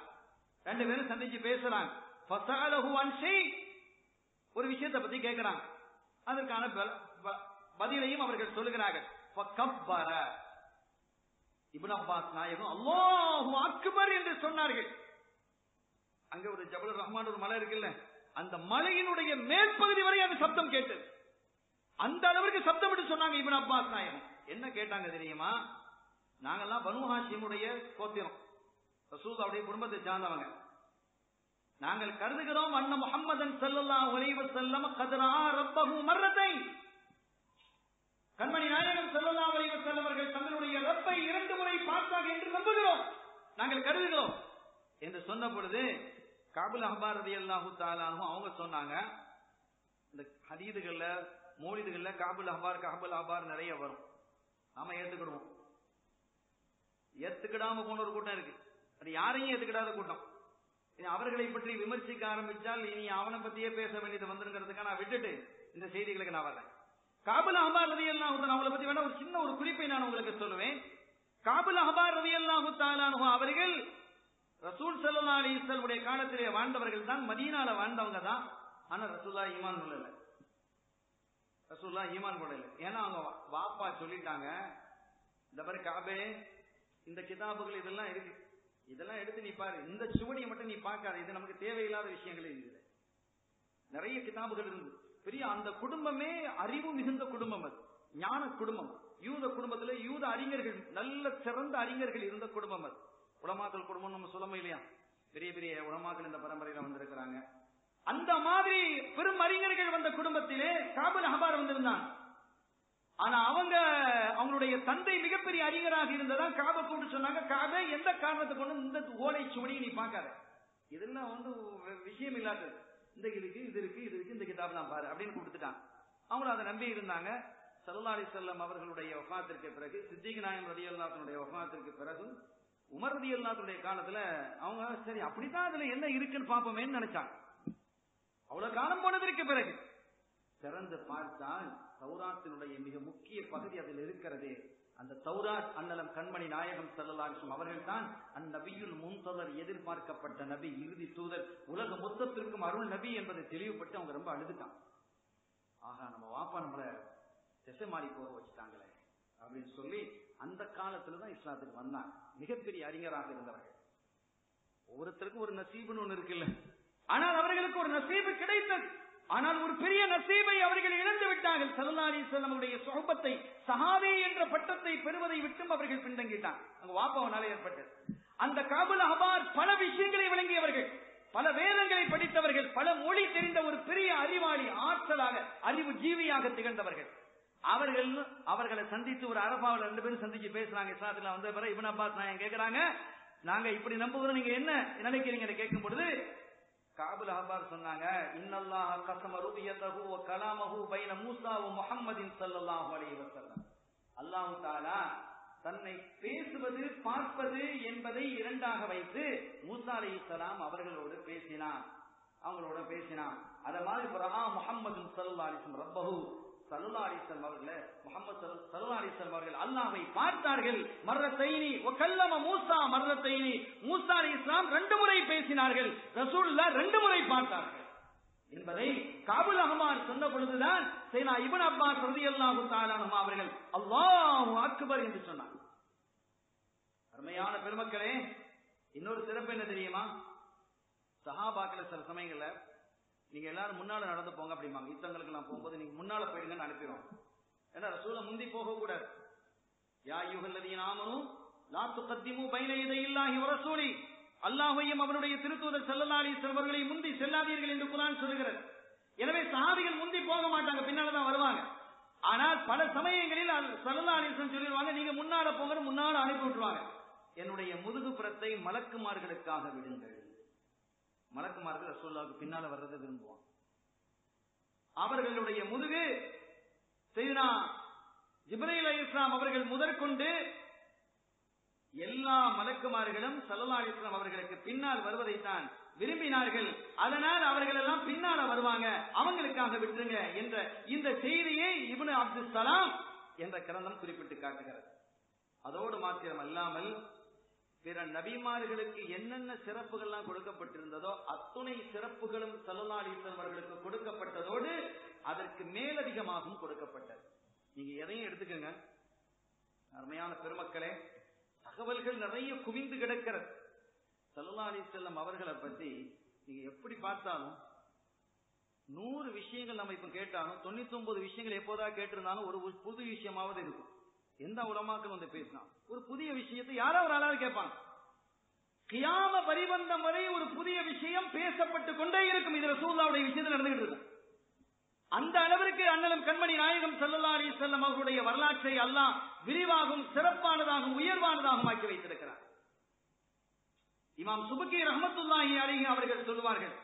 ரெண்டு பேரும் சந்திச்சு பேசுறாங்க. ஃபஸஅலஹு அன் ஷை, ஒரு விஷயத்தை பத்தி கேட்கிறாங்க. அதற்கான பதிலையும் அவர்கள் சொல்லுகிறார்கள். ஃபகப்பர, இப்னு அப்பாஸ் நாயகம் அல்லாஹு அக்பர் என்று சொன்னார்கள். அங்க ஒரு ஜபல் ரஹ்மான் ஒரு மலை இருக்குல்ல, அந்த மலையினுடைய மேற்பகுதி வரை அந்த சப்தம் கேட்டது. அந்த அளவுக்கு சப்தம் என்று சொன்னாங்க இப்னு அப்பாஸ் நாயகம். என்ன கேட்டாங்க தெரியுமா? நாங்கெல்லாம் பனு ஹாஷிமுடைய கோத்திரம், ரசூலுல்லாஹ்வுடைய குடும்பத்தை சார்ந்தவங்க. நாங்கள் கருதுகிறோம் அன்ன முஹம்மதன் ஸல்லல்லாஹு அலைஹி வஸல்லம் கத் ரஆ ரப்பஹு மர்ரத்தைன், கண்மணி நாயகம் ஸல்லல்லாஹு அலைஹி வஸல்லம் அவர்கள் தங்களுடைய ரப்பை 2 முறை பார்த்தார்கள் என்று நம்புகிறோம், நாங்கள் கருதுகிறோம் என்று சொன்ன பொழுது காபுல் அஹ்பார் ரலியல்லாஹு தஆலா அன்ஹு அவங்க சொன்னாங்க, இந்த ஹதீதுகள்ல மௌலிதுகள்ல காபுல் அஹ்பார் நிறைய வரும். நாம ஏத்துக்கிடுவோம். ஏத்துக்கிடாம போன ஒரு கூட்டம் இருக்கு, அது யாரையும் ஏத்துக்கிடாத கூட்டம். அவர்களை பற்றி விமர்சிக்க ஆரம்பிச்சால் இனி அவனை பத்தியே பேச வேண்டியது வந்துருங்கிறதுக்காக நான் விட்டுட்டு இந்த செய்திகளுக்கு நான் வரேன். காபுல் அஹ்பார் ரலியல்லாஹு தஆலா அவங்களை பத்தி வேணா ஒரு சின்ன ஒரு குறிப்பை நான் உங்களுக்கு சொல்லுவேன். காபுல் அஹ்பார் ரலியல்லாஹு தஆலா அவர்கள் ரசூல் ஸல்லல்லாஹு அலைஹி வஸல்லம் உடைய காலத்திலே வாழ்ந்தவர்கள் தான், மதீனால வாழ்ந்தவங்க தான். ஆனா ரசூலுல்லாஹ் ஈமான் கொள்ளல. ரசூலுல்லாஹ் ஈமான் கொள்ளல. ஏன்னா அவங்க வாப்பா சொல்லிட்டாங்க, இந்த மாதிரி காபே இந்த கிதாபுகள் இதெல்லாம் இருக்கு, இதெல்லாம் எடுத்து நீ பாரு, இந்த சுவடியை மட்டும் நீ பார்க்காத, இது நமக்கு தேவையில்லாத விஷயங்கள் இருக்குது. நிறைய கிதாபுகள் இருந்து பெரிய அந்த குடும்பமே அறிவு மிகுந்த குடும்பம், அது ஞான குடும்பம். யூத குடும்பத்துல யூத அறிஞர்கள், நல்ல சிறந்த அறிஞர்கள் இருந்த குடும்பம் அது. உலமாக்கள் குடும்பம் நம்ம சொல்லமே இல்லையா, பெரிய பெரிய உலமாக்கள் இந்த பரம்பரையில வந்திருக்கிறாங்க. அந்த மாதிரி பெரும் அறிஞர்கள் வந்த குடும்பத்திலே காபுல் அஹ்பார் வந்திருந்தாங்க. ஆனா அவங்களுடைய தந்தை மிகப்பெரிய அறிஞராக இருந்ததா காபை கூட்டு சொன்னாங்க, காபை எந்த காரணத்தை கொண்டு இந்த ஓலை சுவடியை நீ பார்க்காத, இதெல்லாம் விஷயம் இல்லாதது, இந்த இருக்கு இது இருக்கு இது இருக்கு, இந்த கிதாப் தான் பாரு அப்படின்னு கொடுத்துட்டாங்க. அவங்களும் அதை நம்பி இருந்தாங்க. ஸல்லல்லாஹு அலைஹி வஸல்லம் அவர்களுடைய வஃபாத்திற்கு பிறகு, சித்திக் நாயகம் ரலியல்லாஹு அன்ஹுடைய வஃபாத்திற்கு பிறகு, உமர் ரலியல்லாஹு அன்ஹுடைய காலத்துல அவங்க சரி அப்படித்தான் அதுல என்ன இருக்குன்னு பாப்போமேன்னு நினைச்சாங்க. அவ்வளவு காலம் போனதற்கு பிறகு திறந்து பார்த்தால் தௌராத்தினுடைய மிக முக்கிய பகுதி அதில் இருக்கிறது. அந்த தௌராத் அன்னலம் கண்மணி நாயகம் ஸல்லல்லாஹு அலைஹி வஸல்லம் அவர்கள் தான் அந்நபியுல் முன்ததர், எதிர்பார்க்கப்பட்ட நபி, இறுதி தூதர், உலக மொத்தத்திற்கும் அருள் நபி என்பதை தெளிவுபட்டு அவங்க ரொம்ப அழுதுட்டாங்க. ஆகா, நம்ம வாப்பா நம்மள திசை மாறி போக வச்சுட்டாங்களே அப்படின்னு சொல்லி அந்த காலத்துலதான் இஸ்லாத்துக்கு வந்தாங்க. மிகப்பெரிய அறிஞராக இருந்தவர்கள். ஒவ்வொருத்தருக்கும் ஒரு நசீபுன்னு ஒண்ணு இருக்குல்ல, ஆனால் அவர்களுக்கு ஒரு நசீபு கிடைத்தது. ஆனால் ஒரு பெரிய நசீபை அவர்கள் இழந்து விட்டார்கள். ஸல்லல்லாஹு அலைஹி வஸல்லம் உடைய சுஹபத்தை, சஹாபி என்ற பட்டத்தை பெறுவதை விட்டும் அவர்கள் பின்தங்கிட்டாங்க. அங்க வாப்பாவனால ஏற்பட்டது. அந்த காபுல் அஹ்பார் பல விஷயங்களை விளங்கியவர்கள், பல வேதங்களை படித்தவர்கள், பல மொழி தெரிந்த ஒரு பெரிய அறிவாளி, ஆற்றலாக அறிவு ஜீவியாக திகழ்ந்தவர்கள். அவர்களை சந்தித்து ஒரு அரபாவில் 2 பேரும் சந்திச்சு பேசுறாங்க. இஸ்லாத்துல வந்த பிறகு இப்னு அப்பாஸ் நாயகம் கேட்கிறாங்க, நாங்க இப்படி நம்புகிறோம், நீங்க என்ன நினைக்கிறீங்க கேட்கும் பொழுது காபுல் அஹ்பார் சொன்னாங்க, இன்னல்லாஹ கஸம ருபியதஹு வ கலாமஹு பைன மூஸா வ முஹம்மதின் ஸல்லல்லாஹு அலைஹி வஸல்லம். அல்லாஹ் தஆலா தன்னை பேசுவது பார்ப்பது என்பதை இரண்டாக வைத்து மூஸா அலைஹிஸ்ஸலாம் அவர்களோடு பேசினார். அத மாதிரி முஹம்மது ஸல்லல்லாஹு அலைஹி வஸல்லம் ரப்பஹு ஸல்லல்லாஹு அலைஹி வஸல்லம் அவர்களே, முஹம்மது ஸல்லல்லாஹு அலைஹி வஸல்லம் அவர்கள் அல்லாஹ்வை பார்த்தார்கள். மர்ரத்தைனி வ கல்லம மூஸா மர்ரத்தைனி, மூஸா அலைஹிஸ்ஸலாம் 2 முறை பேசினார்கள், ரசூலுல்லாஹ் 2 முறை பார்த்தார்கள் என்பதை காபுல் அஹ்பார் சொன்ன பொழுதுதான் சையதுனா இப்னு அப்பாஸ் ரலியல்லாஹு தஆலா அன்ஹு அவர்கள் அல்லாஹு அக்பர் என்று சொன்னார். அருமையான பெருமக்களே, இன்னொரு சிறப்பு என்ன தெரியுமா? சஹாபாக்கள் சில சமயங்கள்ல நீங்க எல்லாரும் முன்னால நடந்து போங்க அப்படிம்பாங்க. யுத்தங்களுக்கு நான் போகும்போது நீங்க முன்னால போயிடுங்கன்னு அனுப்பிடுவோம். ஏன்னா ரசூலை முந்தி போக கூடாது. யா அய்யுஹல்லதீன ஆமனூ லா துகத்திமு பைன யதையில்லாஹி வ ரசூலி, அல்லாஹ்வையும் அவருடைய திருத்தூதர் ஸல்லல்லாஹு அலைஹி வஸல்லம் அவர்களை முந்தி செல்லாதீர்கள் என்று குர்ஆன் சொல்கிறது. எனவே சஹாபிகள் முந்தி போக மாட்டாங்க, பின்னால தான் வருவாங்க. ஆனால் பல சமயங்களில் ஸல்லல்லாஹு அலைஹி வஸல்லம் சொல்லிடுவாங்க, நீங்க முன்னால போங்க, முன்னால அனுப்பி விட்டுருவாங்க. என்னுடைய முதுகுப்புறத்தை மலக்குமார்களுக்காக விடுங்கள். மலக்குமார்கள் ரசூலுல்லாஹ்வுக்கு பின்னால வர்றதை விரும்புவாங்க. அவர்களுடைய முதுகு சையதுனா ஜிப்ரீல் அலைஹிஸ்ஸலாம் அவர்கள் முதற்கொண்டு எல்லா மலக்குமார்களும் ஸல்லல்லாஹு அலைஹி வஸல்லம் அவர்களுக்கு பின்னால் வருவதைத்தான் விரும்பினார்கள். அதனால் அவர்கள் எல்லாம் பின்னால வருவாங்க, அவங்களுக்காக விட்டுருங்க என்ற இந்த செய்தியை இப்னு அப்துல் சலாம் என்ற கிரந்தம் குறிப்பிட்டு காட்டுகிறது. அதோடு மாத்திரம் அல்லாமல் பிற நபிமார்களுக்கு என்னென்ன சிறப்புகள்லாம் கொடுக்கப்பட்டிருந்ததோ அத்துணை சிறப்புகளும் ஸல்லல்லாஹு அலைஹி வஸல்லம் அவர்களுக்கு கொடுக்கப்பட்டதோடு அதற்கு மேலதிகமாகவும் கொடுக்கப்பட்டது. நீங்க எதையும் எடுத்துக்கங்க அருமையான பெருமக்களே, தகவல்கள் நிறைய குவிந்து கிடக்கிறது. ஸல்லல்லாஹு அலைஹி வஸல்லம் அவர்களை பத்தி நீங்க எப்படி பார்த்தாலும் 100 விஷயங்கள் நம்ம இப்ப கேட்டாலும் 99 விஷயங்கள் எப்போதா கேட்டிருந்தாலும் ஒரு புது விஷயமாவது இருக்கும். எந்த உலமாக்கள் வந்து பேசினா ஒரு புதிய விஷயத்தை யாரோ ஒரு ஆளாவது கேட்பாங்க. கியாம பரிபந்தம் வரை ஒரு புதிய விஷயம் பேசப்பட்டு கொண்டே இருக்கும். இது ரசூலுல்லாஹ்வுடைய விஷயத்தில் நடந்துகிட்டு இருக்கு. அந்த அளவிற்கு அண்ணலம் கண்மணி நாயகம் ஸல்லல்லாஹு அலைஹி வஸல்லம் அவர்களுடைய வரலாற்றை அல்லாஹ் விரிவாகவும் சிறப்பானதாகவும் உயர்வானதாகவும் ஆக்கி வைத்திருக்கிறார். இமாம் சுபக்கி ரஹ்மத்துல்லாஹி அலைஹி அவர்கள் சொல்வார்கள்,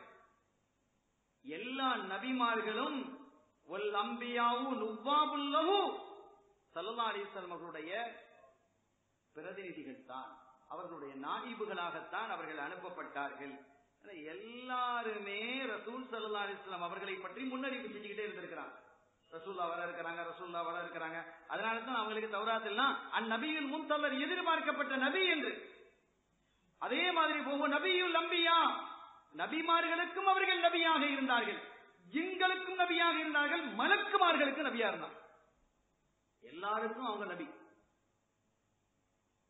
எல்லா நபிமார்களும் வல் அம்பியாவு நுவ்வாபுல் லஹு ஸல்லல்லாஹு அலைஹி வஸல்லம் அவர்களுடைய பிரதிநிதிகள் தான், அவர்களுடைய நாயிபுகளாகத்தான் அவர்கள் அனுப்பப்பட்டார்கள். எல்லாருமே ரசூல் ஸல்லல்லாஹு அலைஹி வஸல்லம் அவர்களை பற்றி முன்னறிவிப்பு செஞ்சுக்கிட்டே இருந்திருக்கிறாங்க. ரசூல்லா வர இருக்கிறாங்க, ரசூல்லா வர இருக்கிறாங்க. அதனால தான் அவங்களுக்கு தௌராத் எல்லாம் அந்நபியுல் முன்தலர், எதிர்பார்க்கப்பட்ட நபி என்று. அதே மாதிரி ஒவ்வொரு நபியுல் அம்பியா, நபிமார்களுக்கும் அவர்கள் நபியாக இருந்தார்கள், ஜின்களுக்கும் நபியாக இருந்தார்கள், மலக்குமார்களுக்கும் நபியா இருந்தாங்க. எல்லாருக்கும் அவங்க நபி.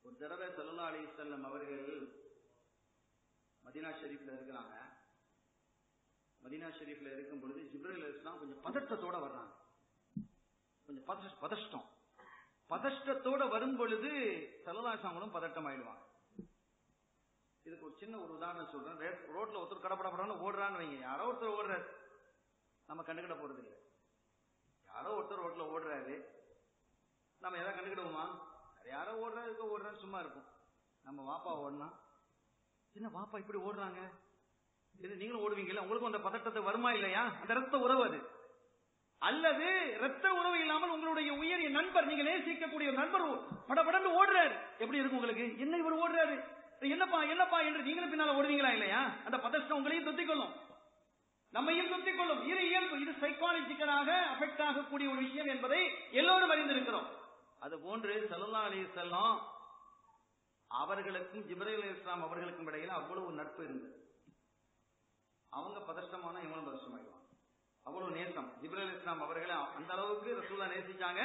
ஒரு தடவை ஸல்லல்லாஹு அலைஹி வஸல்லம் அவர்கள் மதீனா ஷரீஃப்ல இருக்கிறாங்க. மதீனா ஷரீஃப்ல இருக்கும் பொழுது ஜிப்ரீல் அலைஹிஸ்ஸலாம் கொஞ்சம் பதட்டத்தோட வர்றாங்க. கொஞ்சம் பதஷ்டத்தோட வரும் பொழுது ஸல்லல்லாஹு அலைஹி வஸல்லம் பதட்டம் ஆயிடுவாங்க. இதுக்கு ஒரு சின்ன ஒரு உதாரணம் சொல்றேன். ரோட்ல ஒருத்தர் கடப்படப்படான்னு ஓடுறான்னு வைங்க, யாரோ ஒருத்தர் ஓடுறாரு, நம்ம கண்டுக்கிட போறது இல்லை. யாரோ ஒருத்தர் ரோட்ல ஓடுறாரு, நம்ம எதாவது கண்டுக்கிடுவோமா? யாரோ ஓடுறாரு சும்மா இருக்கும். நம்ம வாப்பா ஓடனா, என்ன வாப்பா இப்படி ஓடுறாங்க, நீங்களும் ஓடுவீங்கல்ல, உங்களுக்கும் அந்த பதட்டத்தை வருமா இல்லையா? அந்த ரத்த உறவு அது. அல்லது ரத்த உறவு இல்லாமல் உங்களுடைய உயரிய நண்பர், நீங்க நேசிக்கக்கூடிய நண்பர் படபடன்னு ஓடுறாரு, எப்படி இருக்கும் உங்களுக்கு? என்ன இவர் ஓடுறாரு, என்னப்பா என்னப்பா என்று நீங்களும் பின்னால ஓடுவீங்களா இல்லையா? அந்த பதஷ்டம் உங்களையும் தொத்திக்கொள்ளும், நம்மையும் தொத்திக்கொள்ளும். இது இயல்பு, இது சைக்காலஜிக்கலாக அஃபெக்ட் ஆகக்கூடிய ஒரு விஷயம் என்பதை எல்லோரும் அறிந்திருக்கிறோம். அது போன்று ஸல்லல்லாஹு அலைஹி வஸல்லம் அவர்களுக்கும் ஜிப்ரீல் அலைஹிஸ்ஸலாம் அவர்களுக்கும் இடையில அவ்வளவு நட்பு இருந்தது. அவங்க பதஷ்டமான இவங்களும் பதஷ்டமாயிடுவாங்க, அவ்வளவு நேசம். ஜிப்ரீல் அலைஹிஸ்ஸலாம் அவர்களை அந்த அளவுக்கு ரசூலுல்லாஹ் நேசிச்சாங்க,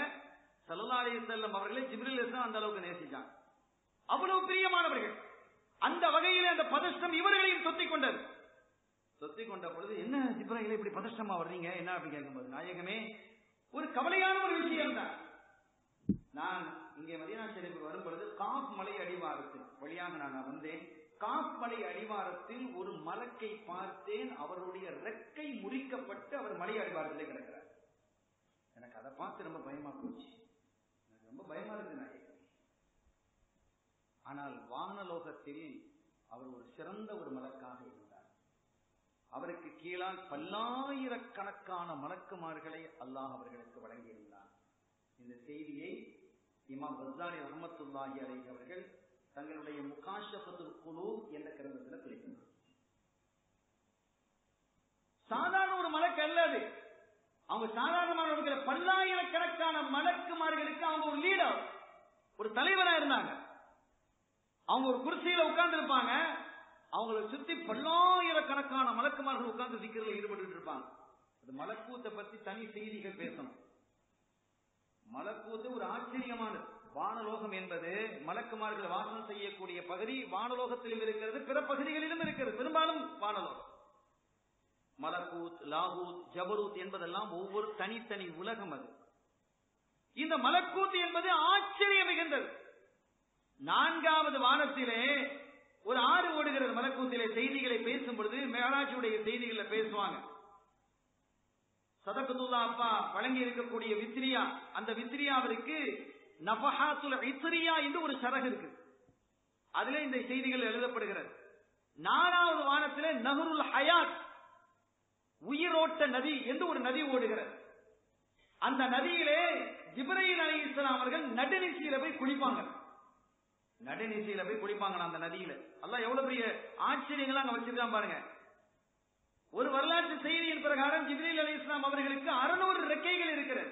ஸல்லல்லாஹு அலைஹி வஸல்லம் அவர்களை ஜிப்ரீல் அலைஹிஸ்ஸலாம் அந்த அளவுக்கு நேசிச்சாங்க, அவ்வளவு பிரியமானவர்கள். அந்த வகையில் அந்த பதஷ்டம் இவர்களையும் தொத்திக் கொண்டது. தொத்திக் கொண்ட பொழுது, என்ன ஜிப்ரீல் இப்படி பதஷ்டமா வர்றீங்க, என்ன அப்படி கேட்கும்போது, நாயகமே ஒரு கவலையான ஒரு விஷயம் தான். நான் இங்கே மதீனா ஷரீஃபுக்கு வரும் பொழுது காஃப் மலை அடிவாரத்தில் வழியாக நான் வந்தேன். காஃப் மலை அடிவாரத்தில் ஒரு மலக்கை பார்த்தேன். அவருடைய ரெக்கை முறிக்கப்பட்டு அவர் மலை அடிவாரத்திலே கிடக்கிறார். எனக்கு அதை பார்த்து ரொம்ப பயமா போச்சு, எனக்கு ரொம்ப பயமா இருக்கு நாயகமே. ஆனால் வானலோகத்தில் அவர் ஒரு சிறந்த ஒரு மலக்காக இருந்தார். அவருக்கு கீழால் பல்லாயிரக்கணக்கான மலக்குமார்களை அல்லாஹ் அவர்களுக்கு வழங்கியிருந்தார். இந்த செய்தியை இமாம் கஸ்ஸாலி ரஹ்மத்துல்லாஹி அலைஹி அவர்கள் தங்களுடைய முகாஷஃபத்துல் குலூப் என்ற கிரந்தத்தில் குறிப்பிட்டார். சாதாரண ஒரு மலக்கு அல்லது, அவங்க சாதாரணமானவர்கள், பல்லாயிரக்கணக்கான மலக்குமார்களுக்கு அவங்க ஒரு லீடர், ஒரு தலைவராக இருந்தாங்க. அவங்க ஒரு குர்சியில உட்கார்ந்து இருப்பாங்க, அவங்களை சுத்தி பல்லாயிரக்கணக்கான மலக்குமார்கள் உட்கார்ந்து திக்ரில் ஈடுபட்டு இருப்பாங்க. அது மலக்கூத்தை பத்தி தனி செய்திகள் பேசணும். மலக்கூத்து ஒரு ஆச்சரியமானது. வானலோகம் என்பது மலக்குமார்கள் வாசம் செய்யக்கூடிய பகுதி வானலோகத்திலும் இருக்கிறது, பிற பகுதிகளிலும் இருக்கிறது. பெரும்பாலும் வானலோகம். மலக்கூத், லாகூத், ஜபரூத் என்பதெல்லாம் ஒவ்வொரு தனித்தனி உலகம். அது இந்த மலக்கூத் என்பது ஆச்சரியம் மிகுந்தது. 4வது வானத்திலே ஒரு ஆறு ஓடுகிறது. மலக்கூத்திலே செய்திகளை பேசும் பொழுது மேராஜுடைய செய்திகளை பேசுவாங்க. சதகத்துல்லா அப்பா வழங்கி இருக்கக்கூடிய வித்ரியா, அந்த வித்ரியாவிற்கு நஃபஹாத்துல் இத்ரியா என்று ஒரு சரகு இருக்கு. அதிலே இந்த செய்திகள் எழுதப்படுகிறது. 4வது வானத்திலே நஹ்ருல் ஹயாத், உயிரோட்ட நதி என்று ஒரு நதி ஓடுகிறது. அந்த நதியிலே ஜிப்ரீல் அலைஹிஸ்ஸலாம் அவர்கள் நடுநிசையில போய் குளிப்பாங்க. நடுநிசையில போய் குளிப்பாங்க அந்த நதியில. அல்லாஹ் எவ்வளவு பெரிய ஆச்சரியங்கள் அங்க வச்சிருக்கான் பாருங்க. ஒரு வரலாற்று செய்தியின் பிரகாரம் ஜிப்ரீல் அலைஹிஸ்ஸலாம் அவர்களுக்கு 600 ரெக்கைகள் இருக்கிறது.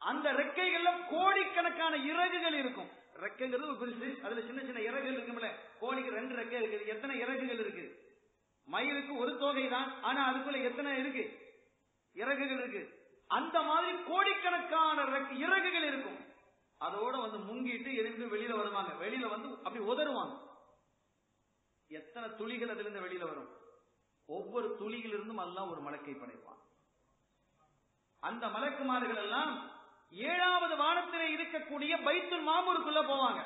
அந்த ரெக்கைகள்ல கோடிக்கணக்கான இறகுகள் இருக்கும். ரெக்கைங்கிறது ஒரு பெருசு, அதுல சின்ன சின்ன இறகுகள் இருக்கும்ல. கோழிக்கு 2 ரெக்கை இருக்குது. எத்தனை இறகுகள் இருக்கு? மயிலுக்கு ஒரு தோகை தான், ஆனா அதுக்குள்ள எத்தனை இருக்கு? இறகுகள் இருக்கு. அந்த மாதிரி கோடிக்கணக்கான இறகுகள் இருக்கும். அதோட வந்து முங்கிட்டு எதிர்த்து வெளியில வருவாங்க. வெளியில வந்து அப்படி உதறுவாங்க. எத்தனை துளிகள் அதுல இருந்து வெளியில வரும்? ஒவ்வொரு துளியிலிருந்தும் அல்லாஹ் ஒரு மலக்கை படைப்பான். அந்த மலக்குமார்கள் எல்லாம் 7வது வானத்திலே இருக்கக்கூடிய பைத்துல் மாமூருக்குள்ள போவாங்க.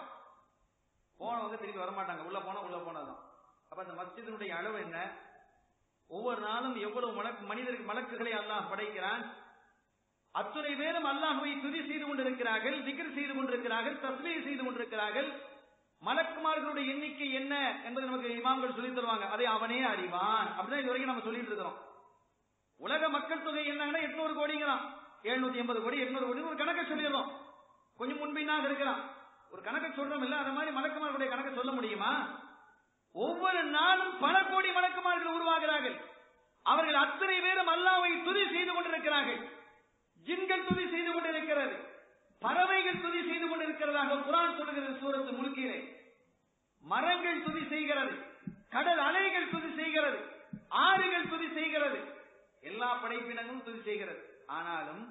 போனவங்க திருப்பி வரமாட்டாங்க. உள்ள போனதான். அப்ப அந்த மஸ்ஜிதினுடைய அளவு என்ன? ஒவ்வொரு நாளும் எவ்வளவு மலக்குகளை அல்லாஹ் படைக்கிறான். அத்துணை பேரும் அல்லாஹ்வை துதி செய்து கொண்டிருக்கிறார்கள், திக்ர் செய்து கொண்டிருக்கிறார்கள், தஸ்பீஹ் செய்து கொண்டிருக்கிறார்கள். மலக்குமார்களுடைய எண்ணிக்கை என்ன என்பது நமக்கு இமாம்கள் சொல்லி தருவாங்க. அதை அவனே அறிவான். அப்படிதான் இது வரைக்கும் நம்ம சொல்லிட்டு இருக்கிறோம். உலக மக்கள் தொகை என்னங்கன்னா 800 கோடிங்களாம். 780 கோடி 800 கோடி ஒரு கணக்கை சொல்லிடுறோம். கொஞ்சம் முன்பின்னாக இருக்கலாம், ஒரு கணக்கை சொல்றோம் இல்ல, அது மாதிரி மலக்குமார்களுடைய கணக்கை சொல்ல முடியுமா? ஒவ்வொரு நாளும் பல கோடி மலக்குமார்கள் உருவாகிறார்கள். அவர்கள் அத்தனை பேரும் அல்லாஹ்வை துதி செய்து கொண்டிருக்கிறார்கள். ஜின்கள் துதி செய்து கொண்டிருக்கிறது, பறவைகள் துதி செய்து கொண்டிருக்கிறதாக குர்ஆன் சொல்லுகிறது சூரத்து முல்கிலே. மரங்கள் துதி செய்கிறது, கடல் அலைகள் துதி செய்கிறது, ஆறுகள் துதி செய்கிறது, எல்லா படைப்பினங்களும் துதி செய்கிறது. ஆனாலும்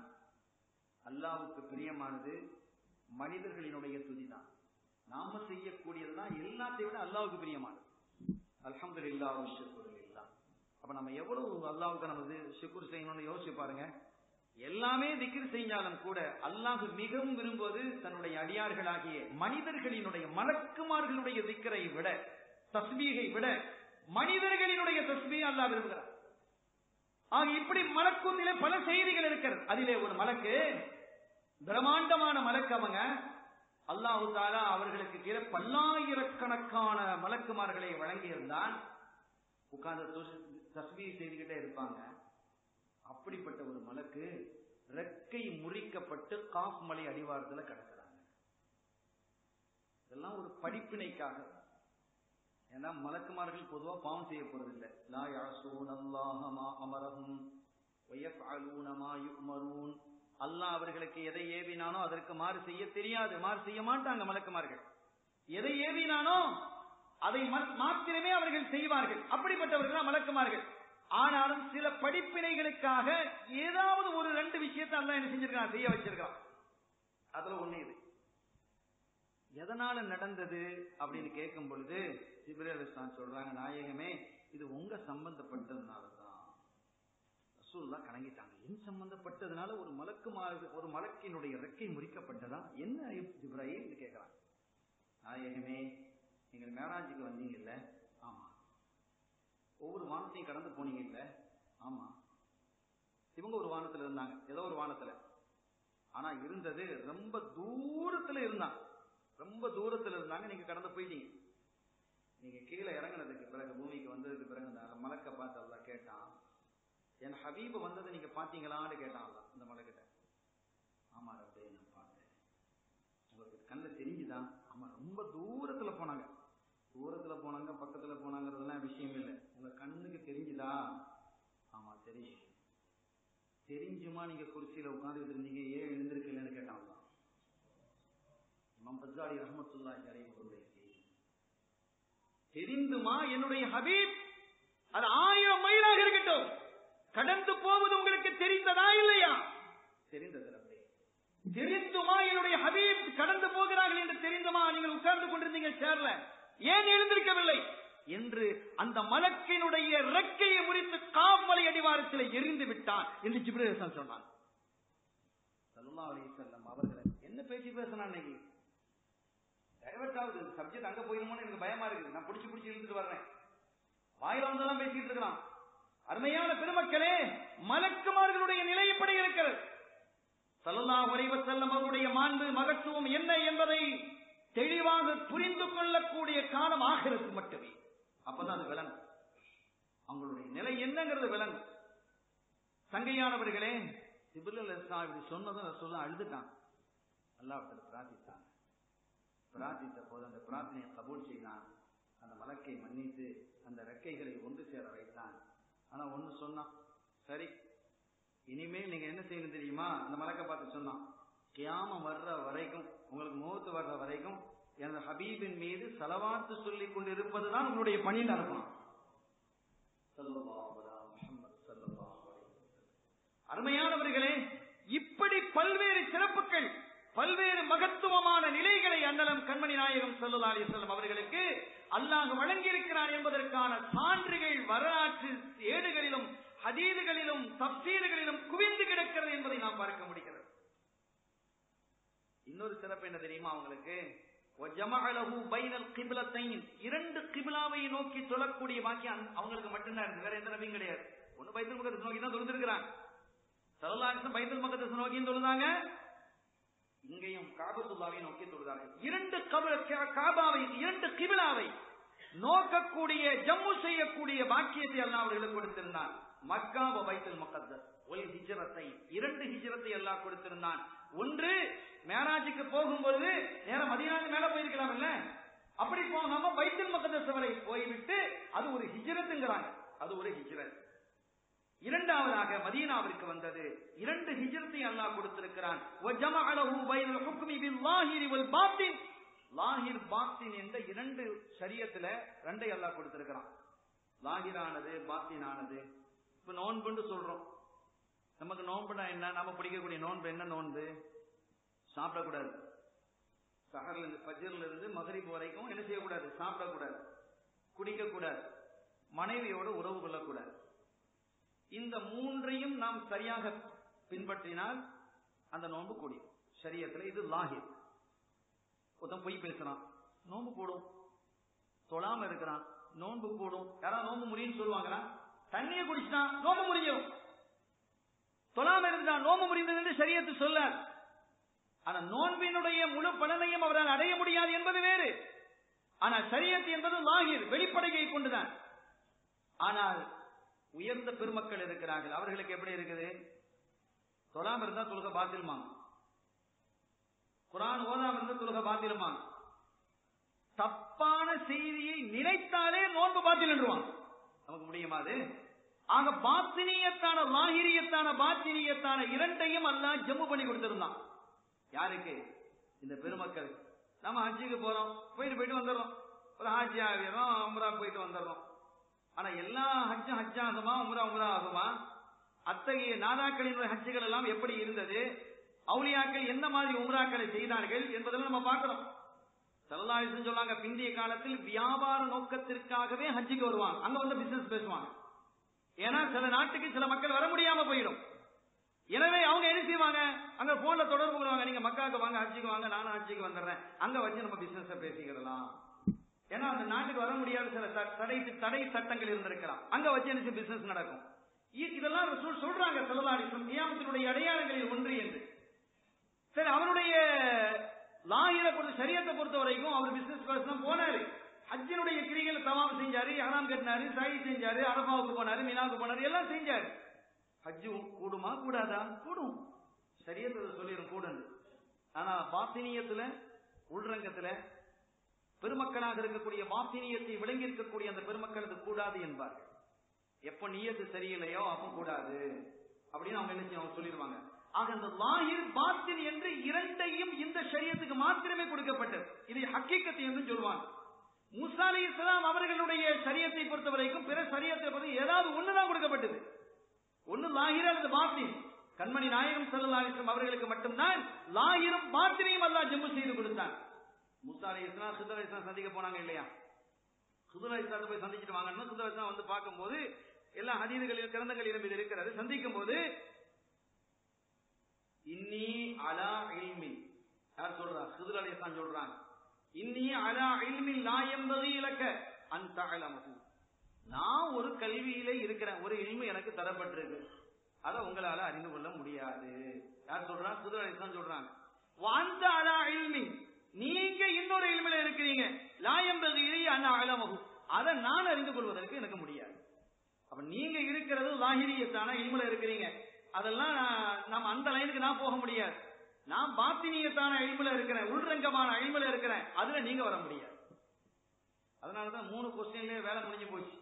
அல்லாஹ்வுக்கு பிரியமானது மனிதர்களினுடைய துதிதான். நாம செய்யக்கூடியதுதான் எல்லாத்தையும் விட அல்லாஹ்வுக்கு பிரியமானது. அல்ஹம்துலில்லாஹ் வ ஷுக்ருலில்லாஹ். அப்ப நம்ம எவ்வளவு அல்லாஹ்வுக்கு நமது ஷுக்ர் செய்யணும்னு யோசிச்சு பாருங்க. எல்லாமே திக்ர் செஞ்சாலும் கூட அல்லாஹ் மிகவும் விரும்புவது தன்னுடைய அடியார்களாகிய மனிதர்களினுடைய மலக்குமார்களுடைய திக்ரை விட, தஸ்பீகை விட மனிதர்களினுடைய தஸ்பீஹ் அல்லாஹ் விரும்புகிறார். ஆக இப்படி மலக்குந்திலே பல செய்திகள் இருக்கிறது. அதிலே ஒரு மலக்கு, பிரம்மாண்டமான மலக்கு, அவங்க அல்லாஹ் தஆலா அவர்களுக்கு கீழே பல்லாயிரக்கணக்கான மலக்குமார்களை வழங்கியிருந்தான். உட்கார்ந்து தஸ்பீஹ் செய்துகிட்டே இருப்பாங்க. அப்படிப்பட்ட ஒரு மலக்கு ரெக்கை முறிக்கப்பட்டு காஃப் மலை அடிவாரத்தில் கிடக்கிறாங்க. இதெல்லாம் ஒரு படிப்பினைக்காக. ஏன்னா மலக்குமார்கள் பொதுவா பாவம் செய்ய போறதில்லை. லா யஸூனல்லாஹ மா அமரஹும் வ யஃஅலூன மா யுமரூன். அல்லாஹ் அவர்களுக்கு எதை ஏவினானோ அதற்கு மாறு செய்ய தெரியாது, மாறு செய்ய மாட்டாங்க மலக்குமார்கள். எதை ஏவினானோ அதை மாத்திரமே அவர்கள் செய்வார்கள். அப்படிப்பட்டவர்கள் மலக்குமார்கள். ஆனாலும் சில படிப்பினைகளுக்காக ஏதாவது ஒரு 2 விஷயத்தை அல்லாஹ் என்ன செஞ்சிருக்கான், செய்ய வச்சிருக்கான். அதுல ஒண்ணு இது. எதனால நடந்தது அப்படின்னு கேட்கும் பொழுது ஜிப்ரீல் அலைஹிஸ்ஸலாம் சொல்றாங்க, நாயகமே இது உங்க சம்பந்தப்பட்டதுனாலதான். ரசூலுல்லாஹ் கலங்கிட்டாங்க. என் சம்பந்தப்பட்டதுனால ஒரு மலக்கினுடைய ரெக்கை முறிக்கப்பட்டதா? என்ன ஜிப்ரீல் கேட்கிறாங்க. நாயகமே நீங்கள் மேராஜுக்கு வந்தீங்க இல்ல? ஆமா. ஒவ்வொரு வானத்தையும் கடந்து போனீங்க இல்ல? ஆமா. இவங்க ஒரு வானத்துல இருந்தாங்க, ஏதோ ஒரு வானத்துல. ஆனா இருந்தது ரொம்ப தூரத்துல இருந்தாங்க, ரொம்ப தூரத்துல இருந்தாங்க. நீங்க கடந்து போயிட்டீங்க. நீங்க கீழே இறங்கினதுக்கு பிறகு, பூமிக்கு வந்ததுக்கு பிறகு அந்த மலக்க பார்த்து அல்லாஹ் கேட்டான், என் ஹபீபு வந்ததை நீங்க பாத்தீங்களான்னு கேட்டான் அல்லாஹ் இந்த மலக்கிட்ட. ஆமா ரப்பே நான் பார்த்தேன். உங்களுக்கு கண்ணில் தெரிஞ்சுதான்? ஆமா. ரொம்ப தூரத்துல போனாங்க. தூரத்துல போனாங்க, பக்கத்துல போனாங்கிறதுலாம் விஷயம் இல்லை. உங்க கண்ணுக்கு தெரிஞ்சுதா? ஆமா தெரியும். தெரிஞ்சுமா நீங்க குர்சியில உட்கார்ந்துட்டு இருந்தீங்க, ஏன் எழுந்திருக்கலன்னு கேட்டாங்க. இமாம் பஸ்ஸாலி ரஹ்மத்துல்லாஹி அலைஹி சொல்றாங்க, தெரிந்துமா என்னுடைய ஹபீப் அது 1000 மைலாக இருக்கட்டும் கடந்து போவது உங்களுக்கு தெரிந்ததா இல்லையா? தெரிந்தது. தெரிந்துமா என்னுடைய ஹபீப் கடந்து போகிறார்கள் என்று தெரிந்துமா நீங்கள் உட்கார்ந்து கொண்டிருந்தீங்க சேர்ல, ஏன் எழுந்திருக்கவில்லை என்று அந்த மலக்கினுடைய ரெக்கையை முறித்து காவலை அடிவாரத்தில் எரிந்து விட்டான் என்று ஜிப்ரீல் அலைஹிஸ்ஸலாம் சொன்னான். ஸல்லல்லாஹு அலைஹி வஸல்லம் அவர்கள் என்ன பேசி பேசினா இன்னைக்கு டைவர்ட் ஆகுது. சப்ஜெக்ட் அங்க போயிருமோன்னு எனக்கு பயமா இருக்குது. நான் பிடிச்சி இழுத்துட்டு வர்றேன். வாயில வந்தெல்லாம் பேசிட்டு இருக்கிறான். அருமையான பெருமக்களே, மலக்குமார்களுடைய நிலை இப்படி இருக்கிறது. ஸல்லல்லாஹு அலைஹி வஸல்லம் அவருடைய மாண்பு மகத்துவம் என்ன என்பதை தெளிவாக புரிந்து கொள்ளக்கூடிய காலம் ஆகிறது மட்டுமே. அப்பதான் அது விளங்கும். அவங்களுடைய நிலை என்னங்கிறது விளங்கும். சங்கையானவர்களே, ஜிப்ரீல் அலைஹிஸ்ஸலாம் இப்படி சொன்னதும் ரசூலுல்லாஹ் அழுதுட்டான். அல்லாஹ்விடம் பிரார்த்தித்தாங்க. பிரார்த்தித்த போது அந்த பிரார்த்தனையை கபூல் செய்தான். அந்த மலக்கை மன்னித்து அந்த ரெக்கைகளை ஒன்று சேர வைத்தான். ஆனா ஒன்னு சொன்னான், சரி இனிமேல் நீங்க என்ன செய்யணும் தெரியுமா? அந்த மலக்கை பார்த்து சொன்னான், கியாமம் வர்ற வரைக்கும், உங்களுக்கு மௌத் வர்ற வரைக்கும் எனது ஹபீபின் மீது ஸலவாத்து சொல்லிக் கொண்டிருப்பதுதான் உங்களுடைய பணின்னு அனுப்பணும். அருமையானவர்களே, இப்படி பல்வேறு சிறப்புகள், பல்வேறு மகத்துவமான நிலைகளை அண்ணலம் கண்மணி நாயகம் ஸல்லல்லாஹு அலைஹி வஸல்லம் அவர்களுக்கு அல்லாஹ் வழங்கியிருக்கிறார் என்பதற்கான சான்றுகள் வரலாற்று ஏடுகளிலும் ஹதீதுகளிலும் தஃசீர்களிலும் குவிந்து கிடக்கிறது என்பதை நாம் பார்க்க முடிகிறது. இன்னொரு சிறப்பு என்ன தெரியுமா அவங்களுக்கு? வஜமஅலஹு பைனல் கிப்லத்தைன், 2 கிப்லாவை நோக்கி தொழக்கூடிய பாக்கியம் அவங்களுக்கு மட்டும்தான் இருக்கு. வேற எந்த நபியும் கிடையாது. ஒன்னு பைத்துல் முகத்தஸ் நோக்கி தான் தொழுதிருக்கிறாங்க. ஸல்லல்லாஹு அலைஹி வஸல்லம் பைத்துல் முகத்தஸ் நோக்கி தொழுதாங்க. இங்கேயும் காபத்துல்லாவை நோக்கி தொழுதார்கள். 2 காபாவை, 2 கிப்லாவை நோக்கக்கூடிய ஜம்மு செய்யக்கூடிய பாக்கியத்தை அல்லாஹ் அவர்களுக்கு கொடுத்திருந்தான். மக்கா பைத்துல் முகத்தஸ் ஒரு ஹிஜ்ரத்தை, 2 ஹிஜ்ரத்தை அல்லாஹ் கொடுத்திருந்தான். ஒன்று மேராஜுக்கு போகும்போது நேரம் மதீனாவுக்கு மேல போயிருக்கலாம் இல்ல, அப்படி போகாம பைத்துல் முகத்தஸ் வரை போய்விட்டு அது ஒரு ஹிஜ்ரத்துங்கிறாங்க, அது ஒரு ஹிஜ்ரத். இரண்டாவதாக மதீனாவிற்கு வந்தது 2 ஹிஜ்ரத்தை அல்லாஹ் கொடுத்திருக்கிறான். வஜமஅலஹு பைனல் ஹுக்மி பில்-லாஹிரி வல்-பாத்தின், லாஹிர் பாத்தின் என்ற 2 ஷரியத்துல 2 அல்லாஹ் கொடுத்திருக்கிறான். லாஹிரானது பாத்தினானது. இப்ப நோன்புன்னு சொல்றோம், நமக்கு நோன்புனா என்ன? நாம பிடிக்கக்கூடிய நோன்பு என்ன நோன்பு? சாப்பிடக்கூடாது. சஹர்ல இருந்து ஃபஜ்ர்ல இருந்து மக்ரிப் வரைக்கும் என்ன செய்யக்கூடாது? சாப்பிடக்கூடாது, குடிக்க கூடாது, மனைவியோட உறவு கொள்ளக்கூடாது. இந்த 3ஐயும் நாம் சரியாக பின்பற்றினால் அந்த நோன்பு கூடும் ஷரியத்துல. இது லாஹிர். ஒருத்தன் பொய் பேசுறான், நோன்பு கூடும். தொழாம இருக்கிறான், நோன்பு கூடும். யாராவது நோன்பு முடியும்னு சொல்லுவாங்களா? தண்ணியை குடிச்சிட்டான், நோன்பு முடியும். தொழாம இருந்தான், நோன்பு முடிந்தது என்று ஷரியத்து சொல்லாது. ஆனா நோன்பினுடைய முழு பலனையும் அவரால் அடைய முடியாது என்பது வேறு. ஆனால் ஷரியத் என்பது லாஹிர், வெளிப்படையை கொண்டுதான். ஆனால் உயர்ந்த பெருமக்கள் இருக்கிறார்கள், அவர்களுக்கு எப்படி இருக்குது? தொழாம இருந்தா தொழுக பாத்திரமாங்க, குர்ஆன் ஓதாம இருந்தா தொழுக பாத்திரமாங்க, தப்பான செய்தியை நினைத்தாலே நோன்பு பாத்தில் என்றுவாங்க. நமக்கு முடியுமா அது? ஆக பாத்தினியத்தான லாஹிரியத்தான பாத்தினியத்தான 2ஐயும் அல்லாஹ் ஜம்மு பண்ணி கொடுத்திருந்தான். யாருக்கு? இந்த பெருமக்கள். நம்ம ஹஜ்ஜுக்கு போறோம், போயிட்டு வந்துடுறோம், ஒரு ஹாஜி ஆகிறோம், உம்ரா போயிட்டு வந்துடுறோம். ஆனா எல்லா ஹஜ்ஜும் ஹஜ் ஆகுமா, உம்ரா ஆகுமா? அத்தகைய நாதாக்களின் ஹஜ்ஜுகள் எல்லாம் எப்படி இருந்தது, அவுலியாக்கள் எந்த மாதிரி உம்ராக்களை செய்தார்கள் என்பதெல்லாம் நம்ம பார்க்கிறோம். ஸல்லல்லாஹு அலைஹி வஸல்லம் சொன்னாங்க, பிந்திய காலத்தில் வியாபார நோக்கத்திற்காகவே ஹஜ்ஜுக்கு வருவாங்க, அங்க வந்து பிசினஸ் பேசுவாங்க. ஏன்னா சில நாட்டுக்கு சில மக்கள் வர முடியாம போயிடும். எனவே அவங்க என்ன செய்வாங்க, அங்க போன்ல தொடர்பு கொள்வாங்க, நீங்க மக்காவுக்கு வாங்க, ஹஜ்ஜுக்கு வாங்க, நானும் ஹஜ்ஜுக்கு வந்துடுறேன், அங்க வச்சு நம்ம பிசினஸ் பேசிக்கிடலாம். ஏன்னா அந்த நாட்டுக்கு வர முடியாத சில தடை சட்டங்கள் இருந்திருக்கலாம், அங்க வச்சு என்ன பிசினஸ் நடக்கும். இதெல்லாம் ரசூல் சொல்றாங்க ஸல்லல்லாஹு அலைஹி வஸல்லம் கியாமத்தினுடைய அடையாளங்களில் ஒன்று என்று. சரி, அவருடைய லாஹிரை பொறுத்த ஷரியத்தை பொறுத்த வரைக்கும் அவர் பிசினஸ் பர்சன் போனாரு, ஹஜ்ஜினுடைய கிரிகளை தவாம் செஞ்சாரு, இஹ்ராம் கட்டினாரு, சை செஞ்சாரு, அரஃபாவுக்கு போனாரு, மினாவுக்கு போனாரு, எல்லாம் செஞ்சாரு. ஹஜ்ஜு கூடுமா கூடாதா? கூடும். ஷரியத்தை சொல்லிடும் கூடன்னு. ஆனா பாத்தினியத்துல, உள்ரங்கத்துல பெருமக்களாக இருக்கக்கூடிய பாத்தினியத்தை விளங்கி இருக்கக்கூடிய அந்த பெருமக்கள் அது கூடாது என்பார்கள். எப்ப நியத்து சரியில்லையோ அப்ப கூடாது அப்படின்னு அவங்க என்ன செய்ய சொல்லிடுவாங்க. ஆக அந்த லாஹிர் பாத்தின் என்று 2ஐயும் இந்த ஷரியத்துக்கு மாத்திரமே கொடுக்கப்பட்டது. இதை ஹக்கீக்கத் என்று சொல்வாங்க. மூசா அலைஹிஸ்ஸலாம் அவர்களுடைய ஷரியத்தை பொறுத்த வரைக்கும் பிற ஷரியத்தை பொறுத்த ஏதாவது ஒண்ணுதான் கொடுக்கப்பட்டது. ஒண்ணு லாஹிர் அல்லது பாத்தின். கண்மணி நாயகம் ஸல்லல்லாஹு அலைஹி வஸல்லம் அவர்களுக்கு மட்டும்தான் லாஹிரும் பாத்தினையும் அல்லாஹ் ஜம்மு செய்து கொடுத்தான். மூசா அலைஹிஸ்ஸலாம் ஹிதர் அலைஹிஸ்ஸலாம் சந்திக்க போனாங்க இல்லையா? ஹிதர் அலைஹிஸ்ஸலாத்தை போய் சந்திச்சிட்டு வாங்கன்னு ஹிதர் அலைஹிஸ்ஸலாம் வந்து பார்க்கும்போது எல்லா ஹதீதுகளில் கிரந்தங்களிலும் இது இருக்கிறது. சந்திக்கும் போது இன்னி அலா இல்மின், யார் சொல்றா? ஹிதர் அலைஹிஸ்ஸலாம் சொல்றாங்க, இன்னி அலா இல்மின் லா யம்பகி லக அன் தஅலமஹு, நான் ஒரு கல்வியிலே இருக்கிறேன், ஒரு இல்மு எனக்கு தரப்பட்டிருக்கு, அதை உங்களால அறிந்து கொள்ள முடியாது. யார் சொல்றா? ஹிதர் அலைஹிஸ்ஸலாம் சொல்றாங்க. வஅன்த அலா இல்மின், நீங்க இன்னொரு இல்மில இருக்கிறீங்க, லா யம்பகி லி அன் அஅலமஹு, அதை நான் அறிந்து கொள்வதற்கு எனக்கு முடியாது. அப்ப நீங்க இருக்கிறது லாஹிரியத்தான இல்முல இருக்கிறீங்க, அதெல்லாம் நம்ம அந்த லைனுக்கு நான் போக முடியாது. நான் பாத்தினியத்தான இல்முல இருக்கிறேன், உள்ரங்கமான இல்முல இருக்கிறேன், அதுல நீங்க வர முடியாது. அதனாலதான் 3 கொஸ்டின்லயே வேலை முடிஞ்சு போச்சு.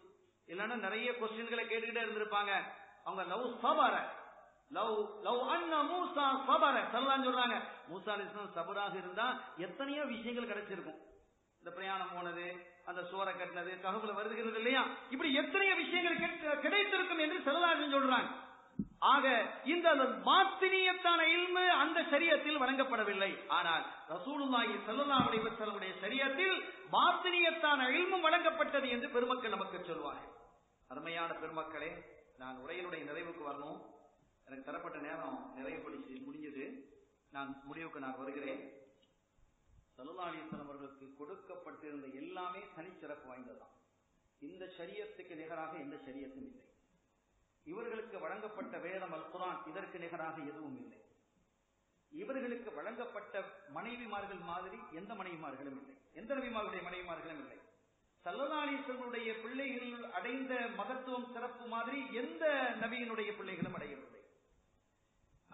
இல்லன்னா நிறைய கொஸ்டின்களை கேட்டுக்கிட்டே இருந்திருப்பாங்க. அவங்க லவ் சபர, லவ் அன்ன மூசா சபர, ஸல்லல்லாஹு சொல்றாங்க, மூசா அலைஹிஸ்ஸலாம் சபராக இருந்தா எத்தனையோ விஷயங்கள் கிடைச்சிருக்கும். இந்த பிரயாணம் போனது, அந்த சோரை கட்டினது, கஹஃப்ல வருகிறது இல்லையா, இப்படி எத்தனையோ விஷயங்கள் கிடைத்திருக்கும் என்று ஸல்லல்லாஹு சொல்றாங்க. ஆக இந்த பாத்தினியத்தான இல்மு அந்த ஷரியத்தில் வழங்கப்படவில்லை. ஆனால் ரசூலுல்லாஹி ஸல்லல்லாஹு அலைஹி வஸல்லம் ஷரியத்தில் பாத்தினியத்தான இல்மு வழங்கப்பட்டது என்று பெருமக்கள் நமக்கு சொல்வார்கள். அருமையான பெருமக்களே, நான் உரையினுடைய நிறைவுக்கு வரணும். எனக்கு தரப்பட்ட நேரம் நிறைவுபடுத்தி முடிஞ்சது. நான் முடிவுக்கு வருகிறேன். ஸல்லல்லாஹு அலைஹி வஸல்லம் அவர்களுக்கு கொடுக்கப்பட்டிருந்த எல்லாமே தனிச்சிறப்பு வாய்ந்ததுதான். இந்த ஷரியத்துக்கு நிகராக எந்த ஷரியத்தும் இல்லை. இவர்களுக்கு வழங்கப்பட்ட வேதம் அல் குர்ஆன் இதற்கு நிகராக எதுவும் இல்லை. இவர்களுக்கு வழங்கப்பட்ட மனைவிமார்கள் மாதிரி எந்த மனைவிமார்களும் இல்லை, எந்த நபிமார்களுடைய மனைவிமார்களும் இல்லை. ஸல்லல்லாஹு அலைஹி வஸல்லுடைய பிள்ளைகள் அடைந்த மகத்துவம் சிறப்பு மாதிரி எந்த நபியினுடைய பிள்ளைகளும் அடையவில்லை.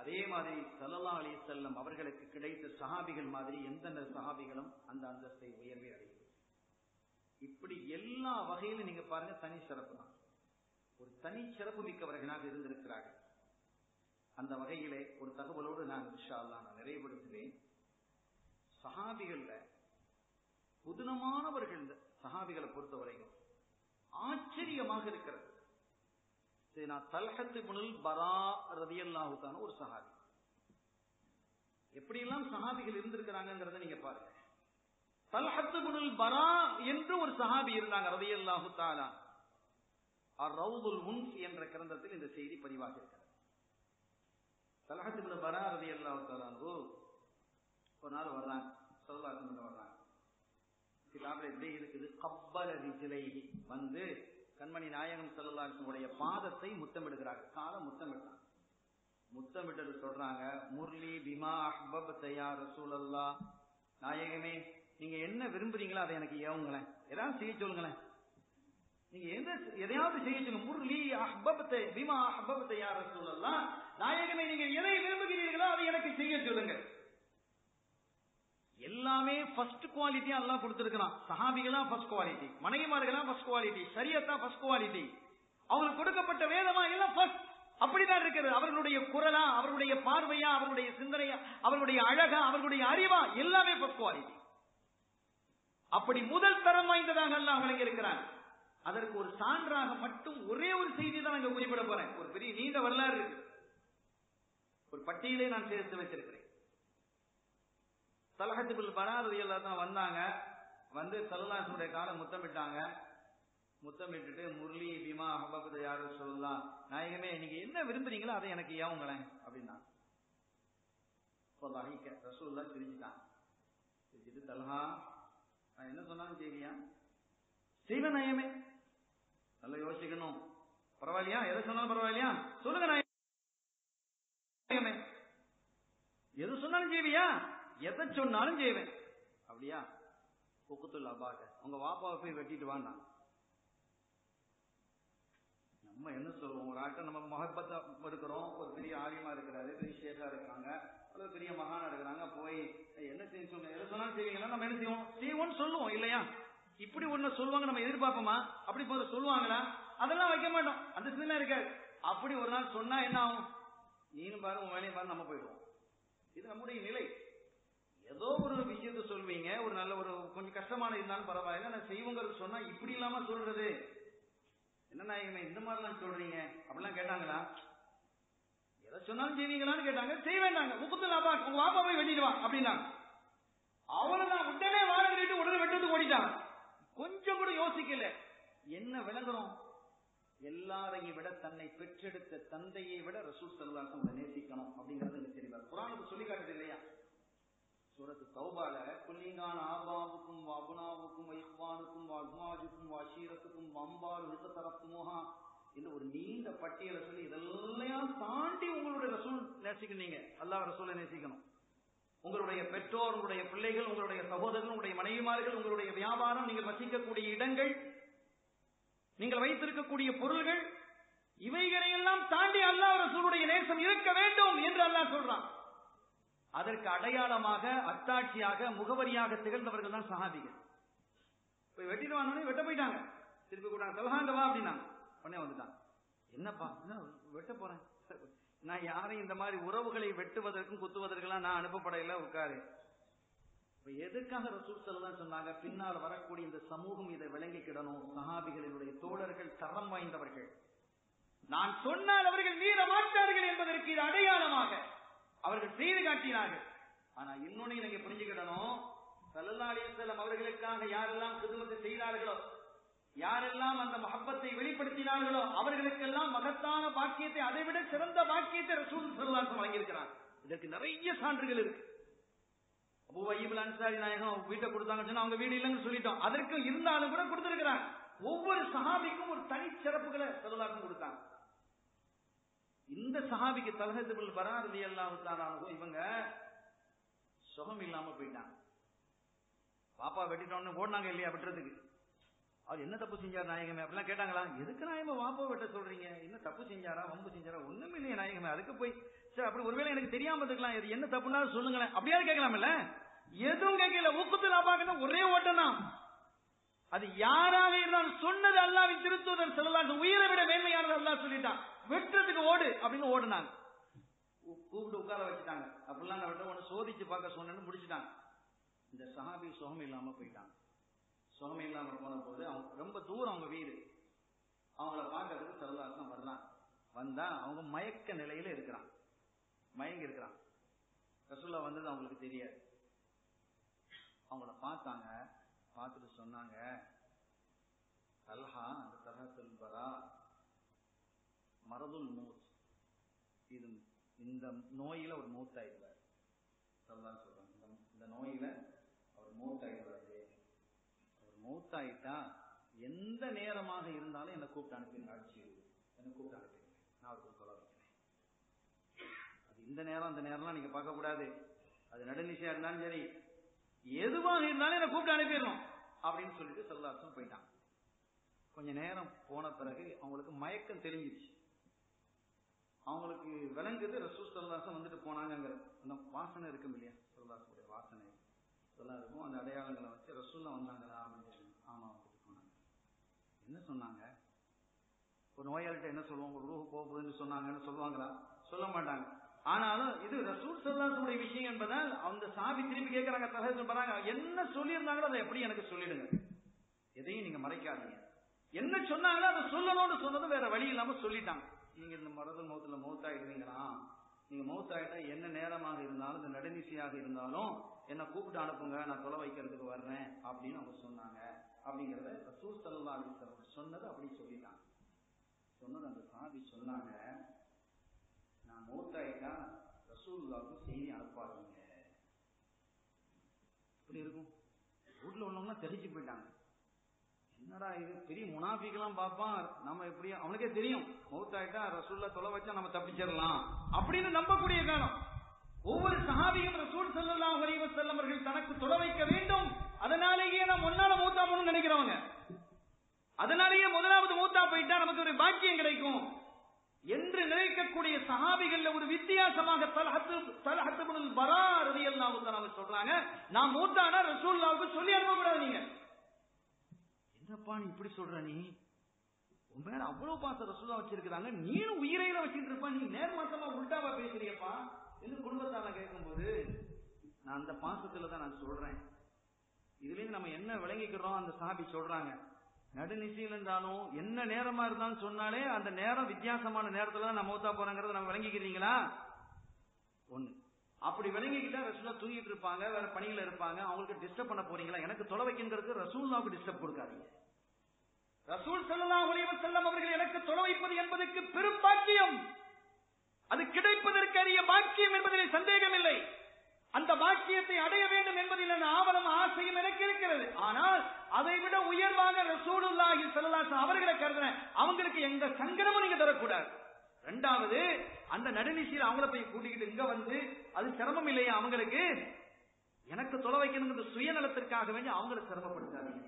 அதே மாதிரி ஸல்லல்லாஹு அலைஹி வஸல்லம் அவர்களுக்கு கிடைத்த சஹாபிகள் மாதிரி எந்த சஹாபிகளும் அந்த அந்தஸ்தை உயர்வே அடையவில்லை. இப்படி எல்லா வகையிலும் நீங்க பாருங்க தனி சிறப்பு தான், ஒரு தனி சிறப்பு மிக்கவர்களாக இருந்திருக்கிறார்கள். அந்த வகையிலே ஒரு தகவலோடு நான் இன்ஷா அல்லாஹ் நான் நிறைவுபடுத்துவேன். சஹாபிகள்ல புதுனமானவர்கள் சஹாபிகளை பொறுத்தவரைக்கும் ஆச்சரியமாக இருக்கிறது. தல்ஹத் இப்னுல் பரா ரலியல்லாஹு தஆலா ஒரு சஹாபி. எப்படியெல்லாம் சஹாபிகள் இருந்திருக்கிறாங்கிறத நீங்க பாருங்க. தல்ஹத் இப்னுல் பரா என்று ஒரு சஹாபி இருந்தாங்க ரலியல்லாஹு தஆலா. அர்-ரவுதுல் உன்ஸ் என்ற கிரந்தத்தில் இந்த செய்தி பதிவாகி இருக்கிறது. தல்ஹத் இப்னு பரா ரலியல்லாஹு தஆலா ஒரு நாள் வர்றாங்க, ஸல்லல்லாஹு அலைஹி வஸல்லம் வர்றாங்க. கிதாபில் எப்படி இருக்குது, கப்பல ரிஜ்லைஹி வந்து கண்மணி நாயகம் ஸல்லல்லாஹு அலைஹி வஸல்லம் பாதத்தை முத்தமிடுகிறாங்க. காலை முத்தமிடுறாங்க. முத்தமிட்டது சொல்றாங்க, முர்லி பிமா அஹ்பப்த யா ரசூலல்லாஹ், நாயகமே நீங்க என்ன விரும்புறீங்களோ அதை எனக்கு ஏவுங்களேன், ஏதாவது செய்ய சொல்லுங்களேன், நீங்க எதையாவது செய்ய சொல்லுங்க. முர்லி அஹ்பப்த பிமா அஹ்பப்த யா ரசூலல்லாஹ், நாயகமே நீங்க எதை விரும்புகிறீர்களோ அதை எனக்கு செய்ய சொல்லுங்க. எல்லாமே ஃபர்ஸ்ட் குவாலிட்டியா அல்லாஹ் கொடுத்திருக்கிறான். சஹாபிகளா ஃபர்ஸ்ட் குவாலிட்டி, மனைவிமார்களா ஃபர்ஸ்ட் குவாலிட்டி, ஷரியத்தா ஃபர்ஸ்ட் குவாலிட்டி, அவங்களுக்கு கொடுக்கப்பட்ட வேதமா எல்லாம் ஃபர்ஸ்ட். அப்படிதான் இருக்கிறது. அவர்களுடைய குரலா, அவர்களுடைய பார்வையா, அவர்களுடைய சிந்தனையா, அவர்களுடைய அழகா, அவர்களுடைய அறிவா, எல்லாமே ஃபர்ஸ்ட் குவாலிட்டி. அப்படி முதல் தரம் வாய்ந்ததாக அல்லாஹ் வழங்கி இருக்கிறான். அதற்கு ஒரு சான்றாக மட்டும் ஒரே ஒரு செய்தி தான் அங்க குறிப்பிட போறேன். ஒரு பெரிய நீண்ட வரலாறு இருக்கு, ஒரு பட்டியலை நான் சேர்த்து வச்சிருக்கிறேன். தல்ஹத் இப்னு பரா ரலியல்லாஹு தஆலா வந்தாங்க, வந்து ஸல்லல்லாஹு அலைஹி வஸல்லம் காலை முத்தமிட்டாங்க. முத்தமிட்டுட்டு முர்லி பிமா அஹ்பப்த யா ரசூலல்லாஹ், நாயகமே நீங்க என்ன விரும்புறீங்களோ அதை எனக்கு ஏவுங்களேன் அப்படின்னா. ரசூலுல்லாஹ் சிரிச்சிட்டாங்க. சிரிச்சிட்டு, தல்ஹா நான் என்ன சொன்னாலும் செய்வியா? செய்வ நாயகமே. நல்லா யோசிக்கணும். பரவாயில்லையா? எதை சொன்னாலும் பரவாயில்லையா? சொல்லுங்க நாயகமே. எது சொன்னாலும் செய்வியா? எதை சொன்னாலும் செய்வேன். அப்படியா? உக்குத்துல் அபாக, உங்க வாப்பாவை போய் வெட்டிட்டு வாங்க. நம்ம என்ன சொல்லுவோம், ஒரு ஆட்டம் நம்ம மஹப்பத்தா இருக்கிறோம், ஒரு பெரிய ஆலிமா இருக்கிறாரு, பெரிய ஷேகா இருக்காங்க, அல்லது பெரிய மகானா இருக்கிறாங்க, போய் என்ன செய்ய சொல்லுங்க, எதை சொன்னாலும் செய்வீங்களா? நம்ம என்ன செய்வோம்? செய்வோம்னு சொல்லுவோம் இல்லையா? இப்படி ஒண்ணு சொல்லுவாங்க, நம்ம எதிர்பார்ப்போமா? அப்படி போற சொல்லுவாங்களா? அதெல்லாம் வைக்க மாட்டோம், அந்த சிந்தனை இருக்காது. அப்படி ஒரு நாள் சொன்னா என்ன ஆகும்? நீனும் பாரு, உன் வேலையை பாரு, நம்ம போயிடுவோம். இது நம்முடைய நிலை. ஏதோ ஒரு விஷயத்த சொல்வீங்க, ஒரு நல்ல ஒரு கொஞ்சம் கஷ்டமான இருந்தாலும் பரவாயில்ல, நான் செய்வோங்கிறது சொன்னா இப்படி இல்லாம சொல்றது என்ன நாயகமே, இந்த மாதிரிலாம் சொல்றீங்க அப்படிலாம் கேட்டாங்களா? எதை சொன்னாலும் செய்வீங்களான்னு கேட்டாங்க. செய்வேண்டாங்க. உக்குத்துல் அபாக், உங்க வாப்பா போய் வெட்டிடுவா அப்படின்னா. அவ்வளவுதான், உடனே வாழ்ந்துட்டு உடனே வெட்டுறது ஓடிட்டாங்க. கொஞ்சம் கூட யோசிக்கல. என்ன விளங்குறோம்? எல்லாரையும் விட தன்னை பெற்றெடுத்த தந்தையை விட ரசூல் ஸல்லல்லாஹு அலைஹி வஸல்லம் நேசிக்கணும் அப்படிங்கறது எனக்கு தெரியாது. குர்ஆனுக்கு சொல்லி காட்டுது இல்லையா? சூரத்து தௌபால குல்லிங்கான ஆபாவுக்கும் அபுனாவுக்கும் இஹ்வானுக்கும் அஸ்மாஜுக்கும் அஷீரத்துக்கும் அம்பால் விசதரத்துமோஹா இந்த ஒரு நீண்ட பட்டியலை சொல்லி இதெல்லாம் தாண்டி உங்களுடைய ரசூல் நேசிக்கணும். அல்லாஹ் ரசூலை நேசிக்கணும். உங்களுடைய பெற்றோர், உங்களுடைய பிள்ளைகள், உங்களுடைய சகோதரர்கள், உங்களுடைய மனைவிமார்கள், உங்களுடைய வியாபாரம், நீங்கள் வசிக்கக்கூடிய இடங்கள், நீங்கள் வைத்திருக்கக்கூடிய பொருள்கள், இவைகளையெல்லாம் தாண்டி அல்லாஹ் ரசூலுடைய நேசம் இருக்க வேண்டும் என்று அல்லாஹ் சொல்றான். அதற்கு அடையாளமாக, அத்தாட்சியாக, முகவரியாக திகழ்ந்தவர்கள் தான் சஹாபிகள். போய் வெட்டிட்டு வாங்க, வெட்ட போயிட்டாங்க. திருப்பி கூட்டாங்க, தல்ஹாங்க வா அப்படின்னாங்க. உடனே வந்துட்டாங்க. என்னப்பா வெட்ட போறேன், நான் யாரையும் இந்த மாதிரி உறவுகளை வெட்டுவதற்கும் குத்துவதற்கெல்லாம் நான் அனுப்பப்படையில, உட்காரு. எதுக்காக ரசூல் ஸல்லல்லாஹு சொன்னாங்க? பின்னால் வரக்கூடிய இந்த சமூகம் இதை விளங்கிக்கிடணும். சஹாபிகளினுடைய தோழர்கள் தரம் வாய்ந்தவர்கள். நான் சொன்னால் அவர்கள் மீற மாட்டார்கள் என்பதற்கு இது அடையாளமாக அவர்கள் செய்து காட்டினார்கள். ஆனா இன்னொன்னு நீங்க புரிஞ்சுக்கிடணும். ஸல்லல்லாஹு அலைஹி வஸல்லம் அவர்களுக்காக யாரெல்லாம் கிதுமத் செய்தார்களோ, யாரெல்லாம் அந்த மஹப்பத்தை வெளிப்படுத்தினார்களோ, அவர்களுக்கெல்லாம் மகத்தான பாக்கியத்தை, அதைவிட சிறந்த பாக்கியத்தை ரசூல் ஸல்லல்லாஹு அலைஹி வஸல்லம் வழங்கியிருக்கிறார். இதற்கு நிறைய சான்றுகள் இருக்கு. அபூ அய்யூப் அன்சாரி நாயகம் வீட்டை கொடுத்தாங்கன்னு சொன்னா அவங்க வீடு இல்லைன்னு சொல்லிட்டோம். அதற்கு இருந்தாலும் கூட கொடுத்திருக்கிறாங்க. ஒவ்வொரு சஹாபிக்கும் ஒரு தனி சிறப்புகளை ஸல்லல்லாஹு அலைஹி வஸல்லம் கொடுத்தாங்க. இந்த சஹாபிக்கு தல்ஹத் இப்னு பரா ரலியல்லாஹு தஆலா இவங்க சுகம் இல்லாம போயிட்டாங்க. பாப்பா வெட்டிட்டோன்னு ஓடினாங்க இல்லையா வெட்டுறதுக்கு. அவர் என்ன தப்பு செஞ்சார் நாயகமே அப்படிலாம் கேட்டாங்களா? எதுக்கு நாயகமே வாப்போ வெட்ட சொல்றீங்க? என்ன தப்பு செஞ்சாரா, வம்பு செஞ்சாரா? ஒண்ணும் இல்லையே நாயகமே. அதுக்கு போய் சரி அப்படி ஒருவேளை எனக்கு தெரியாம இருக்கலாம், இது என்ன தப்புனாலும் சொல்லுங்களேன் அப்படியாவது கேட்கலாம்ல? எதுவும் கேட்கல. ஊக்கத்தில் அப்பாக்கணும் ஒரே ஓட்டம் தான். அது யாராக இருந்தாலும் சொன்னது அல்லாஹ்வின் திருத்தூதர் ஸல்லல்லாஹு அலைஹி உயிரை விட மேன்மையானது அல்லாஹ் சொல்லிட்டான். வெட்டுறதுக்கு ஓடு அப்படின்னு ஓடுனாங்க. கூப்பிட்டு உட்கார வச்சுட்டாங்க. அப்படிலாம் நான் விட்ட ஒன்று சோதிச்சு பார்க்க சொன்னேன்னு முடிச்சுட்டாங்க. இந்த சஹாபி சுகம் இல்லாம போயிட்டாங்க. சுகம் இல்லாம போன போது அவங்க ரொம்ப தூரம் அவங்க வீடு. அவங்கள பார்க்கறதுக்கு ஸல்லல்லாஹு வரலாம். வந்தா அவங்க மயக்க நிலையில இருக்கிறான், மயங்கி இருக்கிறான். ரசூலுல்லாஹ் வந்தது அவங்களுக்கு தெரியாது. அவங்கள பார்த்தாங்க. பார்த்துட்டு சொன்னாங்க, தல்ஹா அந்த தல்ஹத்துல் பரா மரதுல் மௌத், இது இந்த நோயில ஒரு மௌத்தாயிடுவார். சொல்றாங்க இந்த நோயில அவர் மௌத்தாயிடுவாரு. அவர் மௌத்தாயிட்டா எந்த நேரமாக இருந்தாலும் என்னை கூப்பிட்டு அனுப்பிடுங்க, அடிச்சு என்னை கூப்பிட்டு அனுப்பிடுங்க, நான் அவருக்கு சொல்ல வைக்கிறேன். அது இந்த நேரம் அந்த நேரம்லாம் நீங்க பார்க்க கூடாது. அது நடுநிசையா இருந்தாலும் சரி, எதுவாக இருந்தாலும் என்ன கூப்பிட்டு அனுப்பிடணும் அப்படின்னு சொல்லிட்டு ஸல்லல்லாஹு போயிட்டாங்க. கொஞ்ச நேரம் போன பிறகு அவங்களுக்கு மயக்கம் தெளிஞ்சிச்சு. அவங்களுக்கு விளங்குது ரசூல் ஸல்லல்லாஹு வந்துட்டு போனாங்கிற அந்த வாசனை இருக்கும் இல்லையா, ஸல்லல்லாஹுடைய வாசனை இதெல்லாம் இருக்கும். அந்த அடையாளங்களை வச்சு ரசூலுல்லாஹ் வந்தாங்களா அப்படின்னு சொல்லி ஆமா வந்துட்டு போனாங்க. என்ன சொன்னாங்க? ஒரு நோயாளிட்ட என்ன சொல்லுவாங்க? ஒரு ரூஹ் போகுதுன்னு சொன்னாங்கன்னு சொல்லுவாங்களா? சொல்ல மாட்டாங்க. ஆனாலும் இது ரசூல் ஸல்லல்லாஹு விஷயம் என்பதால் அந்த சாபி திருப்பி கேட்கறாங்க, தஹஜ்ஜுத் பண்றாங்க, என்ன சொல்லியிருந்தாங்களோ அதை எப்படி எனக்கு சொல்லிடுங்க, எதையும் நீங்க மறைக்காதீங்க. என்ன சொன்னாங்களோ அதை சொல்லணும்னு சொன்னதும் வேற வழி இல்லாம சொல்லிட்டாங்க. நீங்க இந்த மரதல் மௌத்துல மௌத்தாயிடுவீங்களா? நீங்க மௌத்தாயிட்டா என்ன நேரமாக இருந்தாலும், இந்த நடுநிசையாக இருந்தாலும் என்ன கூப்பிட்டு அனுப்புங்க, நான் தொலை வைக்கிறதுக்கு வர்றேன் அப்படின்னு அவங்க சொன்னாங்க. அப்படிங்கறத ரசூல் ஸல்லல்லாஹு அலைஹி வஸல்லம் சொன்னது அப்படி சொல்லிட்டாங்க. சொன்னது அந்த சாபி சொன்னாங்க, நான் மௌத்தாயிட்டா ரசூலுல்லாஹ்வுக்கு செய்தி அனுப்பாதீங்க. இப்படி இருக்கும். வீட்டுல உள்ளவங்க தெரிஞ்சு போயிட்டாங்க. என்னடா இது பெரிய முனாஃபிக்கெல்லாம் பார்ப்பான், நம்ம எப்படி அவனுக்கே தெரியும் மௌத்தாயிட்டா ரசூலுல்லாஹ் தொலை வச்சா நம்ம தப்பிச்சிடலாம் அப்படின்னு நம்பக்கூடிய காலம். ஒவ்வொரு சஹாபியும் ரசூல் ஸல்லல்லாஹு அலைஹி வஸல்லம் அவர்கள் தனக்கு தொலை வைக்க வேண்டும், அதனாலேயே நான் முன்னால மௌத்தா போகணும்னு நினைக்கிறவங்க, அதனாலேயே முதலாவது மௌத்தா போயிட்டா நமக்கு ஒரு பாக்கியம் கிடைக்கும் என்று நினைக்கக்கூடிய சஹாபிகள்ல ஒரு வித்தியாசமாக தல்ஹத் இப்னுல் பரா ரலியல்லாஹு தஆலா சொல்றாங்க, நான் மௌத்தானா ரசூலுல்லாஹ்வுக்கு சொல்லி அனுப்பக்கூடாது. நீங்க என்னப்பா நீ இப்படி சொல்ற? நீ உன் மேல அவ்வளவு பாசம் ரசூலுல்லாஹ் வச்சிருக்காங்க, நீனும் உயிரையில வச்சிட்டு இருப்பா, நீ நேர்மாசமா உல்டாவா பேசுறியப்பா என்று குடும்பத்தால கேட்கும்போது, நான் அந்த பாசத்துல தான் நான் சொல்றேன். இதுல இருந்து நம்ம என்ன விளங்கிக்கிறோம்? அந்த சாபி சொல்றாங்க, நடுநிசையில் இருந்தாலும் என்ன நேரமா இருந்தாலும் சொன்னாலே அந்த நேரம் வித்தியாசமான நேரத்துல தான் நம்ம மௌத்தா போறோங்கிறத நம்ம விளங்கிக்கிறீங்களா? ஒண்ணு. அப்படி விளங்கிக்கிட்டா ரசூலுல்லாஹ் தூங்கிட்டு இருப்பாங்க, வேற பணியில இருப்பாங்க, அவங்களுக்கு டிஸ்டர்ப் பண்ண போறீங்களா? எனக்கு தொலை வைக்கிறதுக்கு ரசூலுல்லாஹ்வுக்கு டிஸ்டர்ப் கொடுக்காதீங்க. ரசூல் ஸல்லல்லாஹு அலைஹி வஸல்லம் அவர்கள் எனக்கு தொலை வைப்பது என்பதற்கு பெரும் பாக்கியம், அது கிடைப்பதற்கு அரிய பாக்கியம் என்பதில் சந்தேகம் இல்லை. அந்த பாக்கியத்தை அடைய வேண்டும் என்பதில் ஆவலும் ஆசையும் எனக்கு இருக்கிறது. ஆனால் அதை விட உயர்வாக ரசூலுல்லாஹி ஸல்லல்லாஹு அலைஹி வஸல்லம் அவர்களை கருதுறேன். அவங்களுக்கு எங்க சங்கடமும் நீங்க தரக்கூடாது. இரண்டாவது, அந்த நடுநிசையில் அவங்கள போய் கூட்டிக்கிட்டு இங்க வந்து அது சிரமம் இல்லையா அவங்களுக்கு? எனக்கு தொலை வைக்கணும் சுயநலத்திற்காக வேண்டி அவங்களை சிரமப்படுத்தாதீங்க.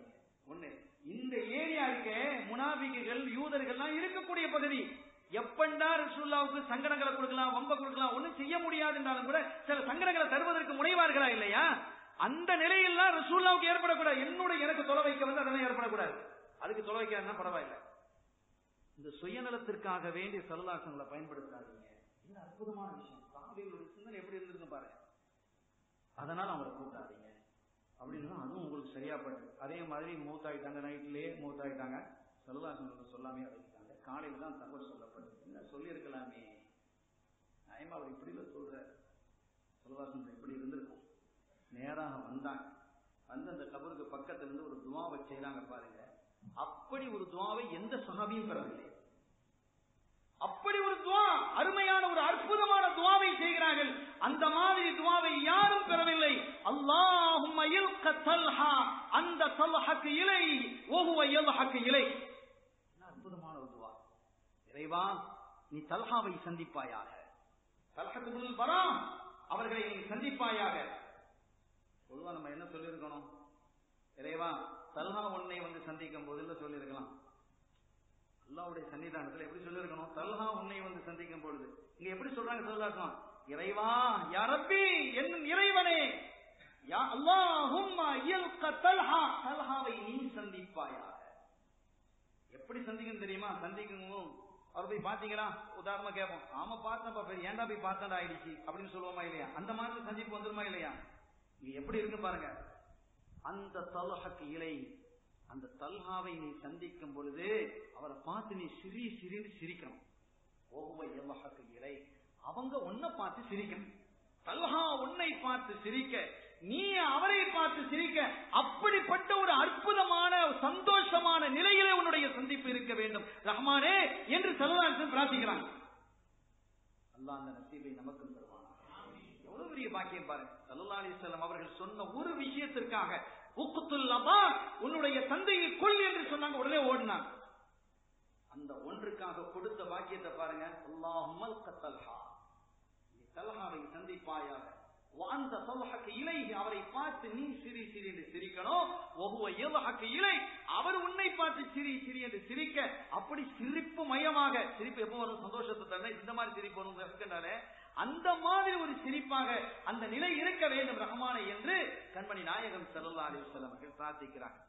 ஒண்ணு, இந்த ஏரியா இருக்க முனாபிக்குகள் யூதர்கள்லாம் இருக்கக்கூடிய பகுதி. எப்பண்டா ரசூலுல்லாஹ்வுக்கு சங்கடங்களை கொடுக்கலாம், வம்ப கொடுக்கலாம், ஒண்ணும் செய்ய முடியாது என்றாலும் கூட சில சங்கடங்களை தருவதற்கு முனைவார்களா இல்லையா? அந்த நிலையெல்லாம் ரசூலுல்லாஹ்வுக்கு ஏற்படக்கூடாது. எனக்கு தொலை வைக்க வந்து அதெல்லாம் ஏற்படக்கூடாது. அதுக்கு தொலை வைக்காதுன்னா பரவாயில்லை. இந்த சுயநலத்திற்காக வேண்டிய சல்லாசங்களை பயன்படுத்தாதீங்க. இது அற்புதமான விஷயம். சாபிகளுடைய சிந்தனை எப்படி இருந்திருக்கு பாருங்க. அதனால அவங்களை கூப்பிடாதீங்க அப்படின்னு அதுவும் உங்களுக்கு சரியாப்பட்டு. அதே மாதிரி மூத்தாயிட்டாங்க, நைட்லயே மூத்தாயிட்டாங்க, சல்லாசங்களை சொல்லாமே அடைஞ்சிட்டாங்க. காலையில தான் தகவல் சொல்லப்படுது. என்ன சொல்லி இருக்கலாமே, நியாயமா அவர் இப்படி சொல்ற சல்லாசன் இப்படி இருந்திருக்கும். நேராக வந்தாங்க, வந்து அந்த கபருக்கு பக்கத்துல இருந்து ஒரு துவாவை செய்யறாங்க பாருங்க. அப்படி ஒரு துவாவை எந்த சஹாபியும் பெறவில்லை. அப்படி ஒரு துவா, அருமையான ஒரு அற்புதமான துவாவை செய்கிறார்கள். அந்த மாதிரி துவாவை யாரும் பெறவில்லை. அல்லாஹும்ம இல்க தல்ஹா அந்த தல்ஹக்கு இலை வஹுவ யல்ஹக்கு இலை. அற்புதமான ஒரு துவா. இறைவா, நீ தல்ஹாவை சந்திப்பாயாக, தல்ஹத் இப்னுல் பரா அவர்களை நீ சந்திப்பாயாக. பொதுவா நம்ம என்ன சொல்லியிருக்கணும்? இறைவா, தல்ஹா உன்னை வந்து சந்திக்கும் போது சொல்லியிருக்கலாம். அல்லாஹ்வுடைய சன்னிதானத்துல எப்படி சொல்லியிருக்கணும்? தல்ஹா உன்னை வந்து சந்திக்கும் பொழுது. இங்க எப்படி சொல்றாங்க சொல்லலாம்? இறைவா, யா ரப்பி, என் இறைவனே, யா அல்லாஹும்ம யல்க தல்ஹா, தல்ஹாவை நீ சந்திப்பாயாக. எப்படி சந்திக்கணும் தெரியுமா? சந்திக்கணும் அவர் போய் பாத்தீங்களா? உதாரணமா கேட்போம், ஆமா பார்த்தப்பா, ஏன்டா போய் பார்த்தா ஆயிடுச்சு அப்படின்னு சொல்லுவோமா இல்லையா? அந்த மாதிரி சந்திப்பு வந்துருமா இல்லையா? நீ எப்படி இருக்கு பாருங்க. அந்த தல்ஹக்கு இலை, அந்த தல்ஹாவை நீ சந்திக்கும் பொழுது அவரை பார்த்து நீ சிரின்னு சிரிக்கணும். ஓஹுவ யல்ஹக்கு இலை, அவங்க உன்னை பார்த்து சிரிக்கணும். தல்ஹா உன்னை பார்த்து சிரிக்க, நீ அவரை பார்த்து சிரிக்க, அப்படிப்பட்ட ஒரு அற்புதமான சந்தோஷமான நிலையிலே உன்னுடைய சந்திப்பு இருக்க வேண்டும் ரஹ்மானே என்று ஸல்லல்லாஹு அலைஹி வஸல்லம் பிரார்த்திக்கிறாங்க. அல்லாஹ் அந்த நசீபை நமக்கும் தருவானா. எவ்வளவு பெரிய பாக்கியம் பாருங்க. ஸல்லல்லாஹு அலைஹி வஸல்லம் அவர்கள் சொன்ன ஒரு விஷயத்திற்காக, உக்துல் லபா, உன்னுடைய தந்தையை கொல் என்று சொன்னாங்க, உடனே ஓடினாங்க. அந்த ஒன்றுக்காக கொடுத்த பாக்கியத்தை பாருங்க. அல்லாஹும்ம தல்ஹா, நீ தல்ஹாவை சந்திப்பாயாக. அந்த தல்ஹக்கு இலை, அவரை பார்த்து நீ சிரி என்று சிரிக்கணும். ஒவ்வொரு யல்ஹக்கு இலை, அவர் உன்னை பார்த்து சிரி என்று சிரிக்க, அப்படி சிரிப்பு மயமாக, சிரிப்பு எப்போ வரும்? சந்தோஷத்தை தர இந்த மாதிரி சிரிப்பு வரும். அந்த மாதிரி ஒரு சிரிப்பாக அந்த நிலை இருக்க வேண்டும் ரஹ்மானே என்று கண்மணி நாயகம் ஸல்லல்லாஹு அலைஹி வஸல்லம் அவர்கள் பிரார்த்திக்கிறாங்க.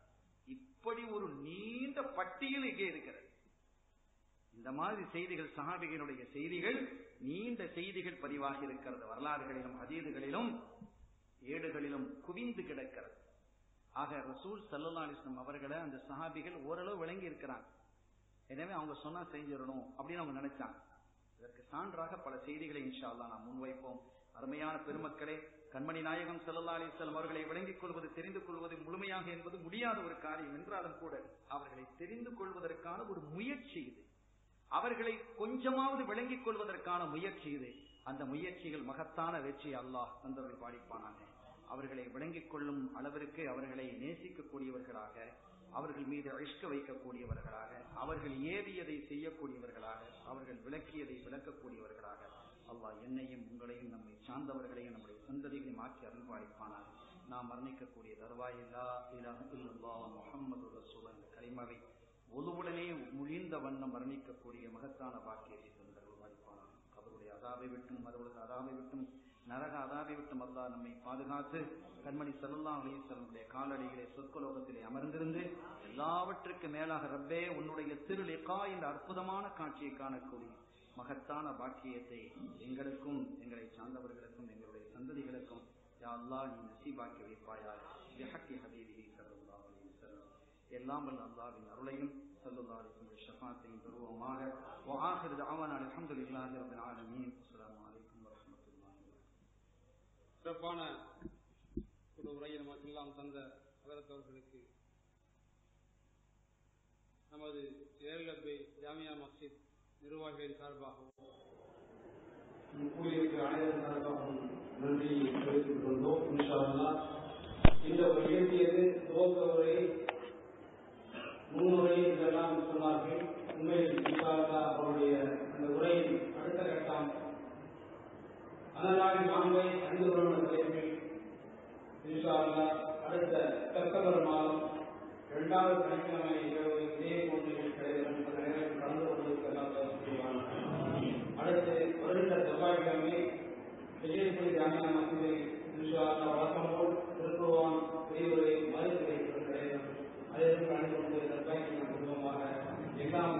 இப்படி ஒரு நீண்ட பட்டியல் இங்கே இருக்கிறது. இந்த மாதிரி செய்திகள், சஹாபிகளுடைய செய்திகள், நீண்ட செய்திகள் பதிவாகி இருக்கிறது. வரலாறுகளிலும் ஹதீதுகளிலும் ஏடுகளிலும் குவிந்து கிடக்கிறது. ஆக ரசூல் ஸல்லல்லாஹு அலைஹி வஸல்லம் அவர்களை அந்த சஹாபிகள் ஓரளவு விளங்கி இருக்கிறாங்க. எனவே அவங்க சொன்னா செஞ்சிடணும் அப்படின்னு அவங்க நினைச்சாங்க. இதற்கு சான்றாக பல செய்திகளை இன்ஷா அல்லாஹ் நாம் முன்வைப்போம். அருமையான பெருமக்களே, கண்மணி நாயகம் ஸல்லல்லாஹு அலைஹி வஸல்லம் அவர்களை விளங்கிக் கொள்வது, தெரிந்து கொள்வது முழுமையாக என்பது முடியாத ஒரு காரியம் என்றாலும் கூட அவர்களை தெரிந்து கொள்வதற்கான ஒரு முயற்சி இது. அவர்களை கொஞ்சமாவது விளங்கிக் கொள்வதற்கான முயற்சி இது. அந்த முயற்சிகள் மகத்தான வெற்றி அல்லாஹ் தந்தவர்கள் பாடிப்பானாங்க. அவர்களை விளங்கிக் கொள்ளும் அளவிற்கு அவர்களை நேசிக்கக்கூடியவர்களாக, அவர்கள் மீது இஷ்க வைக்கக்கூடியவர்களாக, அவர்கள் ஏவியதை செய்யக்கூடியவர்களாக, அவர்கள் விளக்கியதை விளக்கக்கூடியவர்களாக அல்லாஹ் என்னையும் உங்களையும் நம்மை சார்ந்தவர்களையும் நம்முடைய சந்ததிகளையும் ஆக்கி அருள்பாலிப்பானாக. நாம் வர்ணிக்கக்கூடிய தர்வாய் லா இலாஹ இல்லல்லாஹ் முஹம்மது ரசூலுல்லாஹ் என்ற கலிமாவை ஒதுவுடனே முழிந்த வண்ணம் வர்ணிக்கக்கூடிய மகத்தான பாக்கியத்தை தந்தருள்பாலிப்பானாக. அவருடைய அதாவை விட்டும், அவர்களுக்கு அதாவை விட்டும், நரக அதாவை விட்டும் அல்லாஹ் நம்மை பாதுகாத்து கண்மணி ஸல்லல்லாஹு அலைஹி வஸல்லம் காலடியிலே சொர்க்கலோகத்திலே அமர்ந்திருந்து எல்லாவற்றுக்கு மேலாக ரப்பே உன்னுடைய திருலிகா என்ற அற்புதமான காட்சியை காணக்கூடிய மகத்தான பாக்கியத்தை எங்களுக்கும், எங்களை சார்ந்தவர்களுக்கும், எங்களுடைய சந்ததிகளுக்கும் யா அல்லாஹ் நீ நசீபாக்கி வைப்பாயாக. பிஹக்கி ஹபீபிஹி ஸல்லல்லாஹு அலைஹி வஸல்லம். எல்லாம் வல்ல அல்லாஹ்வின் அருளையும் ஸல்லல்லாஹு அலைஹி வஸல்லம் ஷஃபாத்தையும் பெறுவோமாக. வ ஆகிரு தஅவானா அல்ஹம்துலில்லாஹி ரப்பில் ஆலமீன். அஸ்ஸலாமு அலைக்கும் வரஹ்மத்துல்லாஹி வபரகாத்துஹு. சிறப்பான ஒரு உரையை நமக்கெல்லாம் தந்த ஹஜ்ரத் அவர்களுக்கு நமது ஏர்லப்பை ஜாமியா மஸ்ஜித் நிர்வாகிகளின் சார்பாகவும் ஊழியருக்கு அனைவரும் சார்பாகவும் நன்றியை தெரிவித்துக் கொள்வோம். இன்ஷா அல்லாஹ் இந்த நிகழ்ச்சியது துவக்க உரை, முன்னுரை இதெல்லாம் சொன்னார்கள். உண்மையில் இன்ஷா அல்லாஹ் அவருடைய அந்த உரையின் அடுத்த கட்டம் அனலாடி மாண்பை அறிந்து கொள்ளும் தலைப்பில் இன்ஷா அல்லாஹ் அடுத்த செப்டம்பர் மாதம் 2வது சனிக்கிழமை இரவு இதே போன்று கிடைக்கும். அந்த நேரத்தில் கலந்து கொள்வதற்கு எல்லாம் செய்வாங்க. அடுத்து வருகின்ற செவ்வாய்க்கிழமை விஜயபுரி ஜாமியா மஸ்ஜிதில் இன்ஷா அல்லாஹ் வழக்கம் போல் திருக்குர்ஆன் விரிவுரை மறுபுரை கிடைக்கும். அதற்கு அனுப்பி கொண்டு செவ்வாய்க்கிழமை குடும்பமாக எல்லாம்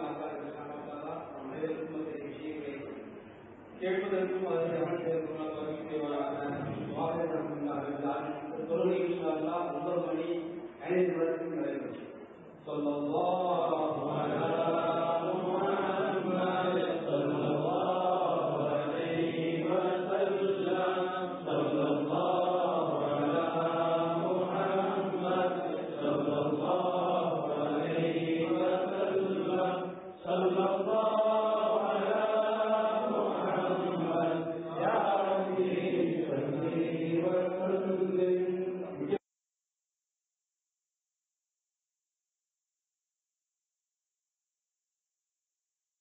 அனைவருக்கும் விஷயங்களை கேட்பதற்கும் அதற்கு அமர்ந்ததற்கும் தொழுகை இன்ஷா அல்லாஹ் 9 மணி 5 நிமிடத்துக்கு நடைபெறும். ஸல்லல்லாஹு அலைஹி முஹம்மத் ஸல்லல்லாஹு அலைஹி வஸல்லம். ஸல்லல்லாஹு அலைஹி முஹம்மத் ஸல்லல்லாஹு அலைஹி வஸல்லம். ஸல்லல்லாஹு